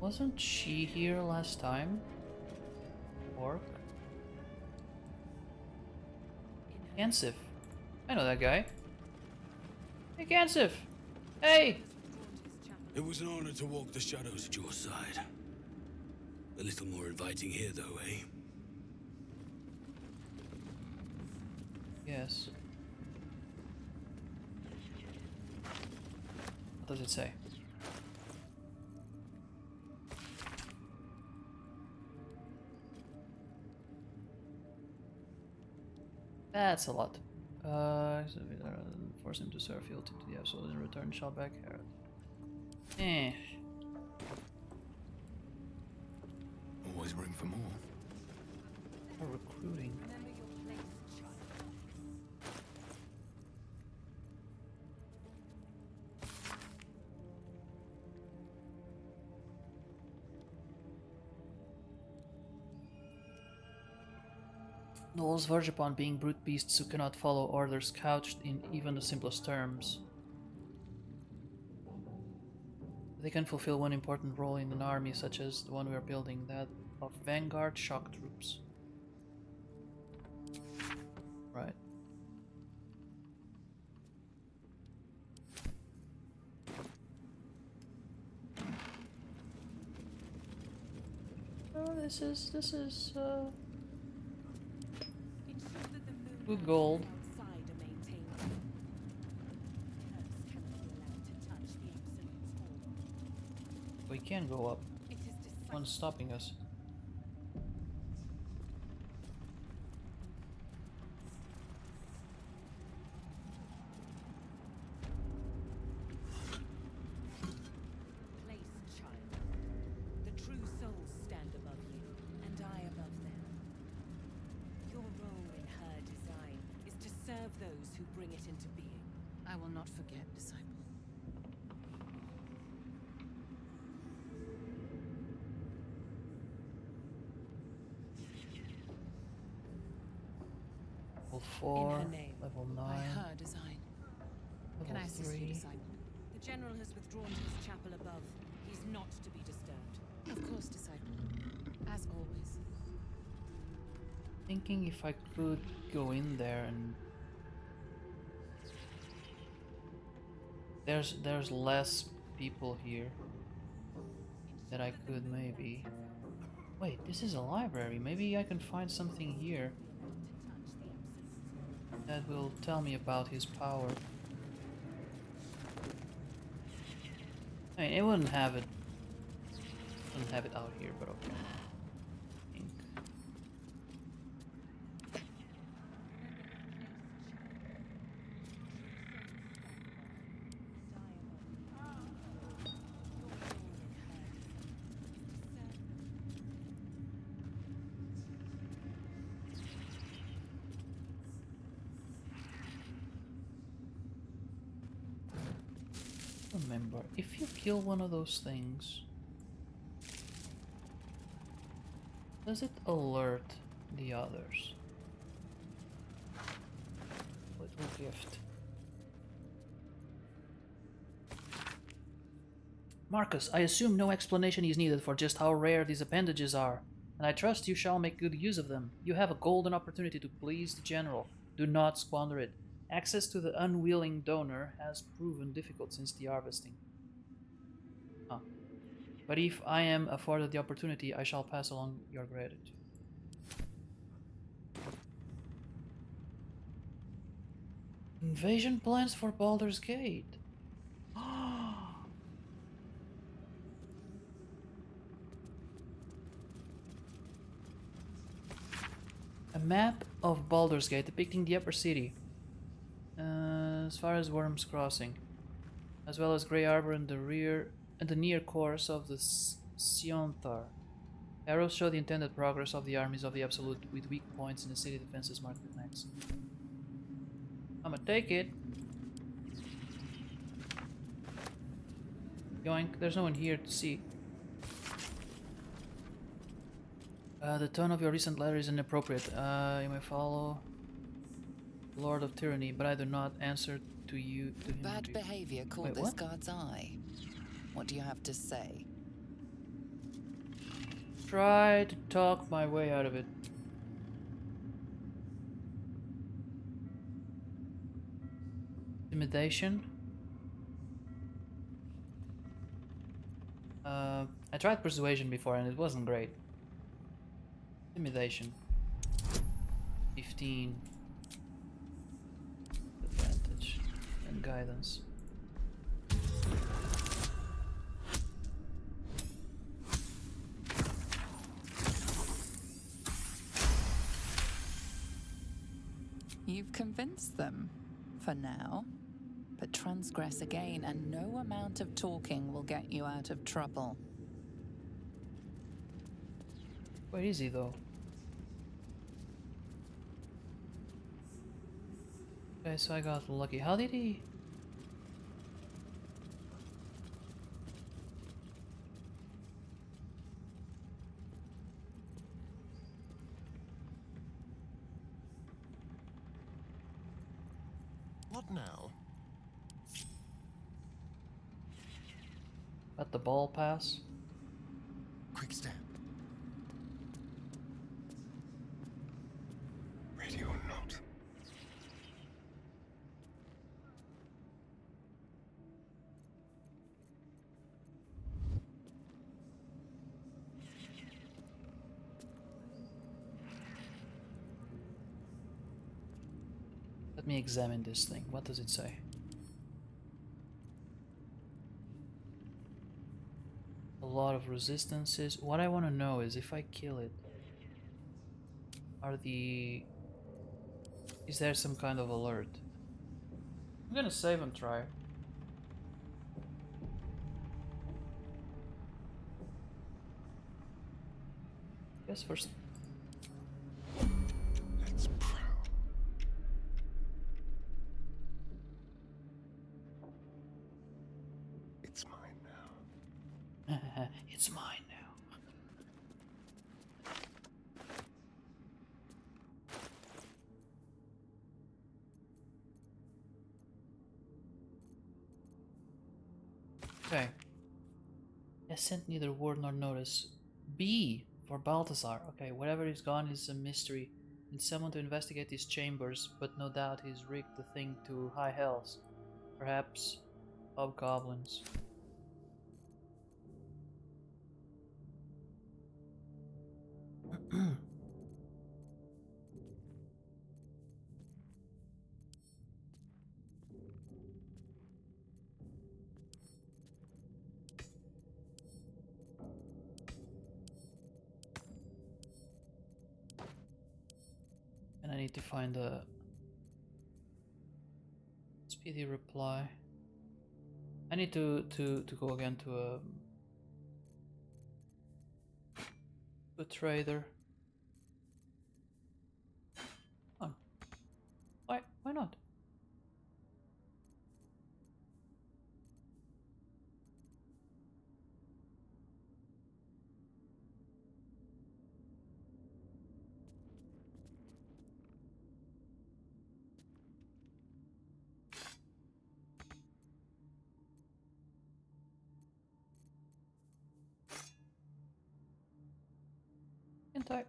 S1: Wasn't she here last time? Orc? Gansif. I know that guy. Hey Gansif! Hey!
S5: It was an honor to walk the shadows at your side. A little more inviting here, though, eh?
S1: Yes. What does it say? That's a lot. Force him to serve fealty to the absolute in return shall back Herod.
S6: Always room for more.
S1: Or recruiting. Gnolls verge upon being brute beasts who cannot follow orders couched in even the simplest terms. They can fulfill one important role in an army such as the one we are building, that of vanguard shock troops. Right. Oh, this is good gold. We can go up. One's stopping us.
S3: those who bring it into being.
S15: I will not forget, disciple.
S1: Level 4,
S3: In her name.
S1: level
S15: By
S1: 9,
S15: her design. Can
S1: level
S15: I assist
S1: 3.
S15: you, disciple?
S3: The general has withdrawn to his chapel above. He's not to be disturbed.
S15: Of course, disciple. As always.
S1: Thinking if I could go in there and there's less people here that I could maybe. Wait, this is a library. Maybe I can find something here that will tell me about his power. I mean, it wouldn't have it out here, but okay. Remember, if you kill one of those things, does it alert the others? Little gift. Marcus, I assume no explanation is needed for just how rare these appendages are, and I trust you shall make good use of them. You have a golden opportunity to please the general. Do not squander it. Access to the unwilling donor has proven difficult since the harvesting. Huh. But if I am afforded the opportunity, I shall pass along your gratitude. Invasion plans for Baldur's Gate. A map of Baldur's Gate depicting the upper city. As far as Worm's Crossing, as well as Grey Arbor and the near course of the Sionthar. Arrows show the intended progress of the armies of the Absolute, with weak points in the city defenses marked with an X. I'ma take it. Yoink, there's no one here to see. The tone of your recent letter is inappropriate. You may follow Lord of Tyranny, but I do not answer to you. To him.
S7: Bad behavior caught
S1: Wait,
S7: this
S1: what?
S7: guard's eye. What do you have to say?
S1: Try to talk my way out of it. Intimidation. I tried persuasion before and it wasn't great. Intimidation. 15. Advantage. And guidance.
S7: You've convinced them, for now. But transgress again, and no amount of talking will get you out of trouble.
S1: Where is he though? Okay, so I got lucky. How did he...
S12: What now?
S1: Let the ball pass?
S12: Quick step. Ready or not.
S1: Let me examine this thing. What does it say? A lot of resistances. What I want to know is if I kill it, is there some kind of alert? I'm gonna save and try. Guess first.
S12: Let's prowl.
S1: It's mine now. Okay. I sent neither word nor notice. B for Balthazar. Okay, whatever is gone is a mystery. And someone to investigate these chambers, but no doubt he's rigged the thing to high hells. Perhaps hobgoblins. And I need to find a speedy reply. I need to go again to a trader. Oh. Why not? Can't I?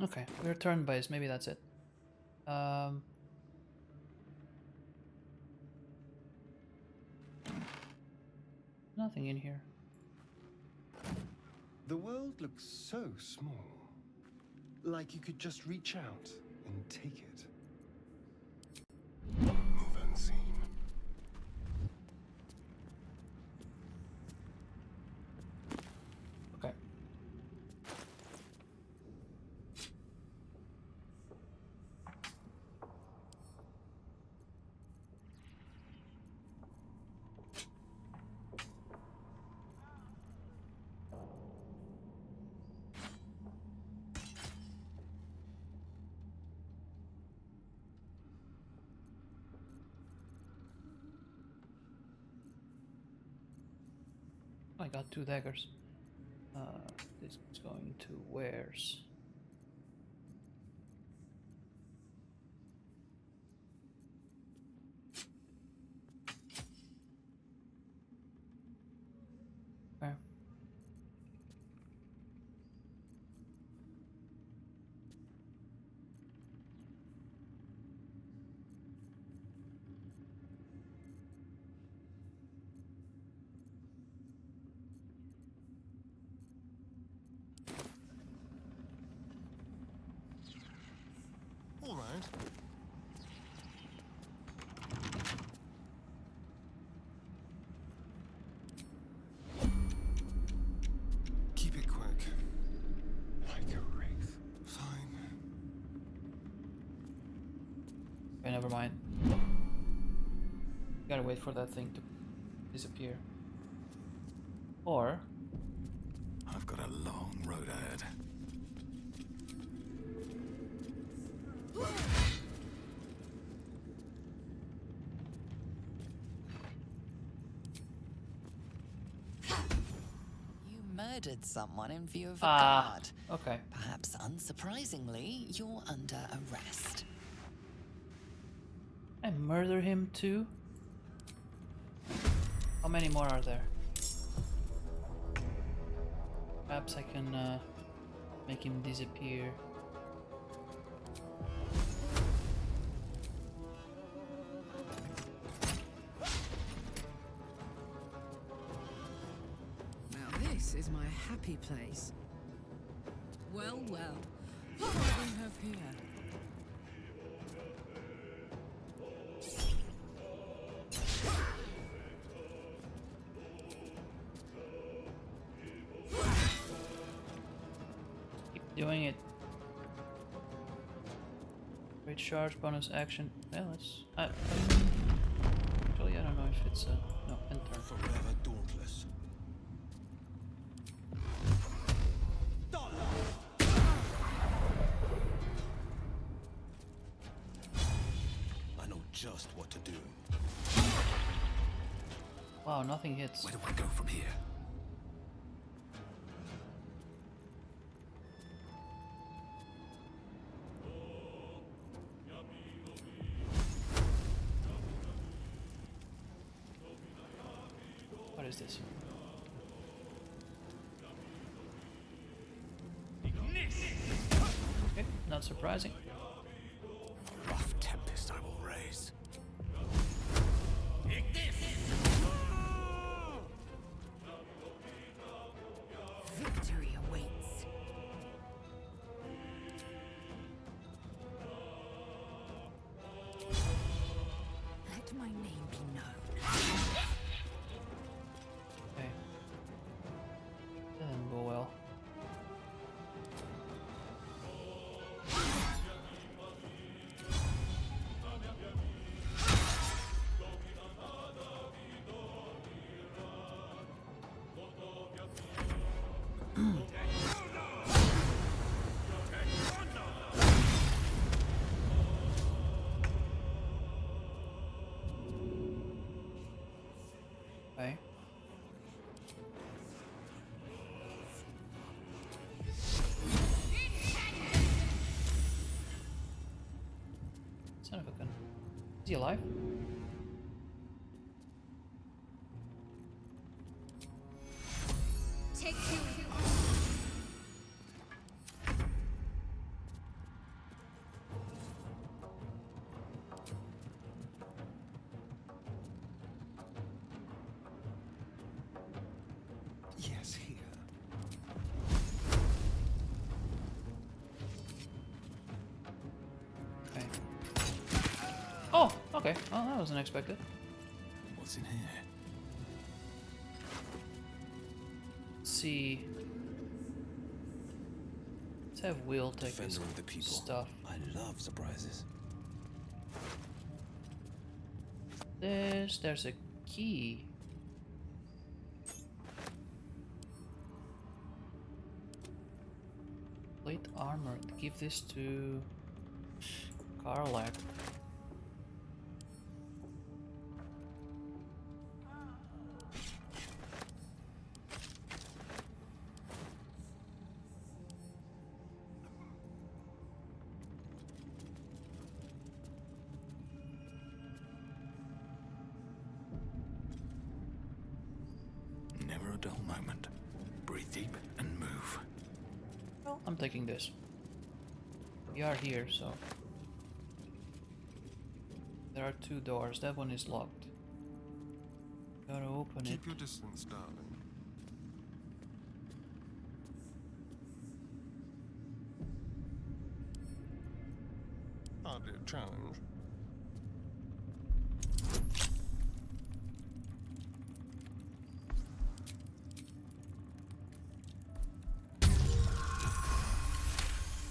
S1: Okay, we're turn based, maybe that's it. Nothing in here.
S12: The world looks so small. Like you could just reach out and take it. Move unseen.
S1: Okay. I got 2 daggers. This is going to wares. Okay.
S12: All right. Keep it quick. Like a wraith. Fine.
S1: Okay, never mind. Gotta wait for that thing to disappear. Or
S9: I've got a long road ahead.
S7: You murdered someone in view of a guard.
S1: Okay.
S7: Perhaps unsurprisingly, you're under arrest.
S1: I murder him too? How many more are there? Perhaps I can make him disappear.
S4: Now this is my happy place. Well, well. What do we have here?
S1: Doing it. Great charge, bonus action. Yeah, let's. Actually, I don't know if it's a. No, enter.
S17: Forever dauntless. I know just what to do.
S1: Wow, nothing hits.
S8: Where do I go from here?
S1: What is this? Okay, not surprising.
S8: Rough tempest I will raise.
S16: Victory awaits. Let my name be known.
S1: Okay. That didn't go well. Okay. Son of a gun. Is he alive?
S10: Take two.
S12: Yes, here.
S1: Okay. Oh, okay. Oh, that wasn't expected.
S8: What's in here?
S1: Let's see. Let's have Will take
S8: Defender
S1: this
S8: of the people.
S1: stuff.
S8: I love surprises.
S1: There's a key. Plate armor. Give this to Karlak.
S8: Never a dull moment. Breathe deep and move.
S1: I'm taking this. We are here, so there are two doors. That one is locked. Gotta open it.
S12: Keep your distance, darling. Hardly a challenge.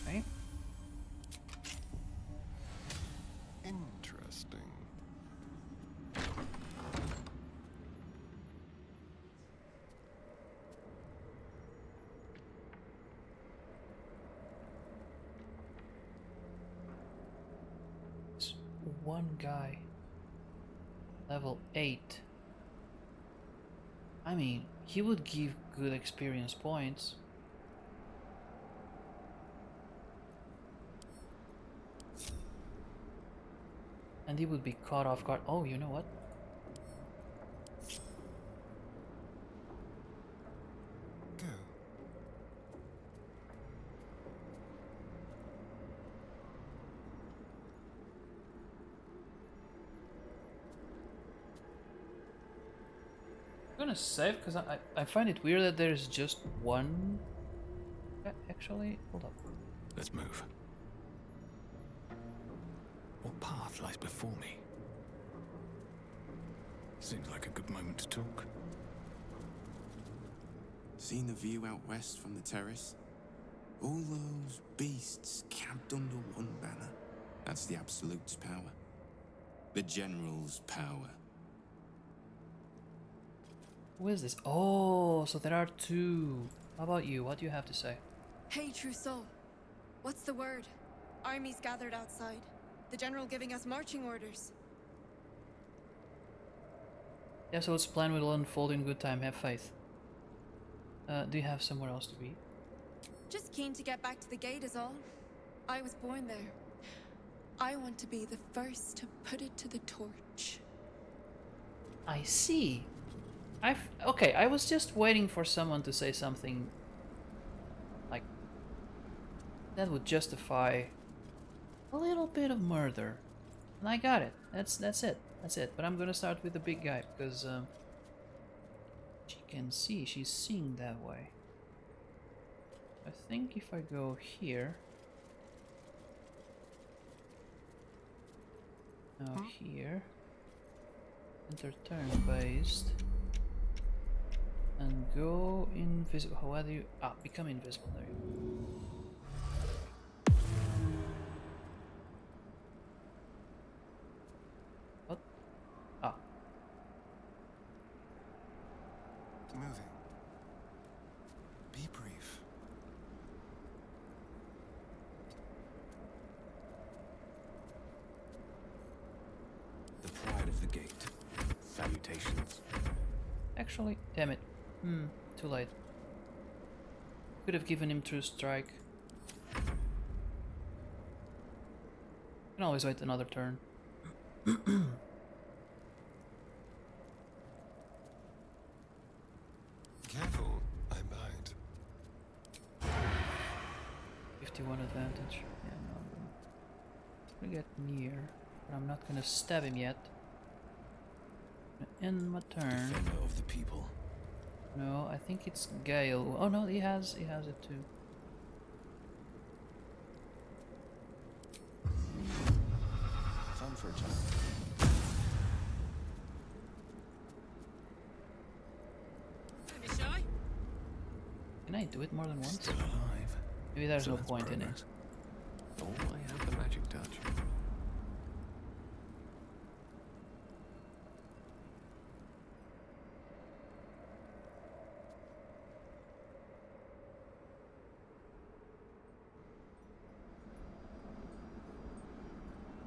S1: Okay.
S12: Interesting.
S1: It's one guy. Level 8. I mean, he would give good experience points. And he would be caught off guard. Oh, you know what?
S12: Go.
S1: I'm gonna save because I find it weird that there's just one. Actually, hold up.
S8: Let's move. What path lies before me? Seems like a good moment to talk.
S19: Seen the view out west from the terrace? All those beasts camped under one banner. That's the Absolute's power. The General's power.
S1: Who is this? Oh, so there are two. How about you? What do you have to say?
S10: Hey, Trousseau. What's the word? Armies gathered outside. The general giving us marching orders.
S1: Yasuo's plan will unfold in good time, have faith. Do you have somewhere else to be?
S10: Just keen to get back to the gate is all. I was born there. I want to be the first to put it to the torch.
S1: I see. Okay, I was just waiting for someone to say something like that would justify a little bit of murder. And I got it. That's it. That's it. But I'm gonna start with the big guy because she can see. She's seeing that way. I think if I go here, now here, enter turn based, and go invisible. How do you become invisible? There you go. What?
S12: Moving. Be brief.
S8: The pride of the gate. Salutations.
S1: Actually, damn it. Too late. Could have given him true strike. Can always wait another turn.
S12: Careful, I bite.
S1: 51 advantage. Yeah, no, I'm gonna get near, but I'm not gonna stab him yet. End my turn.
S8: Defender of the people.
S1: No, I think it's Gale. Oh no, he has it too.
S8: Fun for a child.
S4: Don't be shy.
S1: Can I do it more than once?
S8: Still alive.
S1: Maybe there's
S8: So
S1: no
S8: that's
S1: point in it.
S8: progress. Oh, I have the magic touch.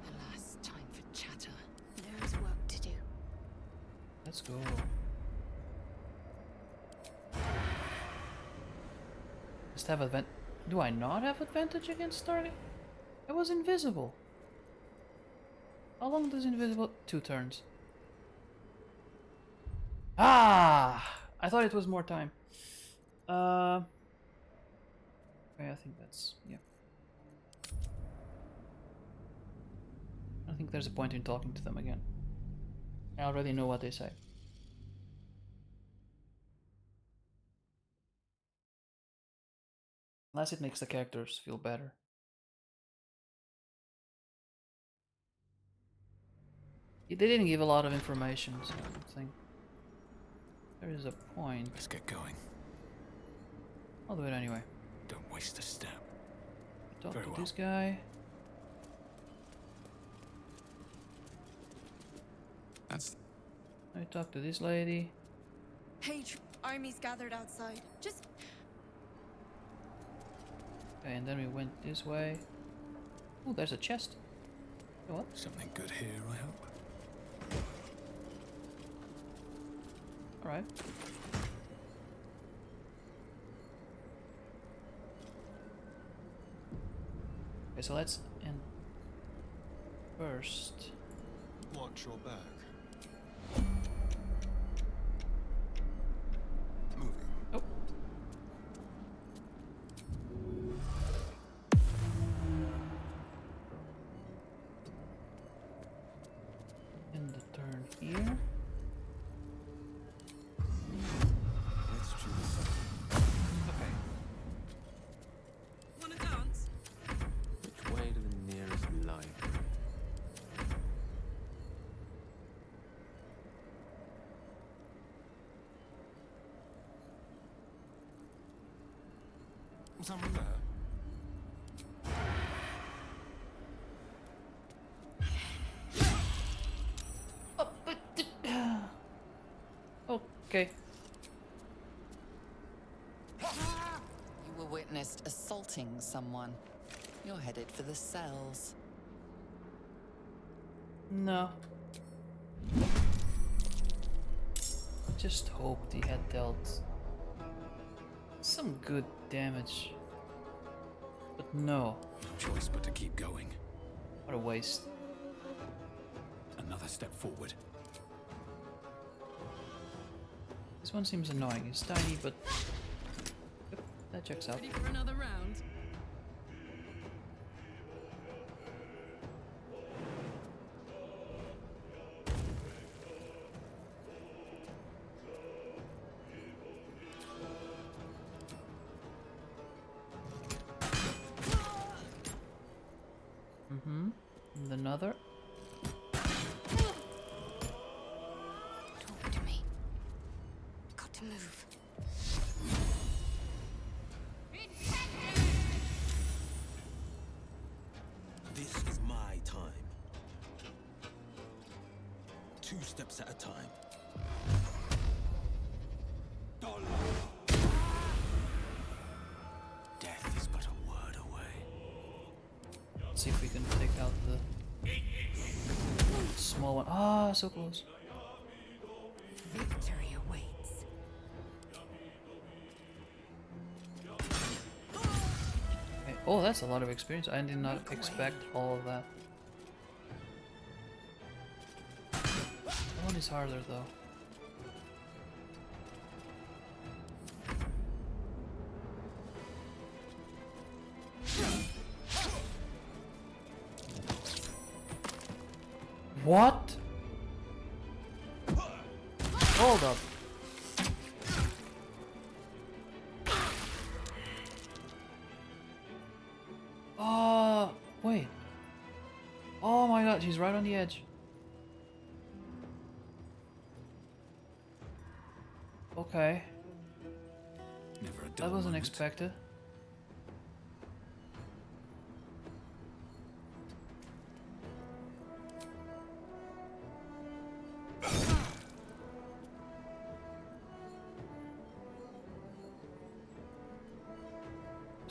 S16: Alas, time for chatter. There is work to do.
S1: Let's go. Just have advantage. Do I not have advantage against starting? I was invisible. How long does invisible? 2 turns. Ah! I thought it was more time. Okay, I think that's yeah. I don't think there's a point in talking to them again. I already know what they say. Unless it makes the characters feel better. They didn't give a lot of information, so I don't think there is a point.
S8: Let's get going.
S1: I'll do it anyway.
S8: Don't waste a step.
S1: Talk
S8: Very
S1: to
S8: well.
S1: this guy.
S19: That's...
S1: I talk to this lady.
S10: Hey, armies gathered outside. Just
S1: Okay, and then we went this way. Oh, there's a chest. What?
S8: Something good here, I hope.
S1: Alright. Okay, so let's end first.
S12: Watch your back. Moving.
S1: Oh. End the turn here.
S8: Let's chew this up.
S1: Okay.
S4: Wanna dance?
S8: Which way to the nearest library?
S12: Someone there.
S1: Okay.
S7: You were witnessed assaulting someone. You're headed for the cells.
S1: No. just hoped he had dealt some good damage. But no.
S8: No choice but to keep going.
S1: What a waste.
S8: Another step forward.
S1: This one seems annoying. It's tiny, but yep, that checks out.
S4: Ready for another round?
S1: Mm-hmm. And another.
S16: Talk to me. Got to move.
S17: This is my time. 2 steps at a time. Death is but a word away.
S1: Let's see if we can take out the small one. Ah, so close.
S16: Victory awaits.
S1: Okay. Oh, that's a lot of experience. I did not expect all of that. That one is harder though. What? Hold up. Oh, wait. Oh my god, she's right on the edge. Okay.
S8: Never a dull
S1: That wasn't
S8: moment.
S1: expected.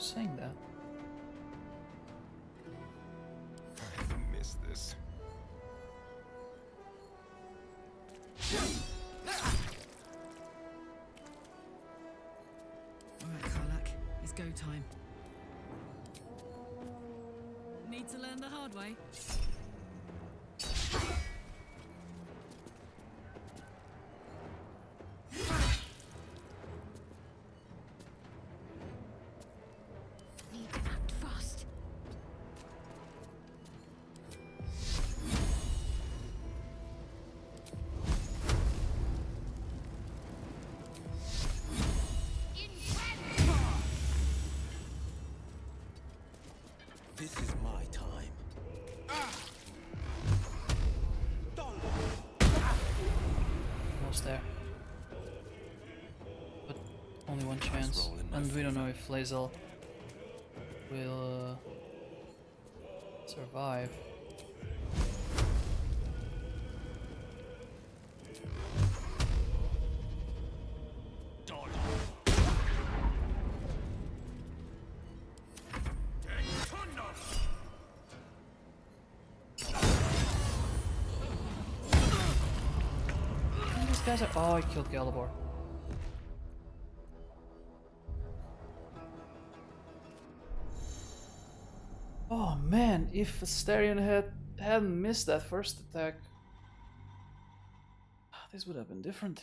S1: Saying that.
S12: I miss this.
S4: Alright, Karlak. It's go time. Need to learn the hard way.
S16: Need to act fast.
S17: This is my time.
S1: Almost there. But only one chance. And we don't know if Lae'zel will survive. And these guys are. Oh, I killed Galibor. Oh man, if Asterion hadn't missed that first attack, this would have been different.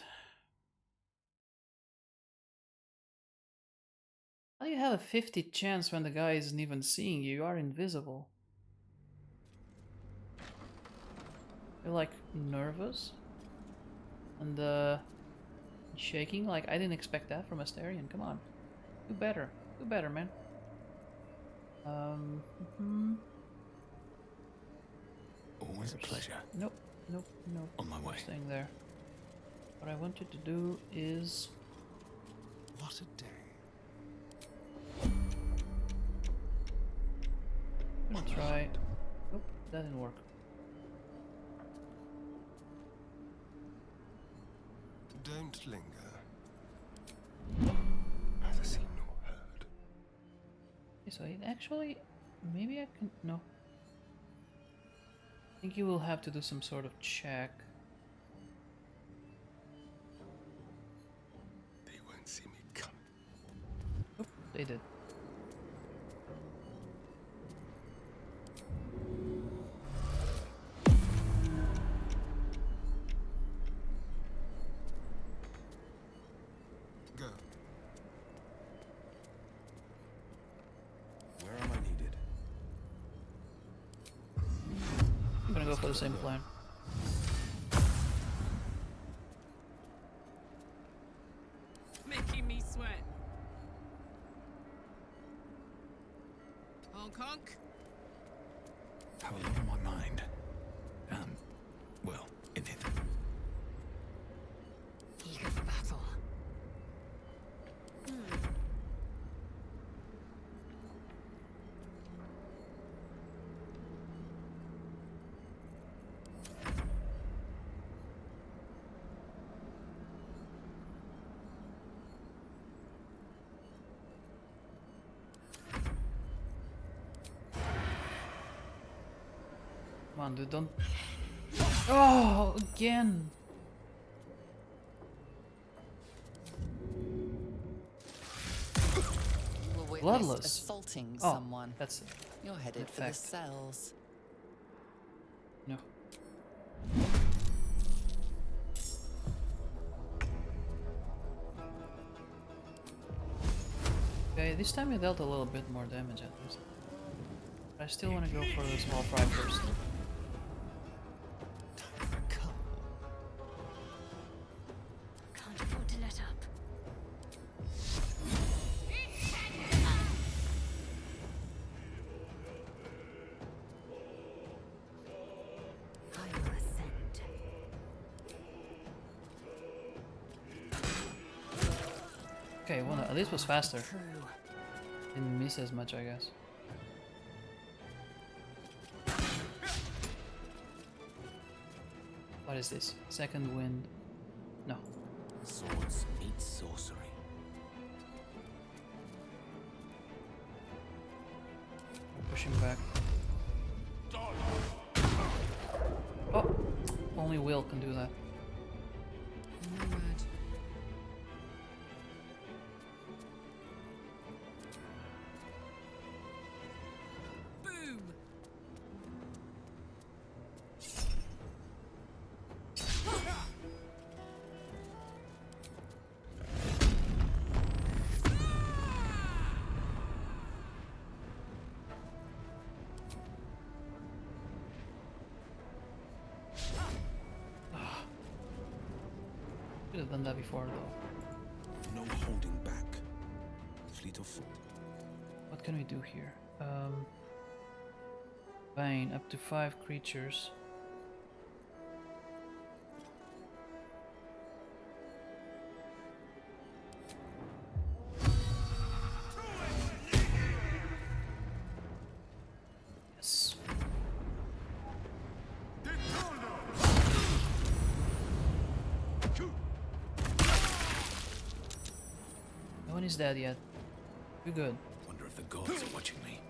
S1: How do you have a 50 chance when the guy isn't even seeing you? You are invisible. You're like nervous and shaking. Like I didn't expect that from Asterion. Come on, do better, man.
S8: Always a pleasure.
S1: Nope.
S8: On my way.
S1: I'm staying there. What I want you to do is.
S12: What a day.
S1: I'm gonna try. Nope, that didn't work.
S12: Don't linger. Neither seen nor heard.
S1: Okay, so it actually, maybe I can. No. I think you will have to do some sort of check. They did.
S8: Go. Where am I needed?
S1: I'm gonna go for the same plan.
S4: Making me sweat. Honk honk.
S8: Have a lot on my mind. Well, in it.
S16: Eager for battle.
S1: Come on, dude, don't. Oh, again.
S7: Will witness
S1: Bloodless.
S7: assaulting
S1: Oh,
S7: someone.
S1: that's
S7: You're headed for the
S1: effect.
S7: cells.
S1: No. Okay, this time I dealt a little bit more damage at least. But I still want to go for the small fry first.
S16: Can't afford to let up. I will ascend.
S1: Okay, well, at least was faster. Didn't miss as much, I guess. What is this? Second wind? No.
S8: Swords eat sorcery.
S1: Pushing back. Oh! Only Will can do that.
S4: Boom.
S1: Could have done that before though.
S8: No holding back. Fleet of foot.
S1: What can we do here? Bane, up to 5 creatures. Yes. No one is dead yet. We're good.
S8: Wonder if the gods are watching me.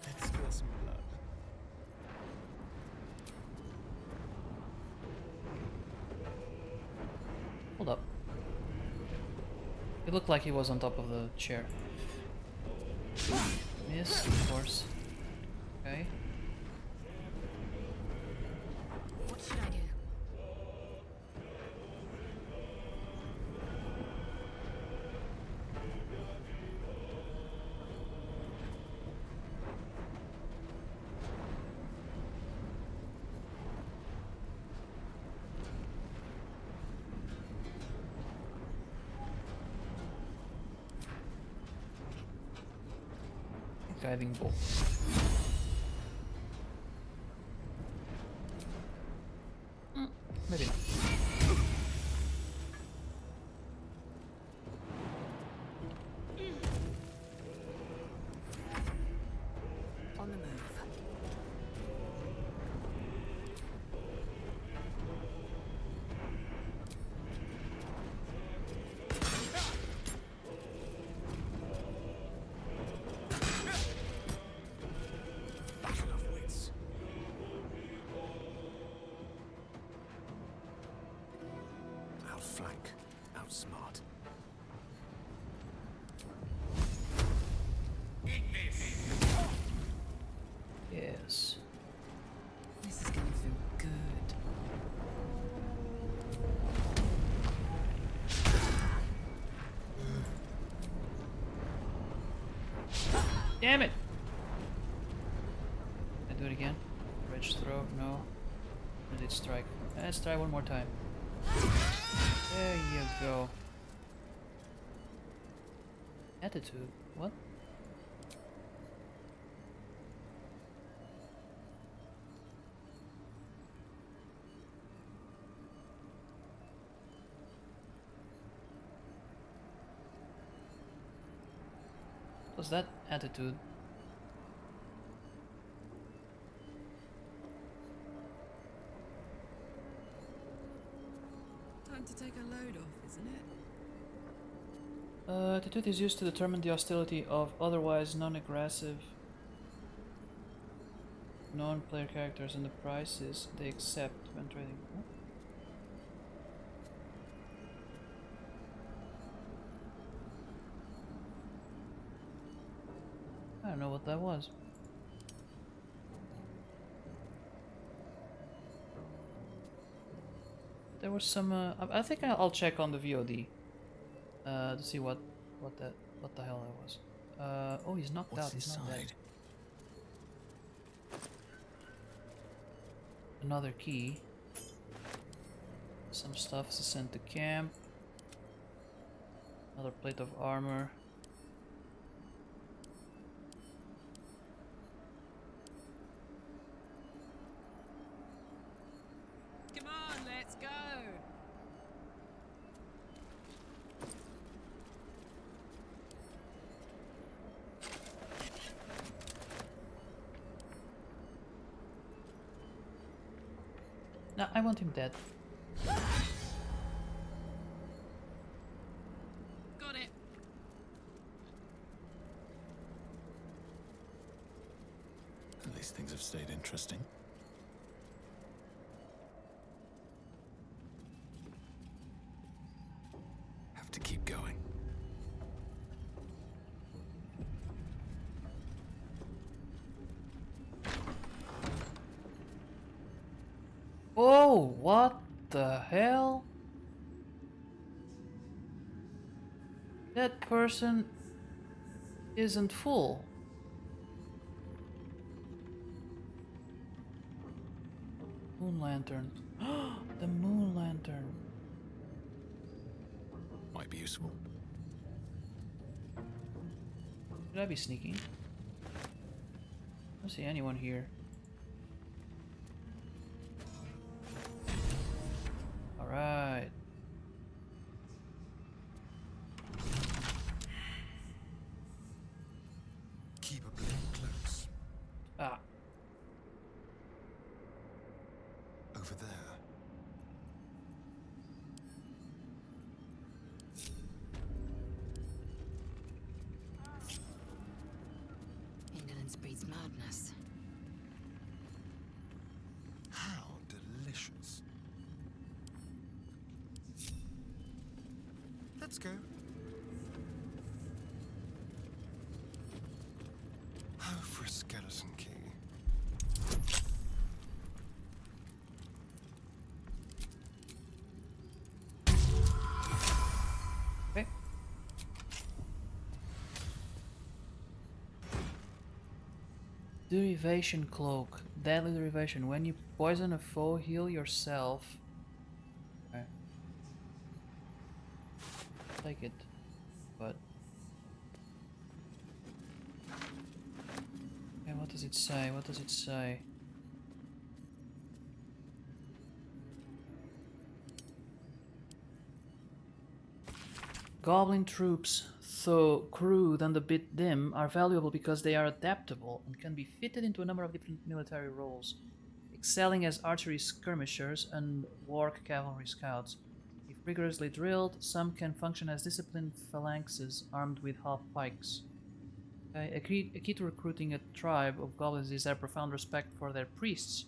S8: Let's spill some blood.
S1: Hold up. It looked like he was on top of the chair. Missed, of course. Okay.
S16: What should I do?
S1: Guiding bolt. Maybe not.
S16: On the move.
S8: flank, outsmart.
S1: Yes.
S15: This is gonna feel good.
S1: Damn it! Can I do it again? Rage throw? No. I did strike. Let's try one more time. There you go. Attitude? What? Was that attitude?
S4: Time to take a load off, isn't it?
S1: Attitude is used to determine the hostility of otherwise non-aggressive non-player characters and the prices they accept when trading. Huh? I don't know what that was. There was some. I think I'll check on the VOD to see what the hell that was. Oh, he's knocked out. He's not dead. Another key. Some stuff is sent to camp. Another plate of armor.
S4: Come on, let's go.
S1: No, I want him dead.
S4: Got it.
S8: At least things have stayed interesting. Have to keep going.
S1: Oh, what the hell? That person isn't full. Moon lantern. The moon lantern.
S8: Might be useful.
S1: Should I be sneaking? I don't see anyone here. Alright.
S8: Keep a blade close.
S1: Ah.
S8: Over there.
S16: Indolence breeds madness.
S8: How delicious. Let's go. Oh, for a skeleton key.
S1: Okay. Derivation cloak. Deadly derivation. When you poison a foe, heal yourself. Okay. Take it. But okay, what does it say? What does it say? Goblin troops, though crude and a bit dim, are valuable because they are adaptable and can be fitted into a number of different military roles, excelling as archery skirmishers and war cavalry scouts. If rigorously drilled, some can function as disciplined phalanxes armed with half pikes. Okay, a key to recruiting a tribe of goblins is their profound respect for their priests,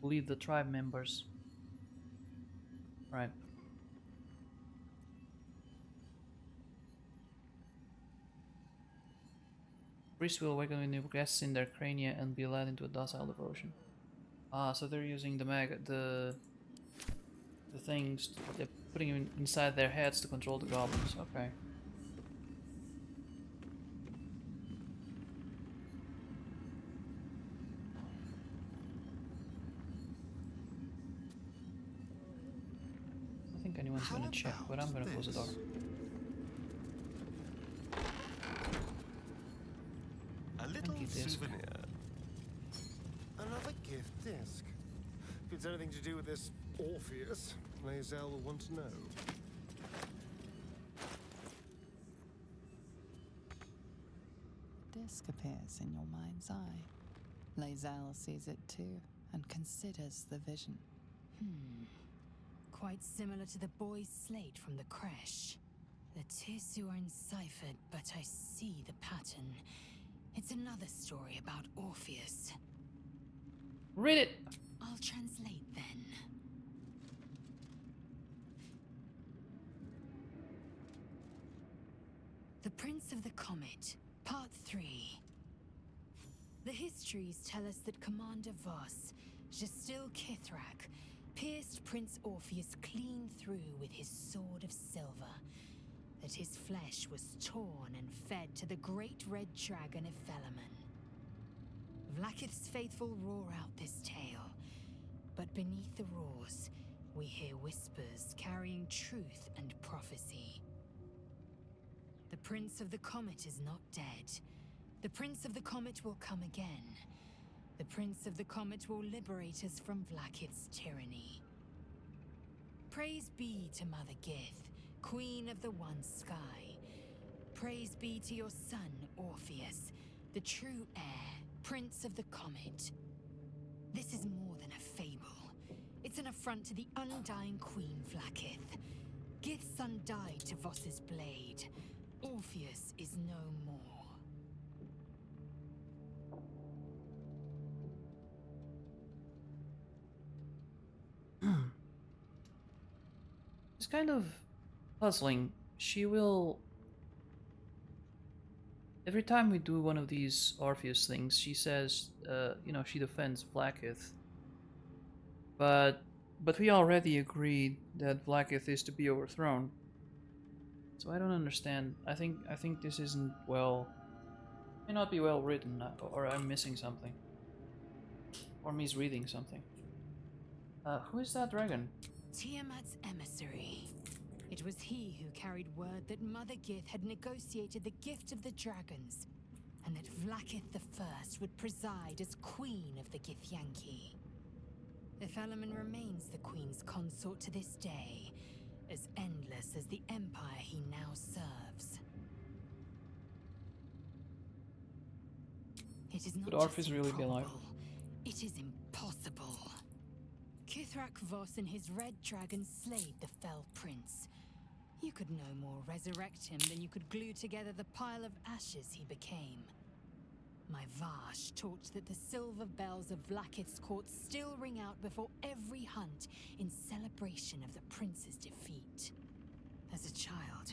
S1: who lead the tribe members. Right. Priests will awaken with new gas in their crania and be led into a docile devotion. Ah, so they're using the things they're putting inside their heads to control the goblins. Okay. I don't think anyone's gonna check, but I'm gonna close the door.
S12: A little souvenir. Another gift disc. If it's anything to do with this Orpheus, Lae'zel will want to know.
S7: The disc appears in your mind's eye. Lae'zel sees it too and considers the vision.
S16: Quite similar to the boy's slate from the creche. The tissue are enciphered, but I see the pattern. It's another story about Orpheus.
S1: Read it!
S16: I'll translate then. The Prince of the Comet, Part 3. The histories tell us that Commander Voss, Gestil Kithrak, pierced Prince Orpheus clean through with his sword of silver, that his flesh was torn and fed to the great red dragon Ephelemon. Vlaakith's faithful roar out this tale, but beneath the roars, we hear whispers carrying truth and prophecy. The Prince of the Comet is not dead. The Prince of the Comet will come again. The Prince of the Comet will liberate us from Vlaakith's tyranny. Praise be to Mother Gith, Queen of the One Sky. Praise be to your son, Orpheus, the true heir, Prince of the Comet. This is more than a fable. It's an affront to the undying Queen Vlaakith. Gith's son died to Voss's blade. Orpheus is no more.
S1: It's kind of puzzling. She will... Every time we do one of these Orpheus things, she says, you know, she defends Vlaakith. But we already agreed that Vlaakith is to be overthrown. So I don't understand. I think this isn't well... May not be well written, or I'm missing something. Or misreading something. Who is that dragon?
S16: Tiamat's emissary. It was he who carried word that Mother Gith had negotiated the gift of the dragons, and that Vlaakith the First would preside as Queen of the Githyanki. Ephelemon remains the Queen's consort to this day, as endless as the empire he now serves. It is not
S1: Could Orpheus
S16: just
S1: really be alive?
S16: improbable, it is impossible. Kithrak Voss and his red dragon slayed the fell prince. You could no more resurrect him than you could glue together the pile of ashes he became. My Vash taught that the silver bells of Vlaakith's court still ring out before every hunt in celebration of the prince's defeat. As a child,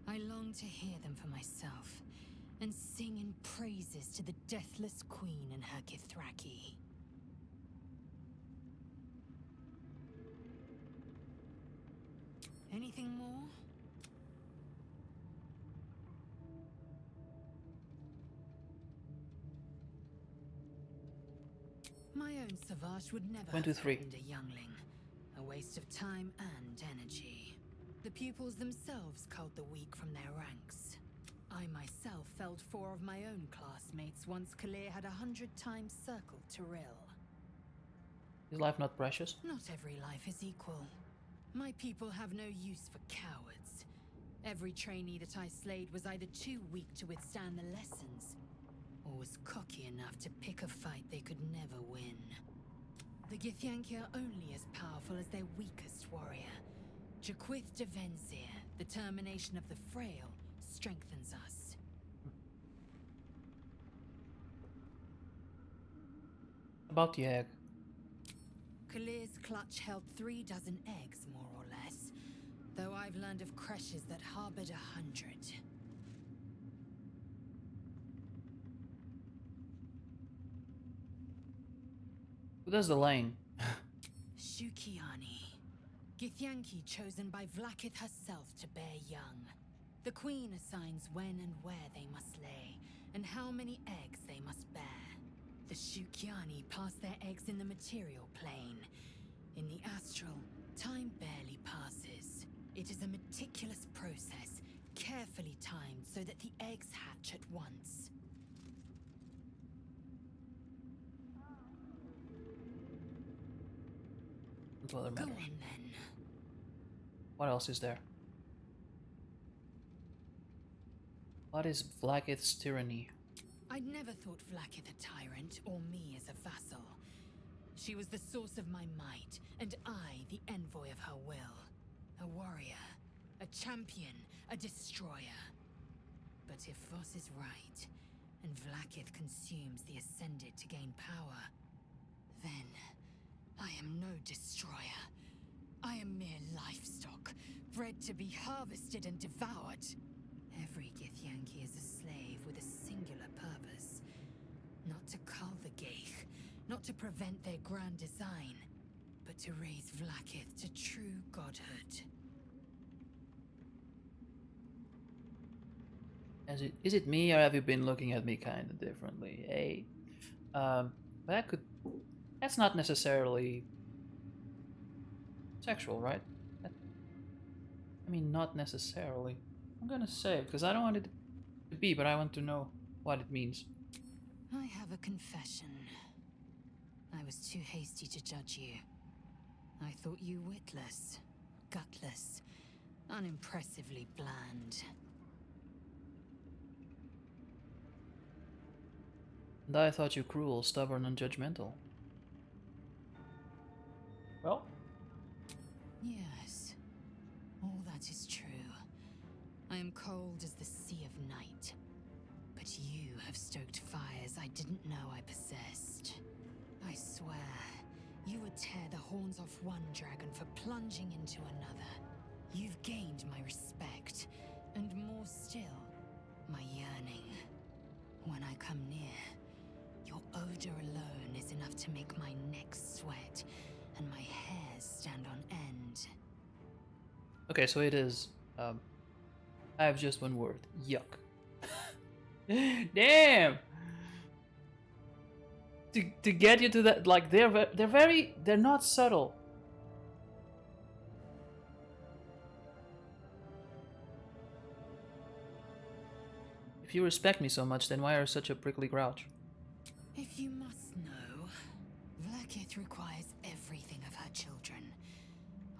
S16: I longed to hear them for myself, and sing in praises to the deathless queen and her Githraki. Anything more? My own Savage would never
S1: 1, 2, 3.
S16: have threatened a youngling. A waste of time and energy. The pupils themselves culled the weak from their ranks. I myself felled 4 of my own classmates once Kalir had 100 times circled Tyrell.
S1: Is life not precious?
S16: Not every life is equal. My people have no use for cowards. Every trainee that I slayed was either too weak to withstand the lessons, or was cocky enough to pick a fight they could never win. The Githyanki are only as powerful as their weakest warrior. Jaquith de Venzir, the termination of the frail, strengthens us.
S1: About the egg.
S16: Kalir's clutch held 3 dozen eggs, more or less, though I've learned of creches that harbored 100.
S1: does the lane?
S16: Shukiani. Githyanki chosen by Vlaakith herself to bear young. The queen assigns when and where they must lay, and how many eggs they must bear. The Shukiani pass their eggs in the material plane. In the astral, time barely passes. It is a meticulous process, carefully timed so that the eggs hatch at once.
S1: Go on then. What else is there? What is Vlaakith's tyranny?
S16: I'd never thought Vlaakith a tyrant, or me as a vassal. She was the source of my might, and I the envoy of her will. A warrior, a champion, a destroyer. But if Voss is right, and Vlaakith consumes the Ascended to gain power, then I am no destroyer. I am mere livestock, bred to be harvested and devoured. Every Githyanki is a slave with a singular purpose. Not to cull the Geich, not to prevent their grand design, but to raise Vlaakith to true godhood.
S1: Is it me, or have you been looking at me kind of differently? Hey, that's not necessarily sexual, right? I mean, not necessarily. I'm gonna say it because I don't want it to be, but I want to know what it means.
S16: I have a confession. I was too hasty to judge you. I thought you witless, gutless, unimpressively bland.
S1: And I thought you cruel, stubborn, and judgmental. Well?
S16: Yes, all that is true. I am cold as the sea of night. But you have stoked fires I didn't know I possessed. I swear, you would tear the horns off one dragon for plunging into another. You've gained my respect, and more still, my yearning. When I come near, your odor alone is enough to make my neck sweat and my hairs stand on end.
S1: Okay, so it is, I have just one word. Yuck. Damn! To get you to that, like, they're not subtle. If you respect me so much, then why are you such a prickly grouch?
S16: If you must know, Vlaakith requires everything of her children.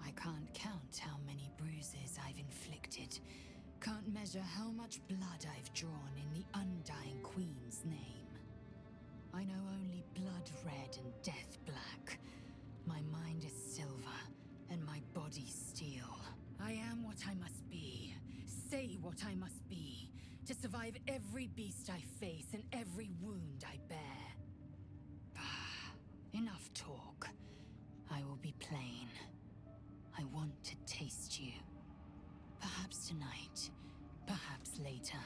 S16: I can't count how many bruises I've inflicted. Can't measure how much blood I've drawn in the undying Queen's name. I know only blood red and death black. My mind is silver, and my body steel. I am what I must be, say what I must be, to survive every beast I face and every wound I bear. Enough talk. I will be plain. I want to taste you. Perhaps tonight, perhaps later.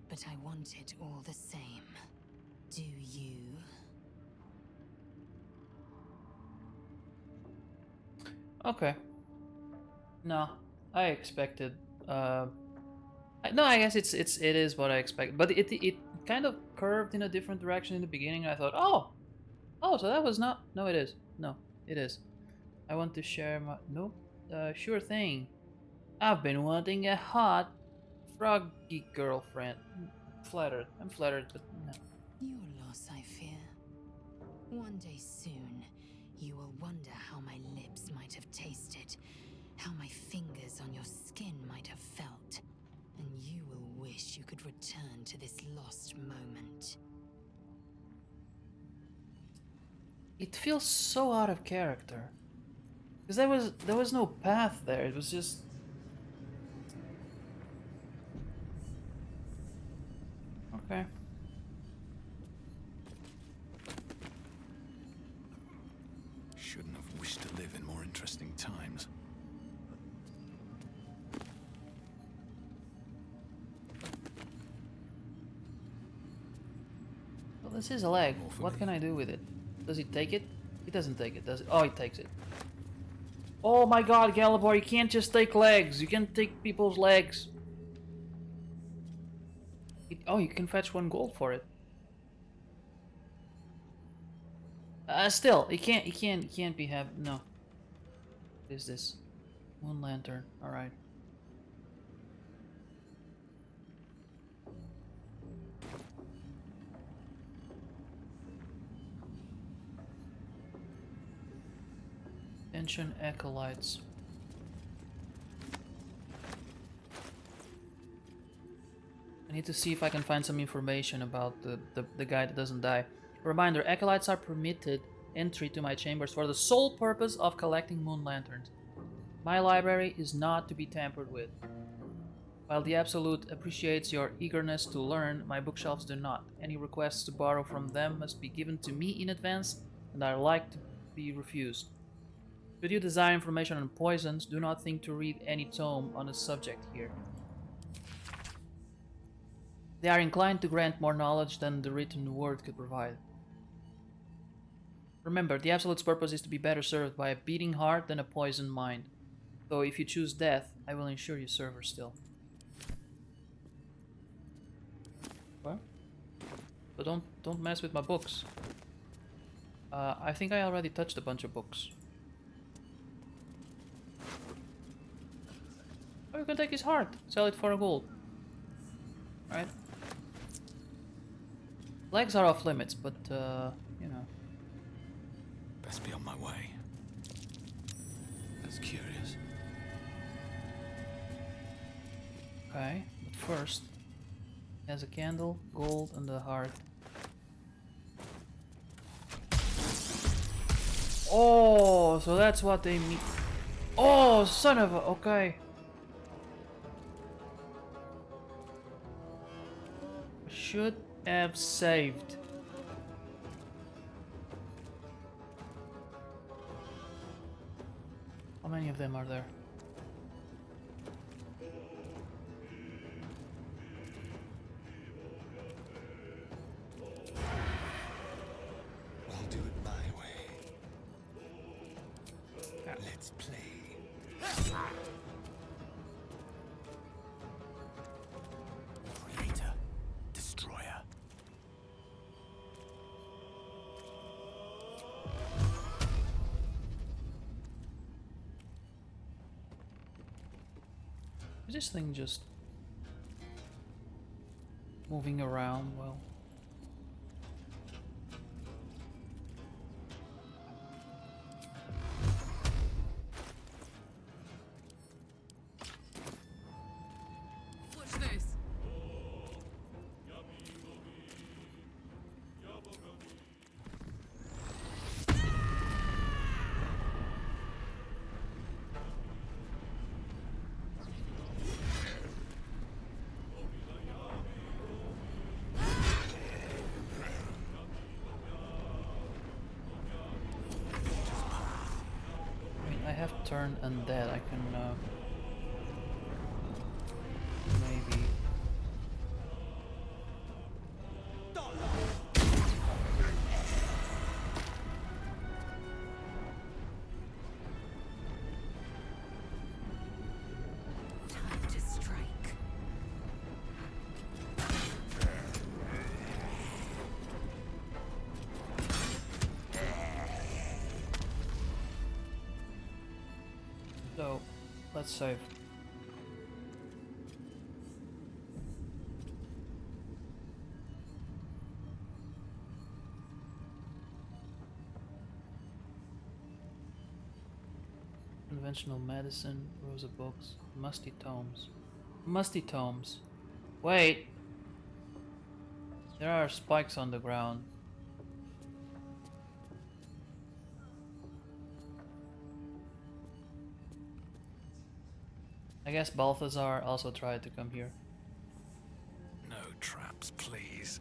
S16: But I want it all the same. Do you?
S1: Okay. No, I expected. No, I guess it is what I expected, but it kind of curved in a different direction in the beginning. And I thought, oh, so that was not. No, it is. No, it is. I want to share my. Nope. Sure thing. I've been wanting a hot, froggy girlfriend. Flattered. I'm flattered, but no.
S16: Your loss, I fear. One day soon, you will wonder how my lips might have tasted, how my fingers on your skin might have felt, and you will wish you could return to this lost moment.
S1: It feels so out of character. Because there was no path there. It was just. Okay.
S8: Shouldn't have wished to live in more interesting times.
S1: Well, this is a leg. What can I do with it? Does it take it? He doesn't take it, does it? Oh, he takes it. Oh my god, Galibor, you can't just take legs. You can take people's legs. Oh, you can fetch 1 gold for it. Still, he can't be have no. What is this? Moon lantern. All right. Ancient acolytes. I need to see if I can find some information about the guy that doesn't die. Reminder, acolytes are permitted entry to my chambers for the sole purpose of collecting moon lanterns. My library is not to be tampered with. While the Absolute appreciates your eagerness to learn, my bookshelves do not. Any requests to borrow from them must be given to me in advance, and are like to be refused. Should you desire information on poisons, do not think to read any tome on the subject here. They are inclined to grant more knowledge than the written word could provide. Remember, the Absolute's purpose is to be better served by a beating heart than a poisoned mind. Though if you choose death, I will ensure you serve her still. What? But don't mess with my books. I think I already touched a bunch of books. Oh, you can take his heart. Sell it for a gold. Right? Legs are off limits, but, you know.
S8: Best be on my way. That's curious.
S1: Okay, but first, he has a candle, gold, and a heart. Oh, so that's what they mean. Oh, son of a... Okay. Should have saved. How many of them are there?
S8: I'll do it my way. Let's play.
S9: Creator, destroyer.
S1: Is this thing just moving around? Well,
S4: Watch this.
S1: I mean, I have turned undead. I can maybe.
S3: Time to strike.
S1: So, let's save. Conventional medicine, rows of books, musty tomes. Musty tomes. Wait! There are spikes on the ground. I guess Balthazar also tried to come here.
S8: No traps, please.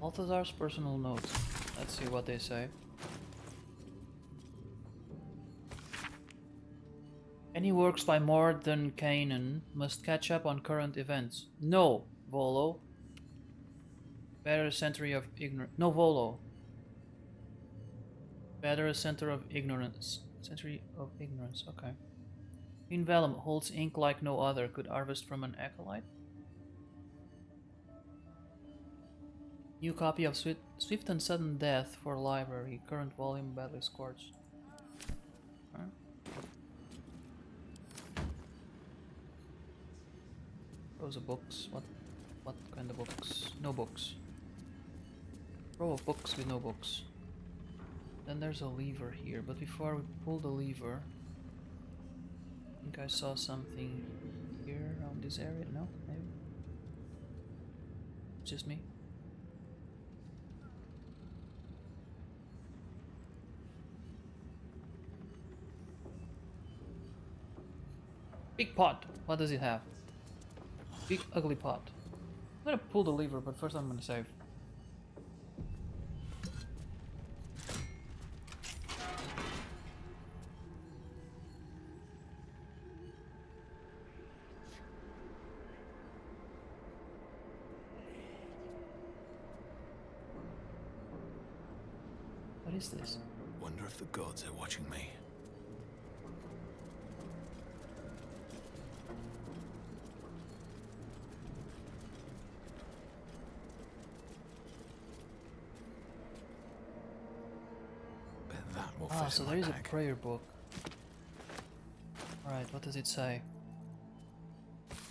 S1: Balthazar's personal notes. Let's see what they say. Any works by Morden Kanan must catch up on current events. No, Volo. Better a century of ignorance. No, Volo. Better a center of ignorance. Century of ignorance, okay. In Vellum holds ink like no other. Could harvest from an acolyte. New copy of Swift and Sudden Death for library. Current volume badly scorched. Huh? Rows of books. What kind of books? No books. Row of books with no books. Then there's a lever here, but before we pull the lever, I think I saw something here around this area. No, maybe. Just me. Big pot. What does it have? Big ugly pot. I'm gonna pull the lever, but first I'm gonna save. What is this?
S8: Wonder if the gods are watching me.
S1: Ah, so there is a prayer book. Alright, what does it say?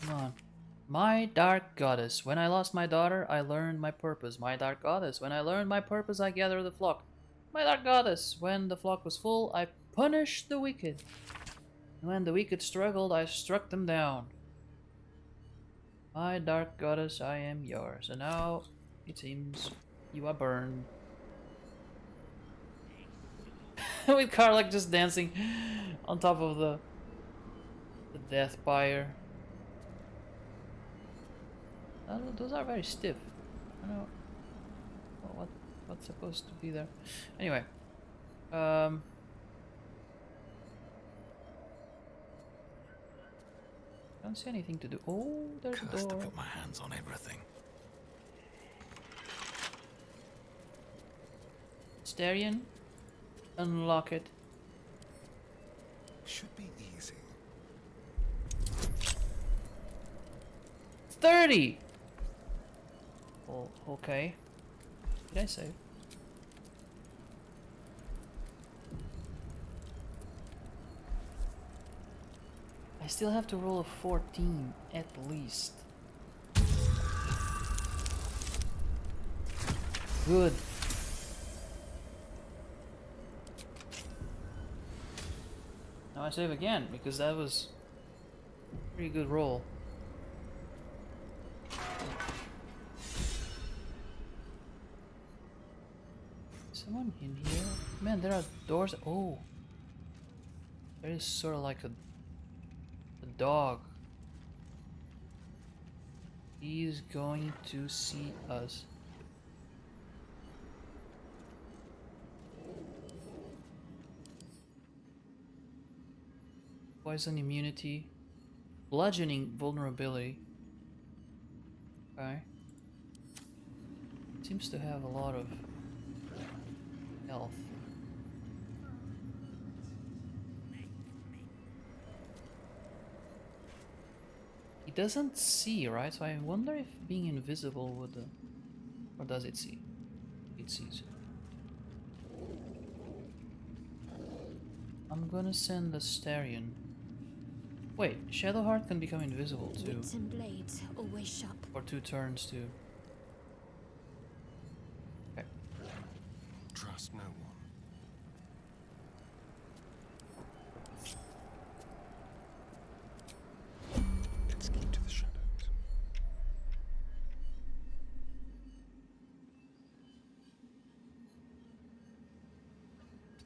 S1: Come on. My dark goddess, when I lost my daughter, I learned my purpose. My dark goddess, when I learned my purpose, I gathered the flock. My dark goddess, when the flock was full, I punished the wicked. And when the wicked struggled, I struck them down. My dark goddess, I am yours. And now, it seems, you are burned. With Karlach just dancing on top of the death pyre. Those are very stiff. I don't know what's supposed to be there. Anyway, don't see anything to do. Oh, there's a door.
S8: To put my hands on everything.
S1: Starion, unlock it.
S8: Should be easy.
S1: 30. Oh, okay. Did I save? I still have to roll a 14 at least. Good. Now I save again because that was a pretty good roll. Someone in here? Man, there are doors. Oh, there is sort of like a dog. He's going to see us. Poison immunity, bludgeoning vulnerability. Okay. Seems to have a lot of health. He doesn't see, right? So I wonder if being invisible would... or does it see? It sees. I'm gonna send the Starion. Wait, Shadowheart can become invisible too.
S16: Wits and blades always sharp.
S1: For 2 turns too. Okay.
S12: Trust no one. Let's keep to the shadows.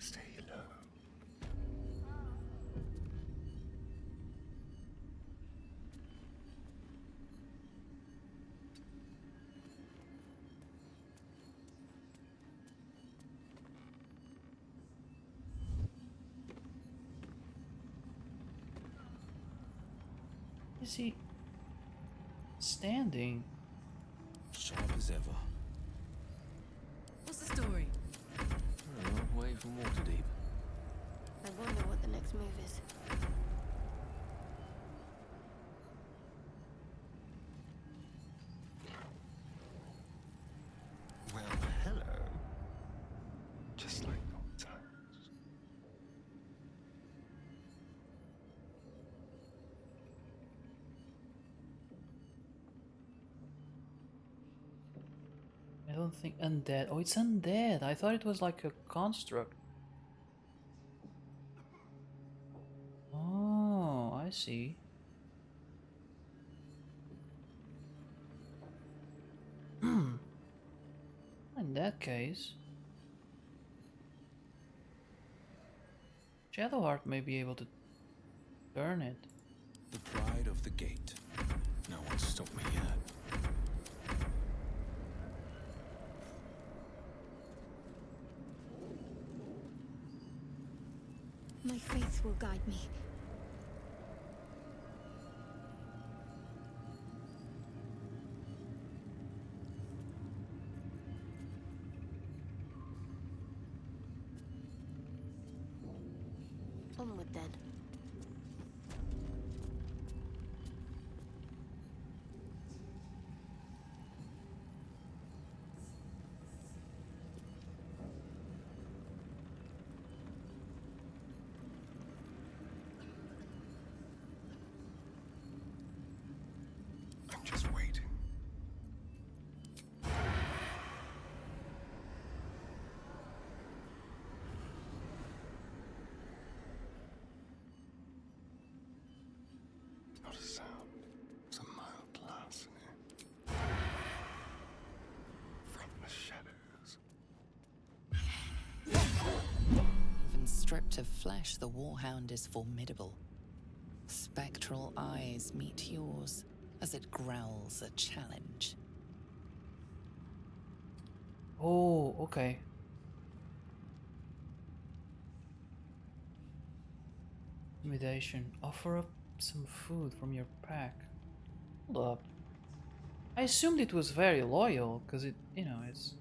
S12: Stay low.
S1: Is he standing?
S6: Sharp as ever.
S4: What's the story?
S6: Away from Waterdeep.
S18: I wonder what the next move is.
S12: Well, hello. Just like old times.
S1: I don't think undead. Oh, it's undead. I thought it was like a construct. Oh, I see. In that case, Shadowheart may be able to turn it.
S8: The pride of the gate. No one stopped me yet.
S16: My faith will guide me.
S18: Onward then.
S12: I'm just waiting. Not a sound. It's a mild larceny. From the shadows.
S7: Even stripped of flesh, the Warhound is formidable. Spectral eyes meet yours as it growls a challenge.
S1: Oh, okay. Intimidation. Offer up some food from your pack. Hold up. I assumed it was very loyal, because it, you know, it's...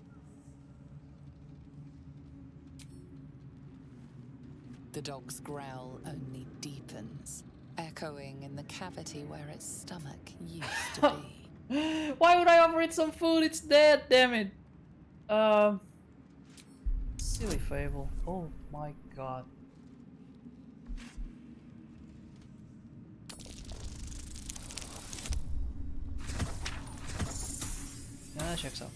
S7: The dog's growl only deepens, echoing in the cavity where its stomach used to be.
S1: Why would I offer it some food? It's dead, damn it. Silly fable. Oh my god. Yeah, that checks out.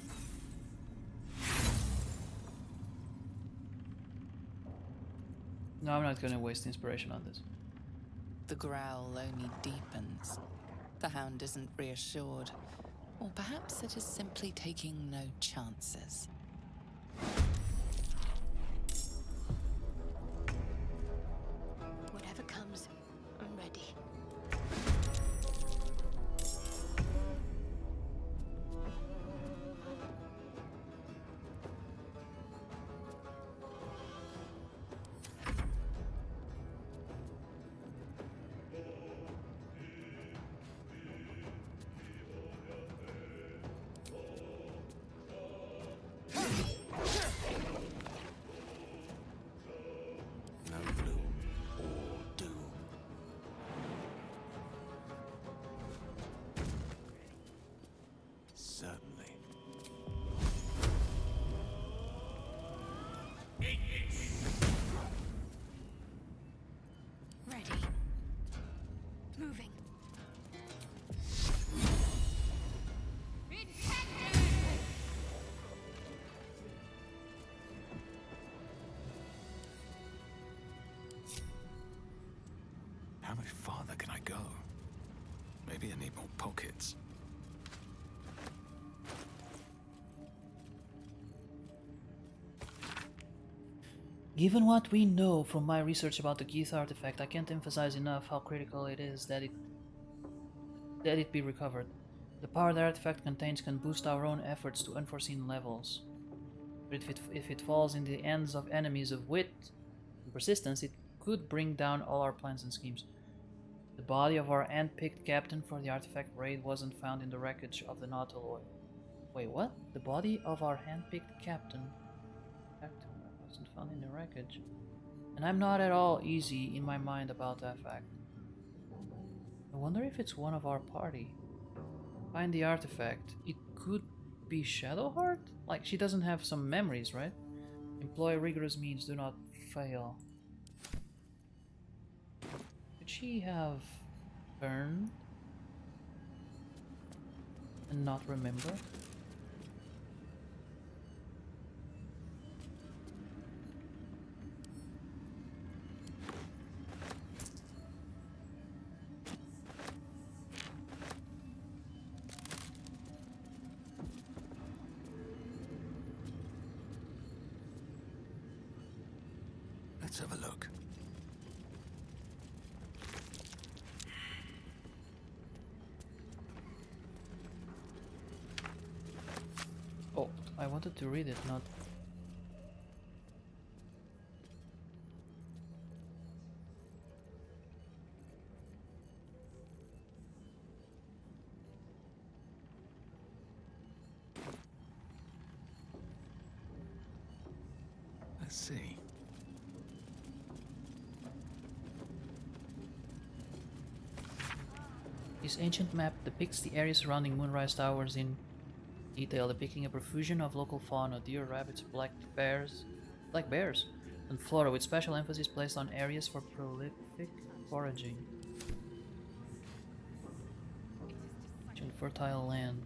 S1: No, I'm not gonna waste inspiration on this.
S7: The growl only deepens. The hound isn't reassured. Or perhaps it is simply taking no chances.
S18: Whatever comes, I'm ready.
S8: No bloom or doom.
S19: Certainly.
S16: Ready. Moving.
S8: How much farther can I go? Maybe I need more pockets.
S1: Given what we know from my research about the Geeth artifact, I can't emphasize enough how critical it is that it be recovered. The power the artifact contains can boost our own efforts to unforeseen levels. But if it falls in the hands of enemies of wit and persistence, it could bring down all our plans and schemes. The body of our hand-picked captain for the artifact raid wasn't found in the wreckage of the Nautiloid. Wait, what? The body of our hand-picked captain wasn't found in the wreckage. And I'm not at all easy in my mind about that fact. I wonder if it's one of our party. Find the artifact. It could be Shadowheart? Like, she doesn't have some memories, right? Employ rigorous means, do not fail. Could she have burned and not remember?
S8: Let's have a look.
S1: Oh, I wanted to read it, not...
S8: Let's see.
S1: This ancient map depicts the area surrounding Moonrise Towers in detail, depicting a profusion of local fauna, deer, rabbits, black bears, and flora, with special emphasis placed on areas for prolific foraging. And fertile land.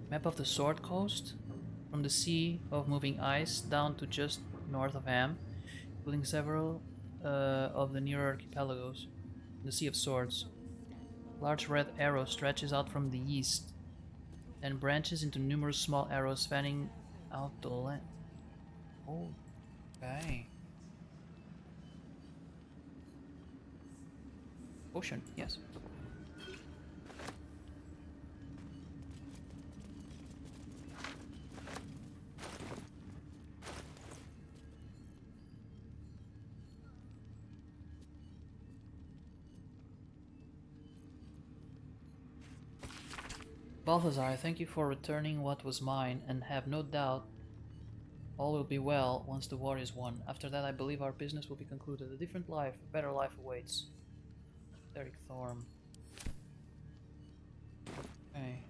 S1: Map of the Sword Coast, from the Sea of Moving Ice down to just north of Am, including several of the nearer archipelagos. The Sea of Swords. Large red arrow stretches out from the east and branches into numerous small arrows spanning out the land. Oh, okay. Ocean, yes. Balthazar, thank you for returning what was mine, and have no doubt all will be well once the war is won. After that, I believe our business will be concluded. A different life, a better life awaits. Derek Thorm. Okay.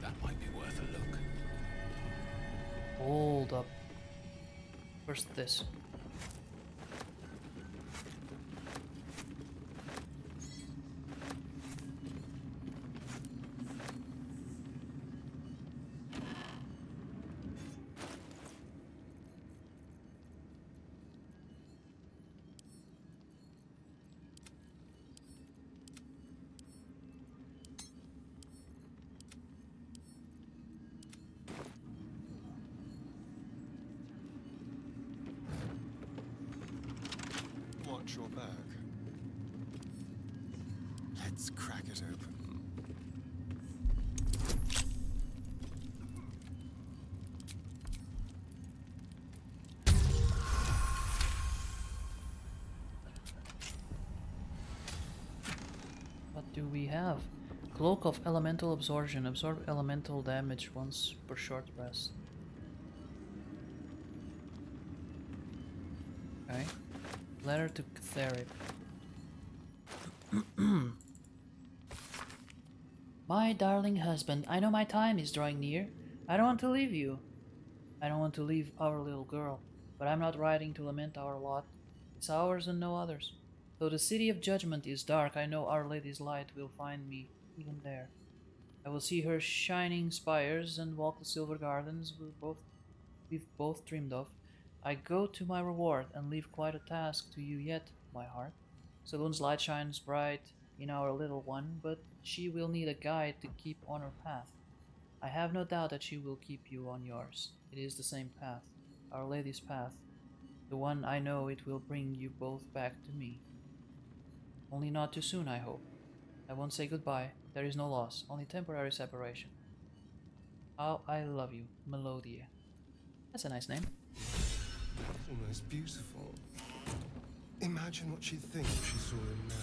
S8: That might be worth a look.
S1: Hold up. First this.
S12: Watch your back. Let's crack it open.
S1: What do we have? Cloak of Elemental Absorption. Absorb elemental damage once per short rest. Okay. Letter to Ctheric. My darling husband, I know my time is drawing near. I don't want to leave you. I don't want to leave our little girl. But I'm not writing to lament our lot. It's ours and no others. Though the city of judgment is dark, I know Our Lady's light will find me even there. I will see her shining spires and walk the silver gardens we've both dreamed of. I go to my reward and leave quite a task to you yet, my heart. Saloon's light shines bright in our little one, but she will need a guide to keep on her path. I have no doubt that she will keep you on yours. It is the same path, Our Lady's path, the one I know it will bring you both back to me. Only not too soon, I hope. I won't say goodbye. There is no loss, only temporary separation. How I love you, Melodia. That's a nice name.
S12: Almost beautiful. Imagine what she'd think if she saw him now.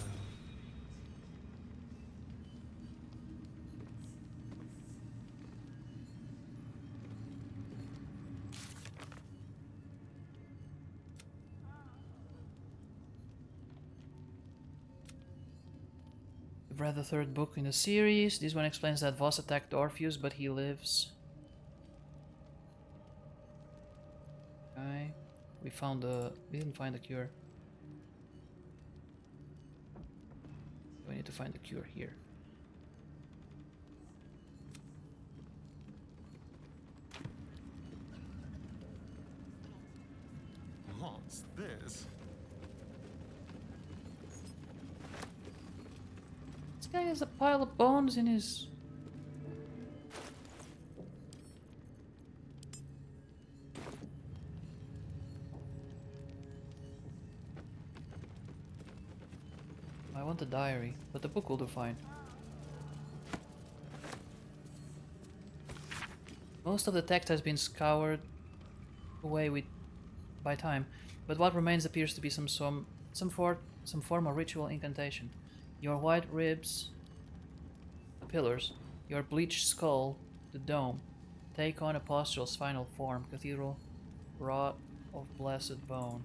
S1: I've read the third book in the series. This one explains that Voss attacked Orpheus, but he lives. Okay. We didn't find the cure. We need to find the cure here.
S12: What's this?
S1: This guy has a pile of bones in his... I want the diary, but the book will do fine. Most of the text has been scoured away by time, but what remains appears to be some form of ritual incantation. Your white ribs, the pillars, your bleached skull, the dome, take on a postural spinal form, cathedral, wrought of blessed bone.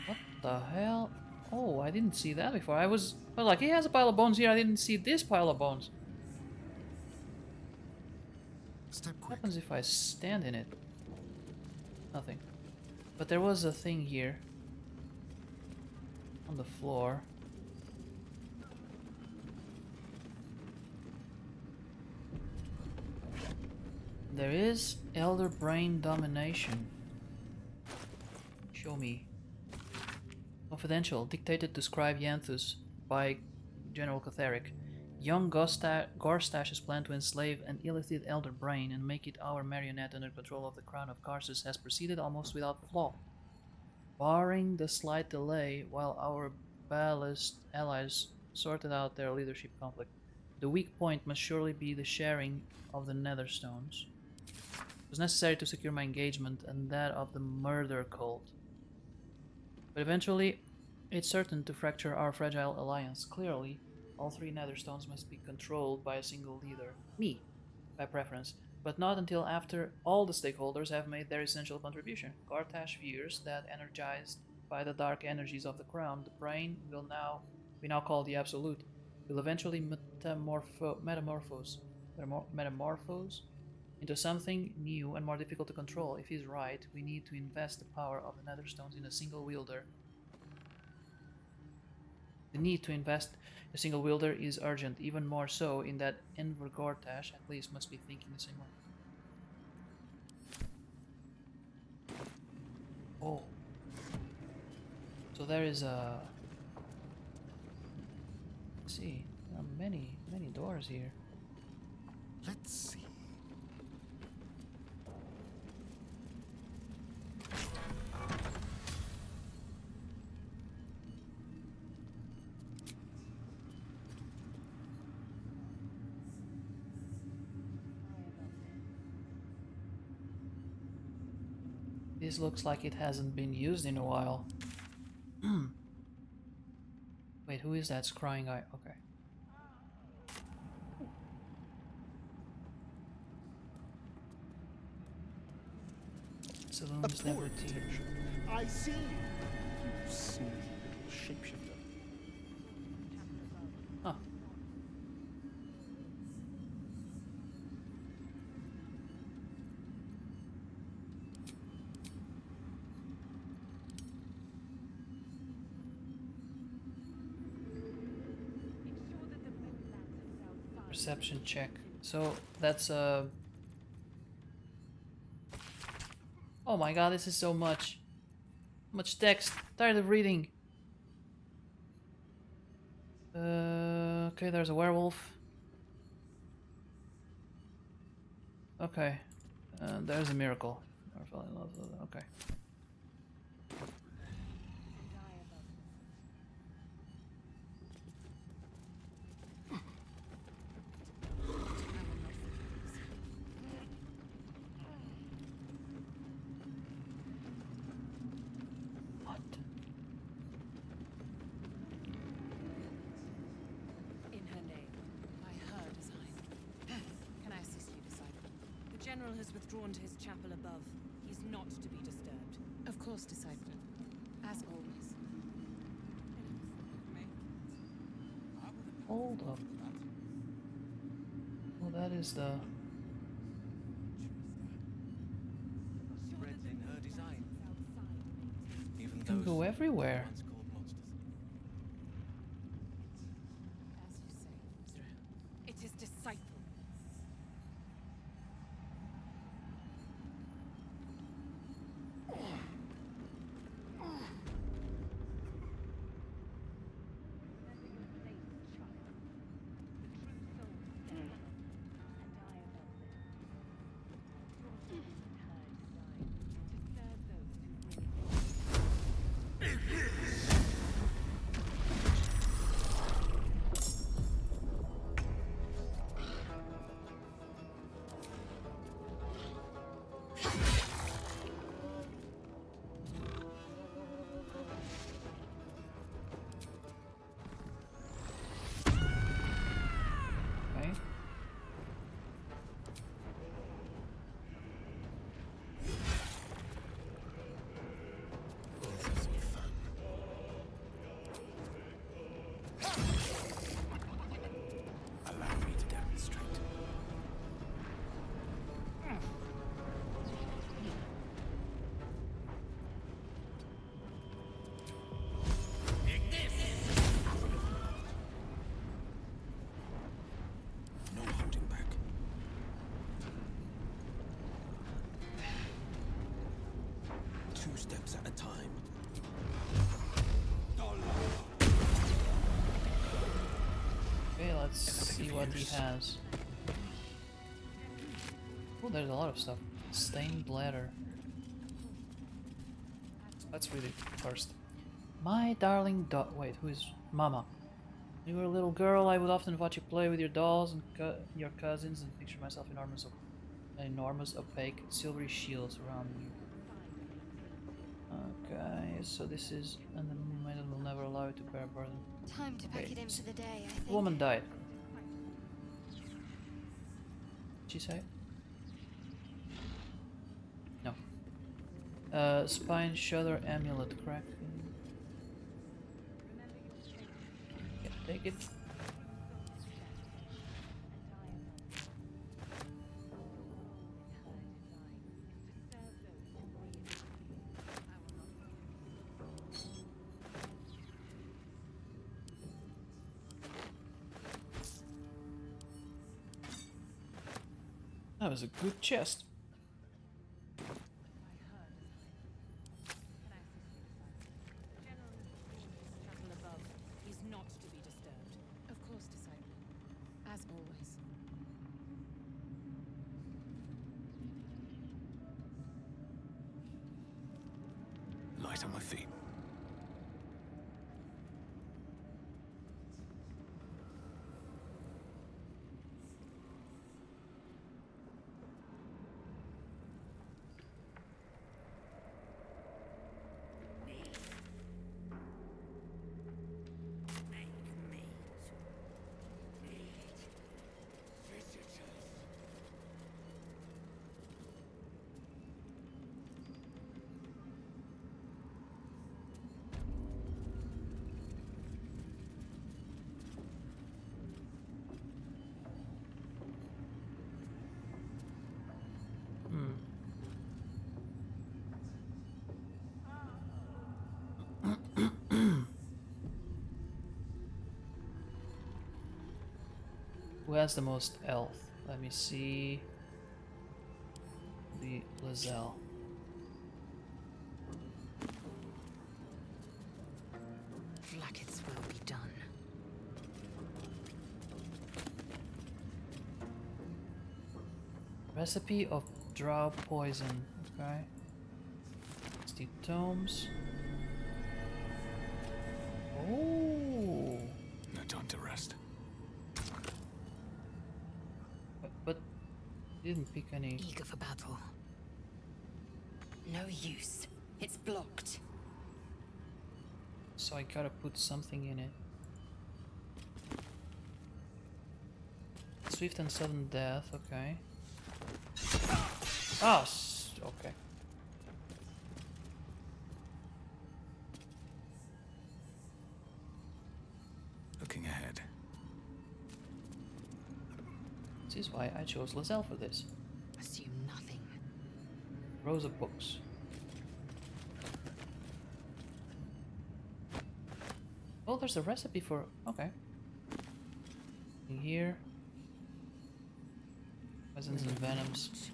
S1: What the hell? Oh, I didn't see that before. I was like, he has a pile of bones here. I didn't see this pile of bones. What happens if I stand in it? Nothing. But there was a thing here on the floor. There is Elder Brain Domination. Show me. Confidential, dictated to Scribe Yanthus by General Catheric. Young Gorstash is planned to enslave an illithid Elder Brain and make it our marionette under control of the Crown of Karsus has proceeded almost without flaw. Barring the slight delay while our ballast allies sorted out their leadership conflict, the weak point must surely be the sharing of the Netherstones. It was necessary to secure my engagement and that of the murder cult. But eventually, it's certain to fracture our fragile alliance. Clearly, all three Netherstones must be controlled by a single leader. Me, by preference. But not until after all the stakeholders have made their essential contribution. Gortash fears that, energized by the dark energies of the Crown, the brain we now call the Absolute, will eventually metamorphose into something new and more difficult to control. If he's right, we need to invest the power of the Netherstones in a single wielder. The need to invest a single wielder is urgent, even more so in that Enver Gortash at least must be thinking the same way. Oh. So there is a... Let's see, there are many doors here.
S12: Let's see.
S1: This looks like it hasn't been used in a while. Wait, who is that scrying guy? Okay. Saloons never teach.
S12: I see you, you sneaky little shapeshifter.
S1: Huh. Perception check. So that's oh my god, this is so much text. Tired of reading. Okay, there's a werewolf. Okay, there's a miracle. I fell in love with it. Okay.
S3: general has withdrawn to his chapel above. He's not to be disturbed.
S15: Of course, disciple. As always.
S1: Hold up. Well, that is the...
S6: Threads in her design. Even
S1: You can go everywhere.
S6: once called monsters.
S15: As you say, Israel.
S3: It is disciple.
S1: Okay.
S8: Allow me to demonstrate. No holding back. Two steps at a time.
S1: Okay, let's see what he has. Oh, there's a lot of stuff. Stained bladder. Let's read it first. My darling wait, who is Mama? When you were a little girl, I would often watch you play with your dolls and your cousins and picture myself enormous opaque silvery shields surrounding you. Okay, so this is... and the maiden will never allow you to bear a burden.
S18: Time to pack it in for the day, I think.
S1: The woman died. Did she say? No. Spine shudder amulet crack. Yeah, take it. That was a good chest.
S3: Chapel above. He's not to be disturbed.
S15: Of course, disciple. As always.
S8: Light on my feet.
S1: Who has the most health? Let me see. The Lizelle.
S3: Blackets will be done.
S1: Recipe of drow poison. Okay. 60 tomes. Oh.
S8: No time to rest.
S1: But didn't pick any.
S3: Eager for battle. No use. It's blocked.
S1: So I gotta put something in it. Swift and sudden death, okay. Oh, okay.
S8: Looking ahead.
S1: This is why I chose Lizelle for this.
S20: Assume nothing.
S1: Rows of books. Oh, there's a recipe for... Okay. In here. Poisons and venoms.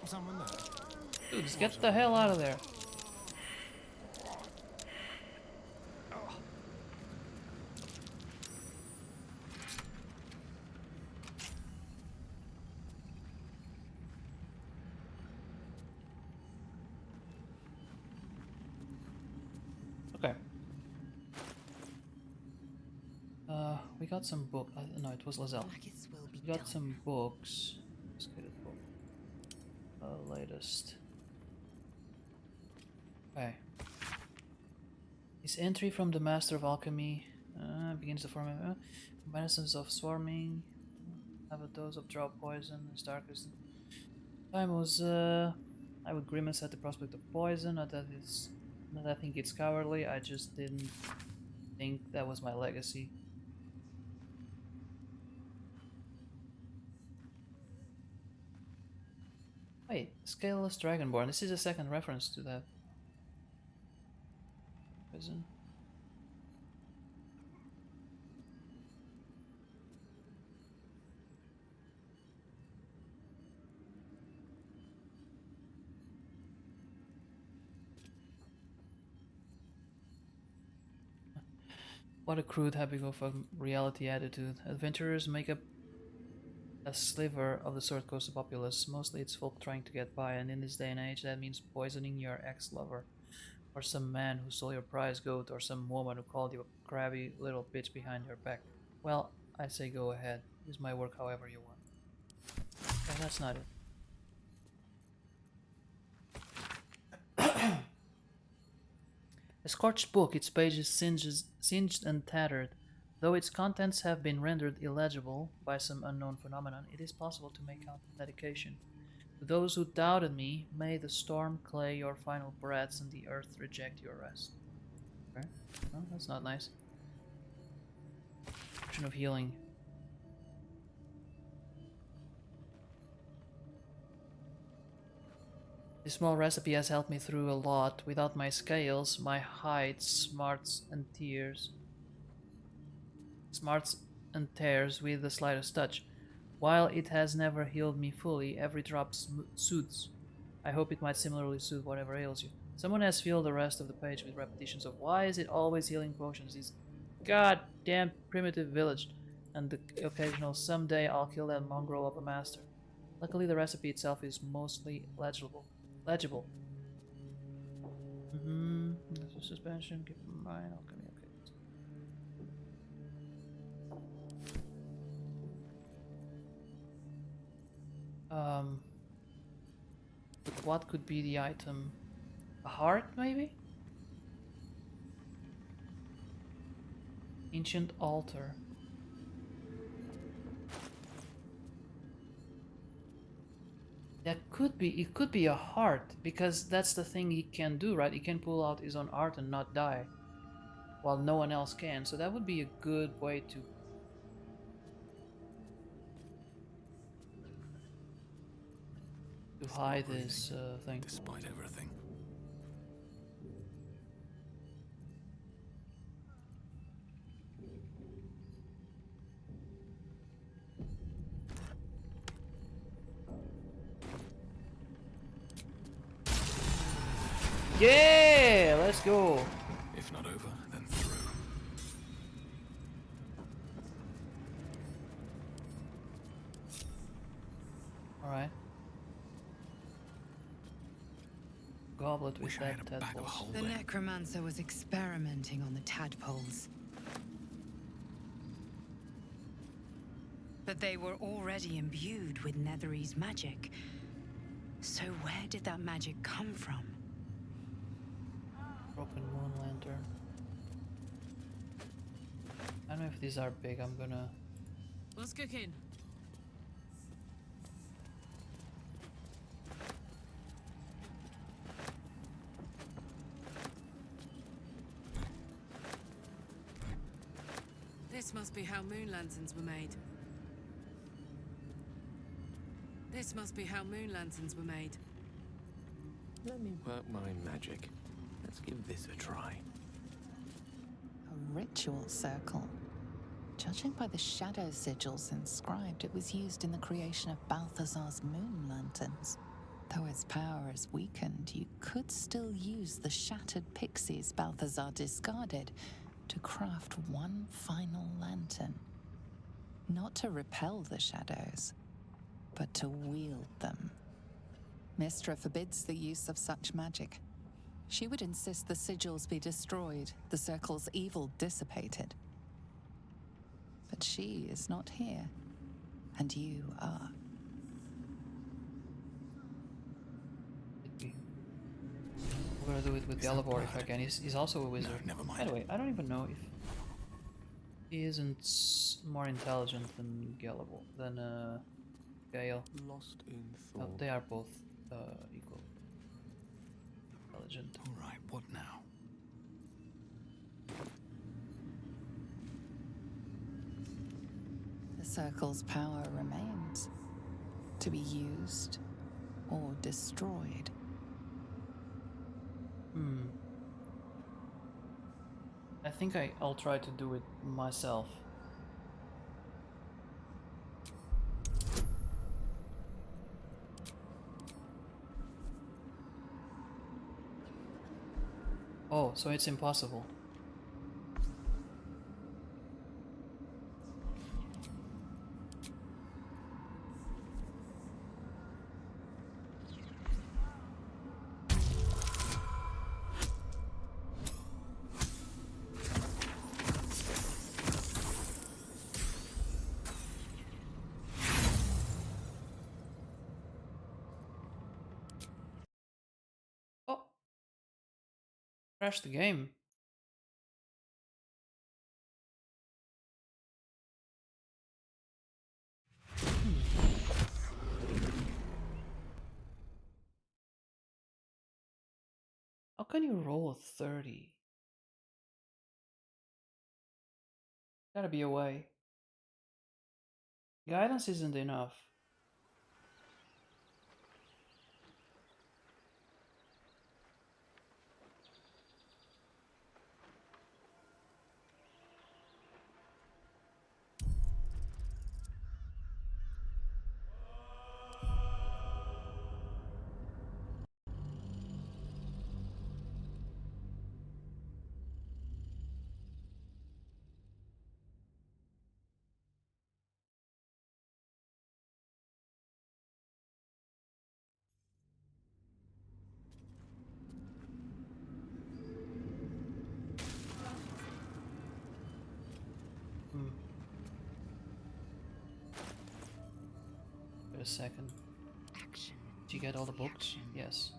S12: Someone there?
S1: Dude, just get the hell out of there. Okay. We got some book. No, it was Lizelle. We got some books. Let's get a book. Latest. Okay. His entry from the Master of Alchemy begins to form combinations of swarming. Have a dose of draw poison. As dark as time was. I would grimace at the prospect of poison. Not that I think it's cowardly. I just didn't think that was my legacy. Wait, Scaleless Dragonborn. This is a second reference to that. Poison. What a crude happy-go-for-reality attitude. Adventurers make up a sliver of the Sword Coast populace. Mostly it's folk trying to get by, and in this day and age that means poisoning your ex-lover. Or some man who stole your prize goat, or some woman who called you a crabby little bitch behind your back. Well, I say go ahead. Use my work however you want. Okay, that's not it. A scorched book, its pages singed and tattered. Though its contents have been rendered illegible by some unknown phenomenon, it is possible to make out the dedication. To those who doubted me, may the storm clay your final breaths and the earth reject your rest. Okay, well, that's not nice. Potion of healing. This small recipe has helped me through a lot. Without my scales, my hide smarts and tears. Smarts and tears with the slightest touch. While it has never healed me fully, every drop soothes. I hope it might similarly soothe whatever ails you. Someone has filled the rest of the page with repetitions of why is it always healing potions, these goddamn primitive village, and the occasional someday I'll kill that mongrel of a master. Luckily the recipe itself is mostly legible. There's a suspension, keep in mind, alchemy, okay. What could be the item? A heart, maybe? Ancient altar. That could be, it could be a heart, because that's the thing he can do, right? He can pull out his own heart and not die, while no one else can, so that would be a good way to hide this thing.
S8: Despite everything.
S1: Yeah, let's go.
S8: If not over, then through.
S1: All right. Goblet with that tadpoles.
S20: The necromancer was experimenting on the tadpoles. That they were already imbued with Netherese magic. So where did that magic come from?
S1: Broken moon lantern. I don't know if these are big. I'm gonna.
S4: What's cooking? This must be how moon lanterns were made. This must be how moon lanterns were made.
S8: Let me work my magic. Let's give this a try.
S7: A ritual circle. Judging by the shadow sigils inscribed, it was used in the creation of Balthazar's moon lanterns. Though its power is weakened, you could still use the shattered pixies Balthazar discarded to craft one final lantern. Not to repel the shadows, but to wield them. Mystra forbids the use of such magic. She would insist the sigils be destroyed, the circle's evil dissipated. But she is not here, and you are.
S1: We're gonna do it with Baldur if I can. He's also a wizard.
S8: No, never mind.
S1: By the way, I don't even know if he isn't more intelligent than Gale.
S8: Lost in
S1: No,
S8: thought.
S1: they are both equal intelligent.
S8: All right, what now?
S7: The circle's power remains, to be used or destroyed.
S1: I think I'll try to do it myself. Oh, so it's impossible. Oh, crashed the game. How can you roll a 30? Gotta be a way. Guidance isn't enough. Wait a second.
S16: Action.
S1: Did you get all the books? Yes.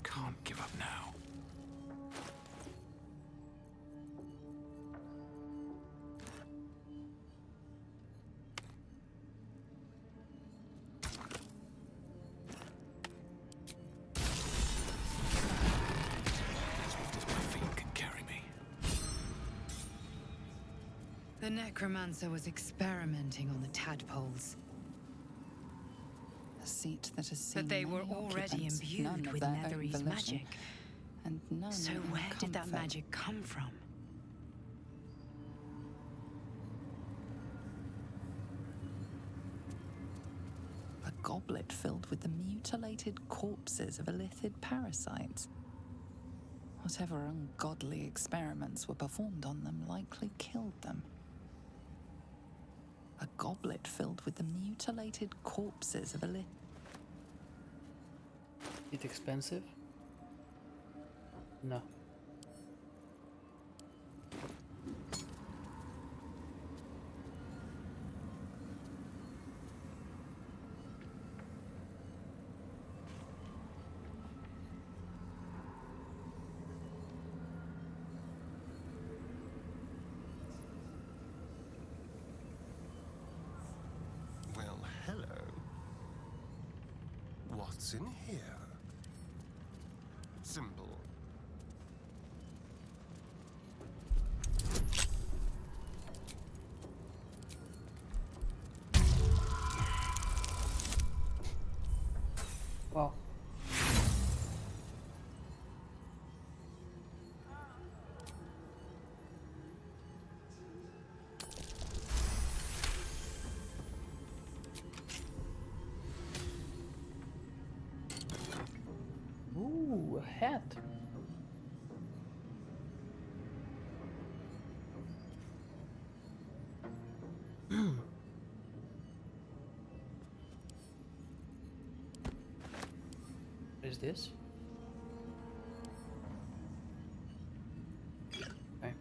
S8: Can't give up now. Swift as my feet can carry me.
S20: The necromancer was experimenting on the tadpoles.
S7: A seat that has seen
S20: But they were
S7: many
S20: already
S7: occupants, none
S20: imbued
S7: of
S20: with
S7: their own
S20: Netherese
S7: volition,
S20: magic.
S7: and none
S20: So
S7: in
S20: where did that
S7: comfort.
S20: magic come from?
S7: A goblet filled with the mutilated corpses of illithid parasites. Whatever ungodly experiments were performed on them likely killed them. A goblet filled with the mutilated corpses of illithid.
S1: it expensive? No.
S12: Well, hello. What's in here? Simple.
S1: Wow. Ooh, a hat. What is this? Okay.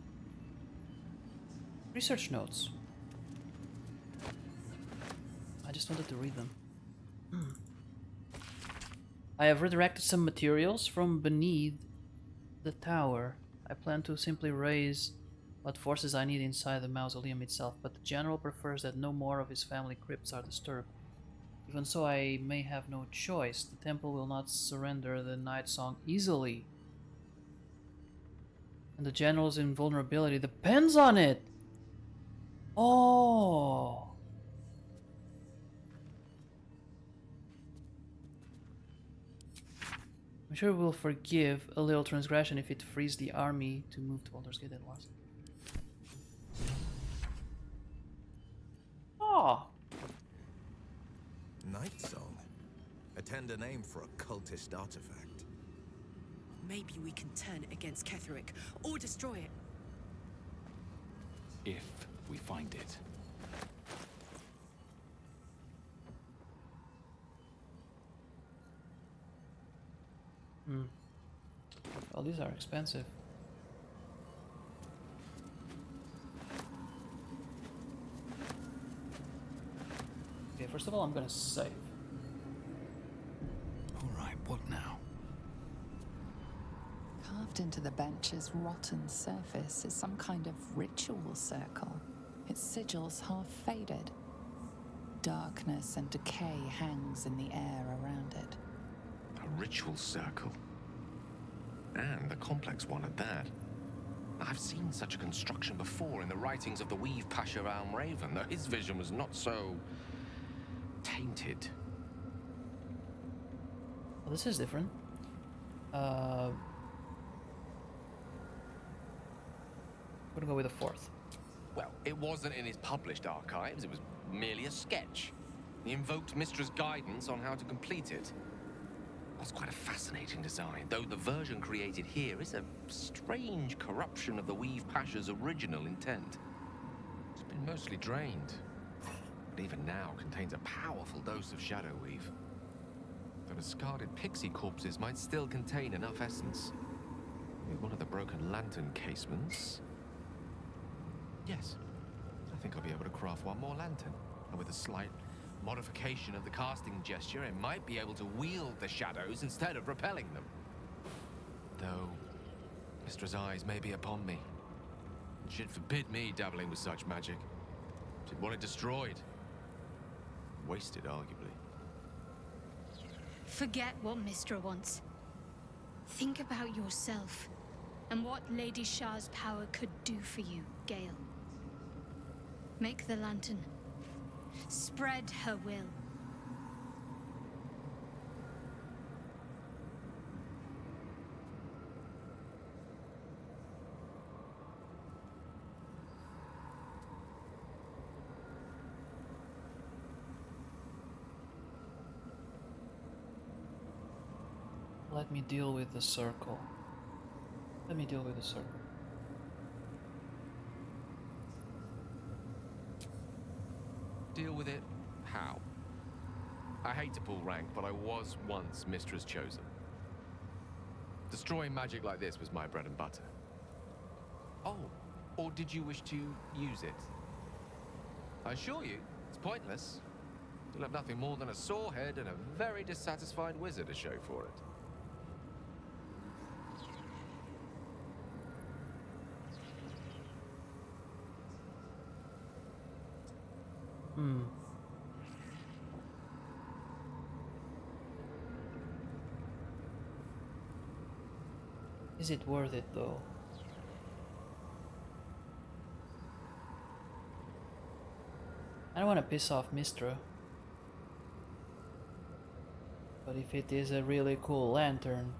S1: Research notes. I just wanted to read them. I have redirected some materials from beneath the tower. I plan to simply raise what forces I need inside the mausoleum itself, but the general prefers that no more of his family crypts are disturbed. Even so, I may have no choice. The temple will not surrender the night song easily. And the general's invulnerability depends on it! Oh! I'm sure we'll forgive a little transgression if it frees the army to move to Baldur's Gate at last. Oh!
S13: Night Song? A tender name for a cultist artifact.
S4: Maybe we can turn it against Ketherick, or destroy it.
S8: If we find it.
S1: Well, these are expensive. Okay, first of all, I'm gonna save.
S8: Alright, what now?
S7: Carved into the bench's rotten surface is some kind of ritual circle. Its sigils half faded. Darkness and decay hangs in the air around it.
S21: A ritual circle. And a complex one at that. I've seen such a construction before in the writings of the Weave Pasha Raven, though his vision was not so tainted.
S1: Well, this is different. We're gonna go with a fourth.
S21: Well, it wasn't in his published archives, it was merely a sketch. He invoked Mistra's guidance on how to complete it. That's quite a fascinating design, though the version created here is a strange corruption of the Weave Pasha's original intent. It's been mostly drained, but even now contains a powerful dose of Shadow Weave. The discarded pixie corpses might still contain enough essence. With one of the broken lantern casements. Yes, I think I'll be able to craft one more lantern, and with a slight modification of the casting gesture, it might be able to wield the shadows instead of repelling them. Though, Mistra's eyes may be upon me. And she'd forbid me dabbling with such magic. She'd want it destroyed. Wasted, arguably.
S18: Forget what Mistra wants. Think about yourself, and what Lady Shah's power could do for you, Gale. Make the lantern. Spread her will.
S1: Let me deal with the circle. Let me deal with the circle.
S21: Deal with it how? I hate to pull rank, but I was once Mistra's chosen. Destroying magic like this was my bread and butter. Oh, or did you wish to use it? I assure you, it's pointless. You'll have nothing more than a sore head and a very dissatisfied wizard to show for it.
S1: Hmm. Is it worth it though? I don't want to piss off Mistra. But if it is a really cool lantern...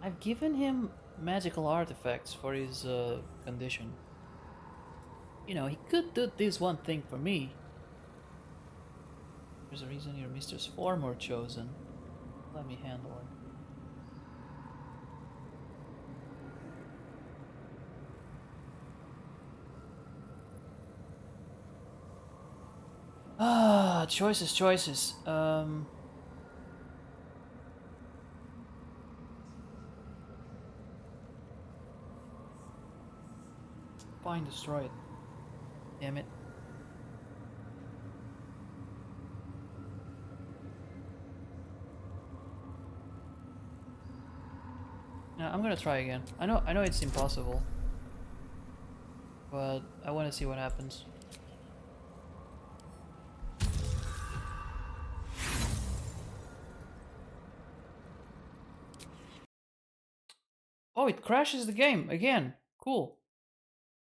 S1: I've given him magical artifacts for his condition. You know, he could do this one thing for me. There's a reason your Mistress form were chosen. Let me handle it. Ah, choices, choices. Fine, destroy it. Damn it. Now I'm gonna try again. I know it's impossible. But I wanna see what happens. Oh, it crashes the game again. Cool.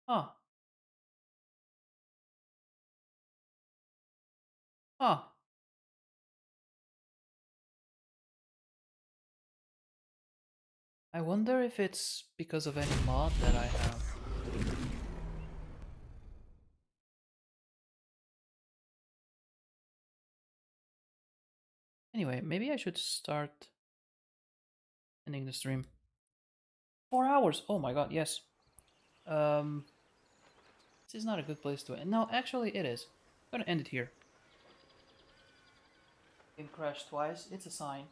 S1: Huh. Huh. I wonder if it's because of any mod that I have. Anyway, maybe I should start ending the stream. 4 hours! Oh my god, yes. This is not a good place to end. No, actually it is. I'm gonna end it here. Game crashed twice, it's a sign.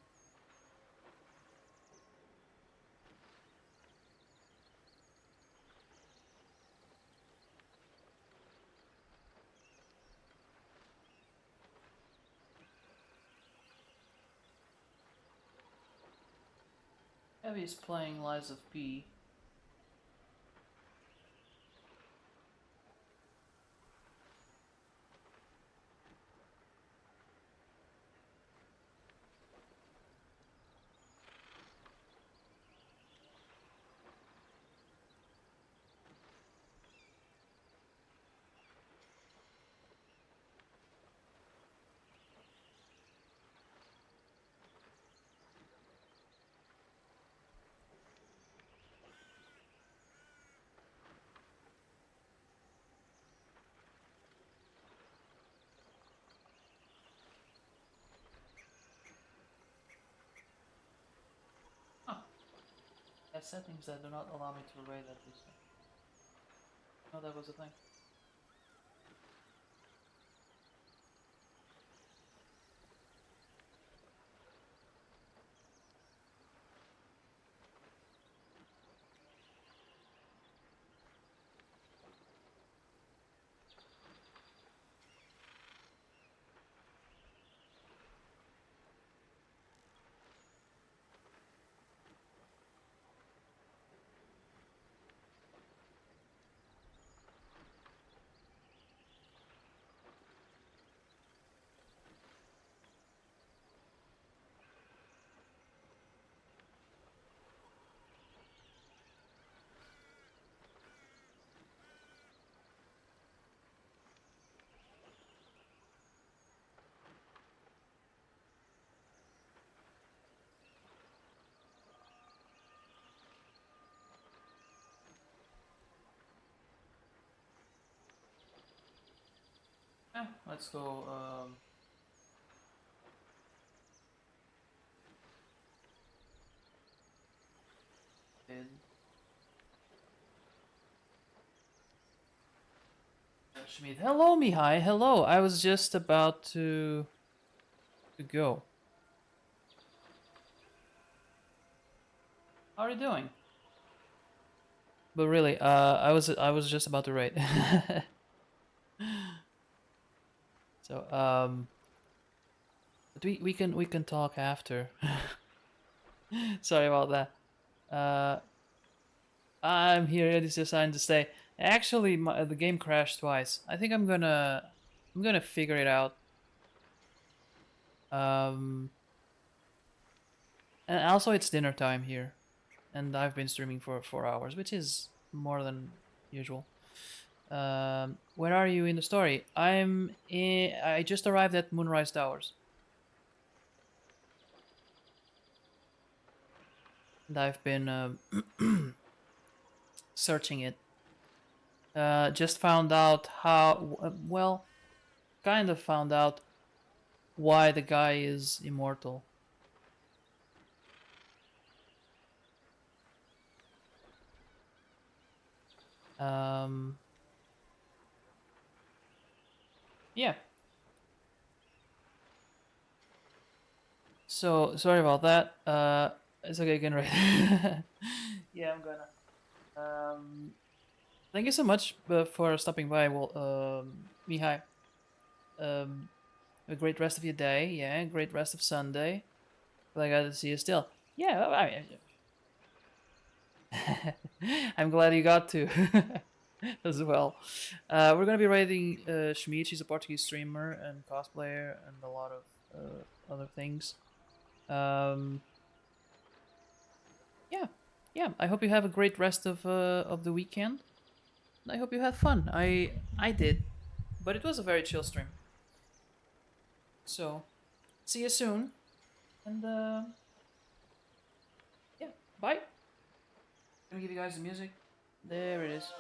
S1: Heavy is playing Lies of P. Has settings that do not allow me to raid at this time. No, that was a thing. Let's go, did. Schmidt. Hello, Mihai. Hello. I was just about to go. How are you doing? But really, I was just about to write. So, but we can talk after. Sorry about that. I'm here. It is designed to stay. Actually, the game crashed twice. I think I'm gonna figure it out. And also it's dinner time here, and I've been streaming for 4 hours, which is more than usual. Where are you in the story? I just arrived at Moonrise Towers. And I've been searching it. Just found out how, well, kind of found out why the guy is immortal. Yeah. So sorry about that. It's okay, again, right? Yeah, I'm gonna. Thank you so much for stopping by. Well, Mihai. A great rest of your day. Yeah, great rest of Sunday. But I gotta see you still. Yeah, I'm glad you got to as well. We're gonna be rating Schmidt. She's a Portuguese streamer and cosplayer and a lot of other things. Yeah. I hope you have a great rest of the weekend. And I hope you had fun. I did, but it was a very chill stream. So, see you soon, and yeah, bye. Gonna give you guys the music. There it is.